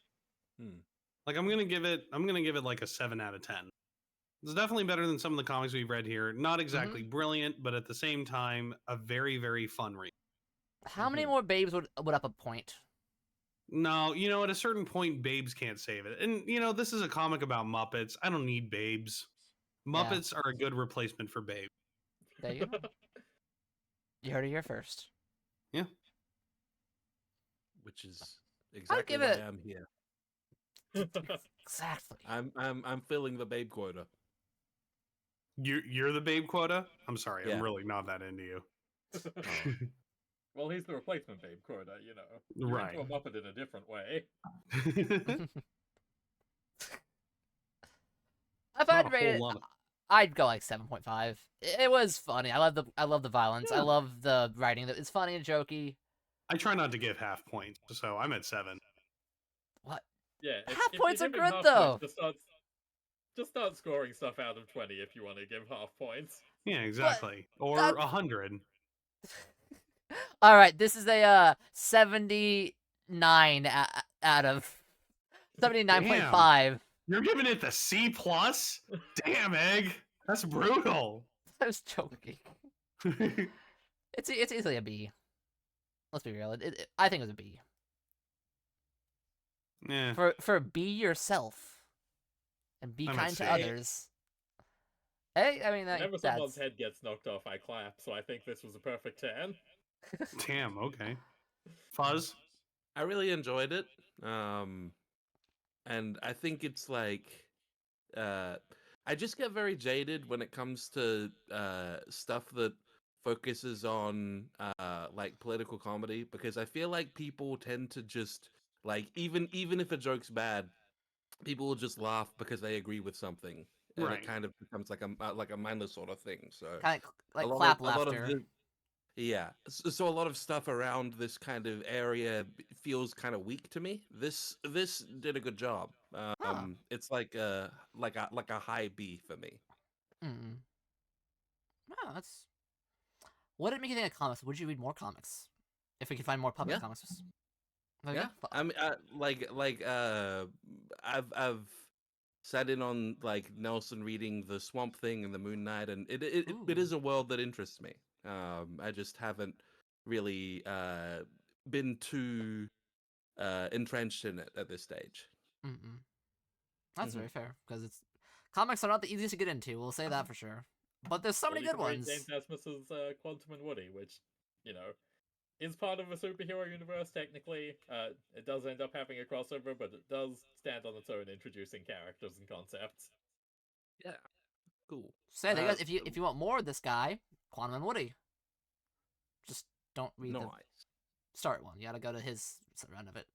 Hmm. Like I'm gonna give it like a 7 out of 10. It's definitely better than some of the comics we've read here. Not exactly brilliant, but at the same time, a very, very fun read. How many more babes would up a point? No, you know, at a certain point, babes can't save it. And you know, this is a comic about Muppets. I don't need babes. Muppets are a good replacement for babes. There you go. You heard it here first. Yeah. Which is exactly give why it- I'm here. Exactly. I'm filling the babe quota. You're the babe quota? I'm sorry, Yeah. I'm really not that into you. Well, he's the replacement babe quota, you know. You're Right. into a Muppet in a different way. If Not I'd a rate whole it, lot of- I'd go like 7.5. It was funny. I love the violence. I love the writing. It's funny and jokey. I try not to give half points, so I'm at 7. What? Yeah, Half if points you're are giving good half though. points, just start scoring stuff out of 20 if you want to give half points. Yeah, But exactly. Or that's 100. all right. This is a 79 out of Damn. 79.5. You're giving it the C plus? Damn, Egg. That's brutal. I was joking. It's easily a B. Let's be real. I think it was a B. Yeah. For be yourself and be I'm at kind to C. others. Hey, I mean Whenever that's someone's head gets knocked off, I clap, so I think this was a perfect 10. Damn, okay. Fuzz? I really enjoyed it. And I think it's like I just get very jaded when it comes to stuff that focuses on like political comedy, because I feel like people tend to just like, even if a joke's bad, people will just laugh because they agree with something, and it Right. kind of becomes like a mindless sort of thing. So kind of like a lot clap of a lot of laughter. the yeah, so a lot of stuff around this kind of area feels kind of weak to me. This did a good job. Huh. It's like a high B for me. Mm. Oh, that's. What did it make you think of comics? Would you read more comics? If we could find more puppet Yeah, comics. Okay. yeah. I mean, I've sat in on like Nelson reading the Swamp Thing and the Moon Knight, and it Ooh. is a world that interests me. I just haven't really been too entrenched in it at this stage. Mm-mm. That's Mhm. very fair because it's comics are not the easiest to get into. We'll say that for sure. But there's so Well, many you good can read James ones. Asmus's Quantum and Woody, which, you know, is part of a superhero universe technically. It does end up having a crossover, but it does stand on its own, introducing characters and concepts. Yeah, cool. Say they got if you want more of this guy, Quantum and Woody. Just don't read the Nice. start one. You gotta go to his run of it,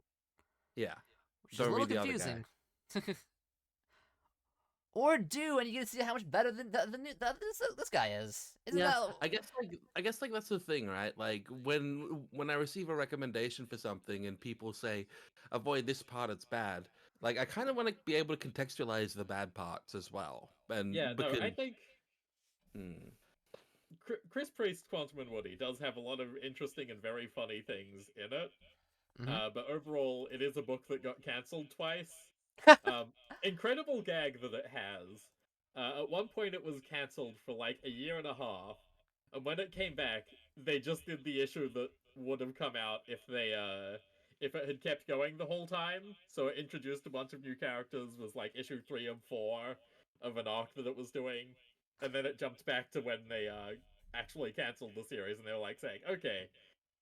Yeah. which is a Don't little read the other guy. confusing. Or do, and you get to see how much better than this guy is. Isn't Yeah, that? I guess that's the thing, right? Like when I receive a recommendation for something and people say avoid this part, it's bad. Like I kind of want to be able to contextualize the bad parts as well, Yeah, and no, because I think hmm, Chris Priest's Quantum and Woody does have a lot of interesting and very funny things in it. Mhm. But overall, it is a book that got cancelled twice. Incredible gag that it has. At one point, it was cancelled for like a year and a half, and when it came back, they just did the issue that would have come out if it had kept going the whole time. So it introduced a bunch of new characters. Was like issue 3 and 4 of an arc that it was doing, and then it jumped back to when they actually cancelled the series, and they were like saying, "Okay,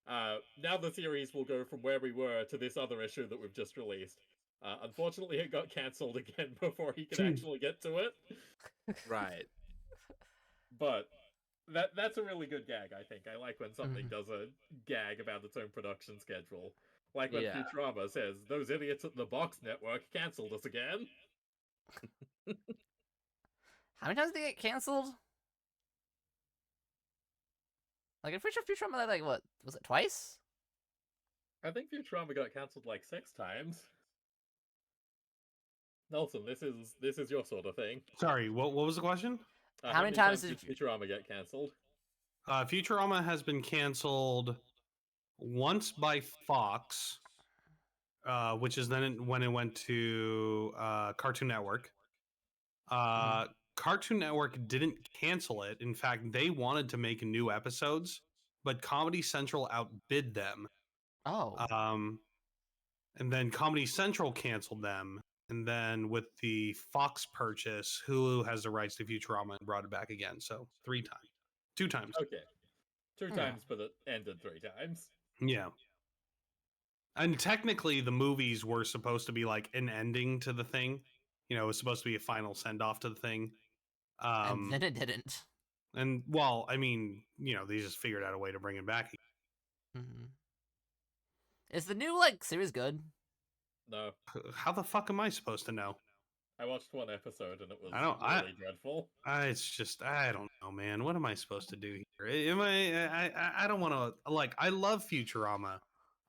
now the series will go from where we were to this other issue that we've just released." Unfortunately, it got cancelled again before he could actually get to it. right? But that's a really good gag, I think. I like when something Mhm. does a gag about its own production schedule. Like when Yeah. Futurama says, "Those idiots at the Box Network cancelled us again." How many times did they get canceled? Like I'm pretty sure Futurama like what was it twice? I think Futurama got cancelled like 6 times. Nelson, this is your sort of thing. Sorry, what was the question? How many times did did Futurama get cancelled? Futurama has been canceled once by Fox, which is then when it went to Cartoon Network. Cartoon Network didn't cancel it. In fact, they wanted to make new episodes, but Comedy Central outbid them. Oh. And then Comedy Central canceled them. And then with the Fox purchase, Hulu has the rights to Futurama and brought it back again. So 3 times, 2 times. Okay. Two Yeah. times, but it ended 3 times. Yeah. And technically, the movies were supposed to be like an ending to the thing. You know, it was supposed to be a final send off to the thing. And then it didn't. And well, I mean, you know, they just figured out a way to bring it back. Mm-hmm. Is the new like series good? No. How the fuck am I supposed to know? I watched one episode and it was I don't. really dreadful. It's just I don't know, man. What am I supposed to do here? Am I don't want to like. I love Futurama,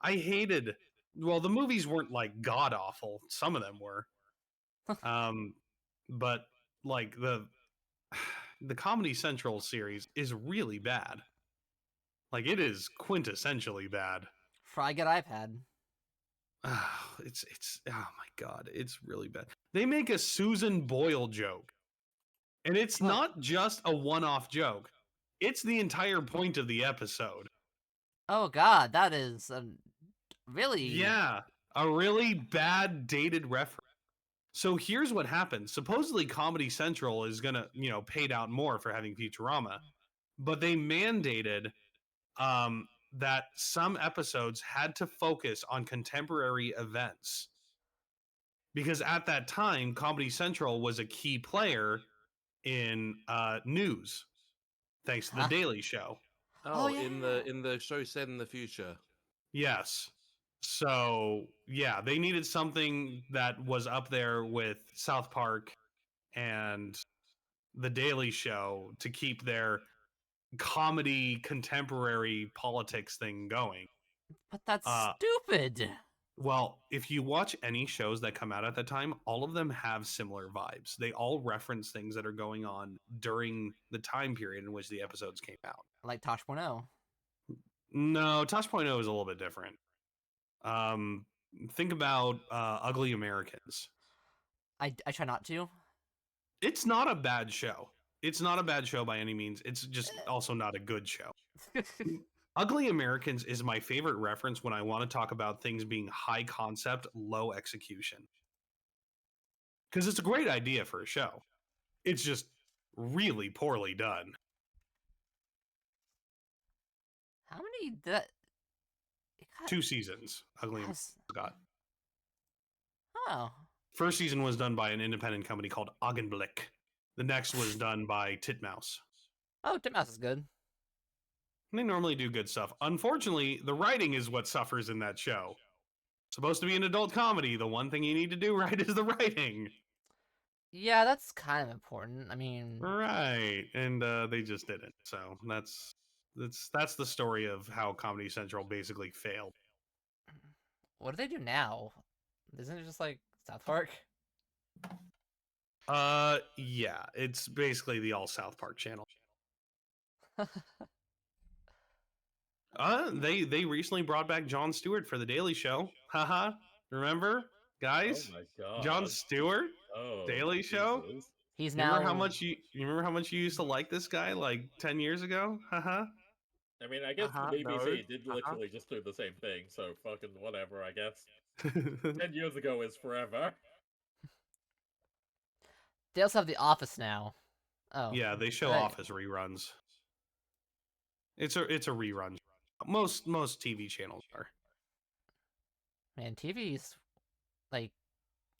I hated. Well, the movies weren't like god awful. Some of them were. But like the Comedy Central series is really bad. Like it is quintessentially bad. Fry get iPad. It's oh my god, it's really bad. They make a Susan Boyle joke, and it's Huh. not just a one-off joke. It's the entire point of the episode. Oh god, that is really. Yeah, a really bad dated reference. So here's what happened. Supposedly Comedy Central is gonna, paid out more for having Futurama, but they mandated that some episodes had to focus on contemporary events. Because at that time, Comedy Central was a key player in news, thanks to the Huh? Daily Show. Oh, in yeah. the show set in the future. Yes. So yeah, they needed something that was up there with South Park and the Daily Show to keep their comedy contemporary politics thing going. But that's Uh, stupid. Well, if you watch any shows that come out at the time, all of them have similar vibes. They all reference things that are going on during the time period in which the episodes came out. Like Tosh.0. No, Tosh.0 is a little bit different. Think about Ugly Americans. I try not to. It's not a bad show. It's not a bad show by any means. It's just also not a good show. Ugly Americans is my favorite reference when I want to talk about things being high concept, low execution. Because it's a great idea for a show. It's just really poorly done. How many did that? 2 seasons, Ugly Americans got. Oh. First season was done by an independent company called Augenblick. The next was done by Titmouse. Oh, Titmouse is good. They normally do good stuff. Unfortunately, the writing is what suffers in that show. Supposed to be an adult comedy. The one thing you need to do right is the writing. Yeah, that's kind of important. I mean, Right, and they just didn't. So that's the story of how Comedy Central basically failed. what do they do now? Isn't it just like South Park? Yeah, it's basically the all South Park channel. They recently brought back Jon Stewart for the Daily Show. Haha. Remember, guys? Oh my god. Jon Stewart, Oh, Daily Show. Jesus. He's Remember now. how much you remember how much you used to like this guy like 10 years ago? Haha. I mean, I guess Uh-huh, the BBC no, did uh-huh. literally just do the same thing, so fucking whatever, I guess. 10 years ago is forever. They also have The Office now. Oh. Yeah, they show Right. Office reruns. It's a rerun. Most TV channels are. Man, TV's like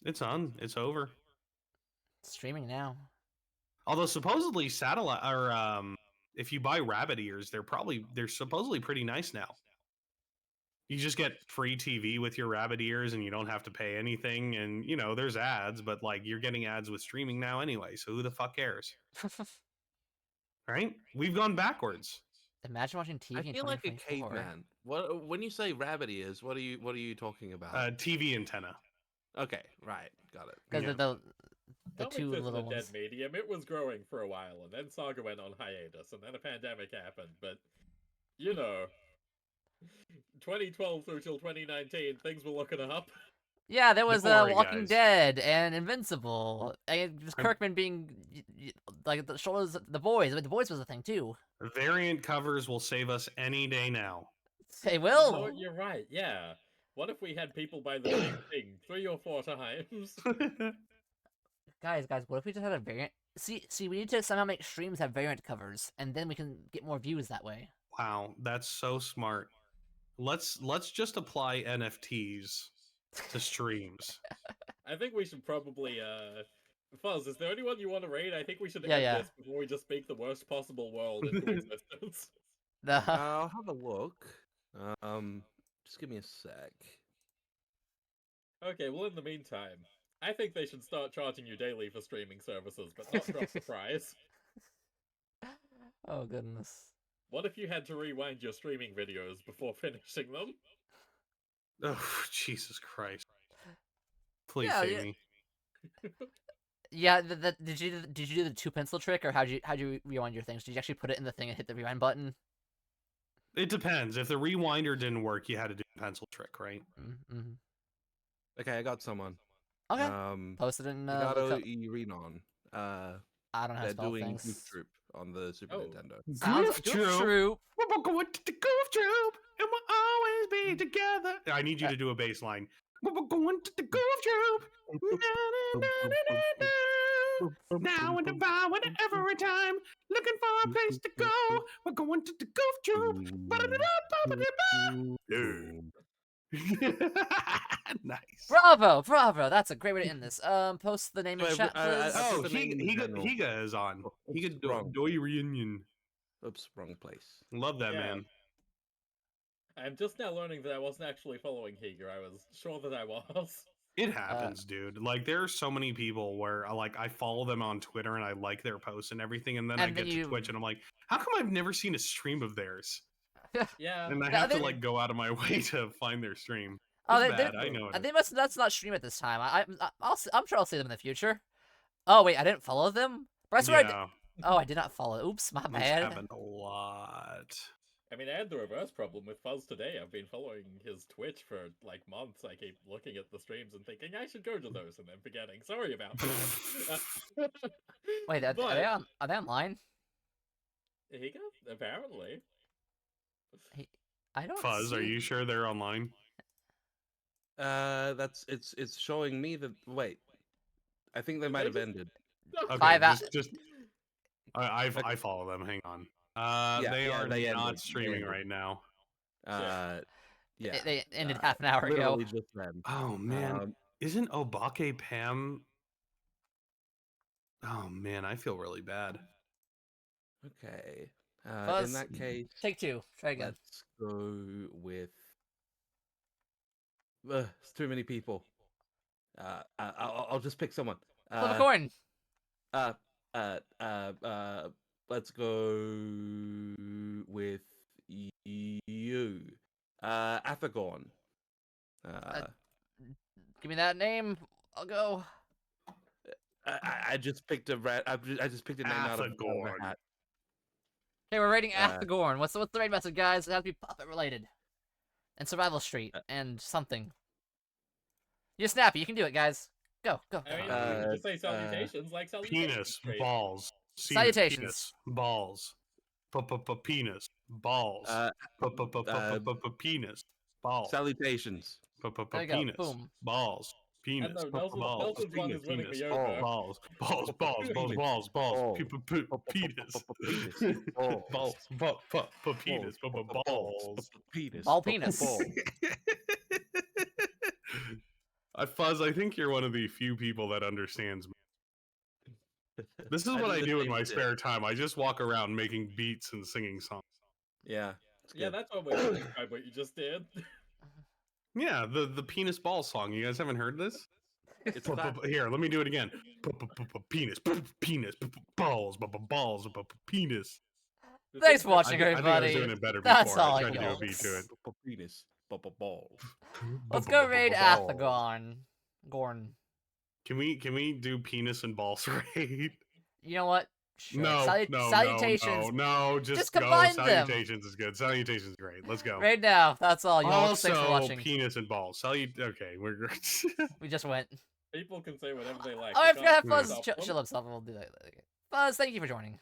It's on. It's over. streaming now. Although supposedly satellite or if you buy rabbit ears, they're supposedly pretty nice now. You just get free TV with your rabbit ears and you don't have to pay anything, and there's ads, but like you're getting ads with streaming now anyway, so who the fuck cares? Right? We've gone backwards. Imagine watching TV I in feel like a 2024. caveman. What when you say rabbit ears, what are you talking about? TV antenna. Okay, right, got it. Because Yeah. the Comics two isn't little a dead ones. medium. It was growing for a while, and then Saga went on hiatus, and then a pandemic happened, but, 2012 through till 2019, things were looking up. Yeah, there was Don't worry, Walking guys. Dead and Invincible, and just Kirkman being like the shoulders. The Boys. I mean, The Boys was a thing too. Variant covers will save us any day now. They You will. know what, you're right, yeah. What if we had people buy the same thing 3 or 4 times? Guys, what if we just had a variant? See, we need to somehow make streams have variant covers, and then we can get more views that way. Wow, that's so smart. Let's just apply NFTs to streams. I think we should probably, Fuzz, is there anyone you want to raid? I think we should Yeah, end yeah. this before we just speak the worst possible world into existence. I'll have a look. Just give me a sec. Okay, well, in the meantime, I think they should start charging you daily for streaming services, but not drop the price. Oh goodness. What if you had to rewind your streaming videos before finishing them? Oh, Jesus Christ! Please Yeah, save yeah. me. Yeah, did you do the 2 pencil trick, or how'd you rewind your things? Did you actually put it in the thing and hit the rewind button? It depends. If the rewinder didn't work, you had to do the pencil trick, right? Mm-hmm. Okay, I got someone. Okay. Um, Post it in the. Higato Irinon. I don't know how to They're spell doing Goof things. Troop on the Super Oh. Nintendo. Sounds Goof Goof Troop. Troop. We're going to the Goof Troop, and we'll always be together. I need you to do a bass line. We're going to the Goof Troop. Now and about and every time, looking for a place to go. We're going to the Goof Troop. Nice. Bravo, bravo. That's a great way to end this. Post the name in So chat, please. I put Oh, the name in general. Higa is on. Oops, Higa wrong. Doi Reunion. Oops, wrong place. Love that, Yeah. man. I'm just now learning that I wasn't actually following Higa. I was sure that I was. It happens, dude. Like, there are so many people where, like, I follow them on Twitter and I like their posts and everything, and then I And then get to Twitch and I'm like, how come I've never seen a stream of theirs? Yeah. And I No, have to, they- like, go out of my way to find their stream. Oh, It's they, bad, I know it. they must. That's not stream at this time. I'm sure I'll see them in the future. Oh wait, I didn't follow them. But I swear I did. Yeah, Oh, I did not follow. Oops, my this bad. happened a lot. I mean, I had the reverse problem with Fuzz today. I've been following his Twitch for like months. I keep looking at the streams and thinking I should go to those and then forgetting. Sorry about that. Wait, are But- they on? Are they online? Higa? Apparently. I don't. Fuzz, see... are you sure they're online? It's showing me that. Wait, I think they might have ended. Okay, Five out- just I follow them. Hang on. Yeah, They yeah, are they not ended. They streaming ended. right now. Yeah, They ended half an hour ago. literally just then. Oh man, Um, isn't Obake Pam? Oh man, I feel really bad. Okay. Fuzz, In that case, Take two. Try again. let's go with. It's too many people. I'll just pick someone. Flip a coin. Let's go with you, Athagorn. Give me that name. I'll go. I just picked a I just picked a name out of Athagorn. a hat. Okay, we're rating Uh, Athagorn. What's the rating method, guys? It has to be puppet related. And Survival Street and something. You're snappy. You can do it, guys. Go, go. I mean, go. you can just say salutations like salutations. Penis, Great. balls. Salutations. Penis, balls. Penis, balls. Penis, balls. Salutations. There you go, Penis, boom. balls. Penis, no, Nelson's balls. one is winning me Penis, over. balls. Balls. Penis, balls. Penis. Penis, balls. Penis. Ball penis. Ball. Fuzz, I think you're one of the few people that understands me. This is I what do I the do in same my shit. spare time. I just walk around making beats and singing songs. Yeah. it's Yeah, good. that's one way to describe what you just did. Yeah, the penis ball song. You guys haven't heard this? It's classic. Here, let me do it again. Penis, penis, balls, balls, penis. Thanks for I watching, think I was everybody. doing it better That's before. all I I tried to do a got. beat to it. Penis. Balls. Let's go raid Balls. Athagorn. Gorn. Can we do penis and balls raid? You know what? Sure. No, Salutations. no, just go. combine them. Salutations is good. Salutations is great. Let's go. Right now. That's all, y'all. Thanks for Also, watching. penis and balls. Okay, we're good. We just went. People can say whatever they like. Oh, I You forgot can't Fuzz stop them. chill himself. We'll do that later. Fuzz, thank you for joining.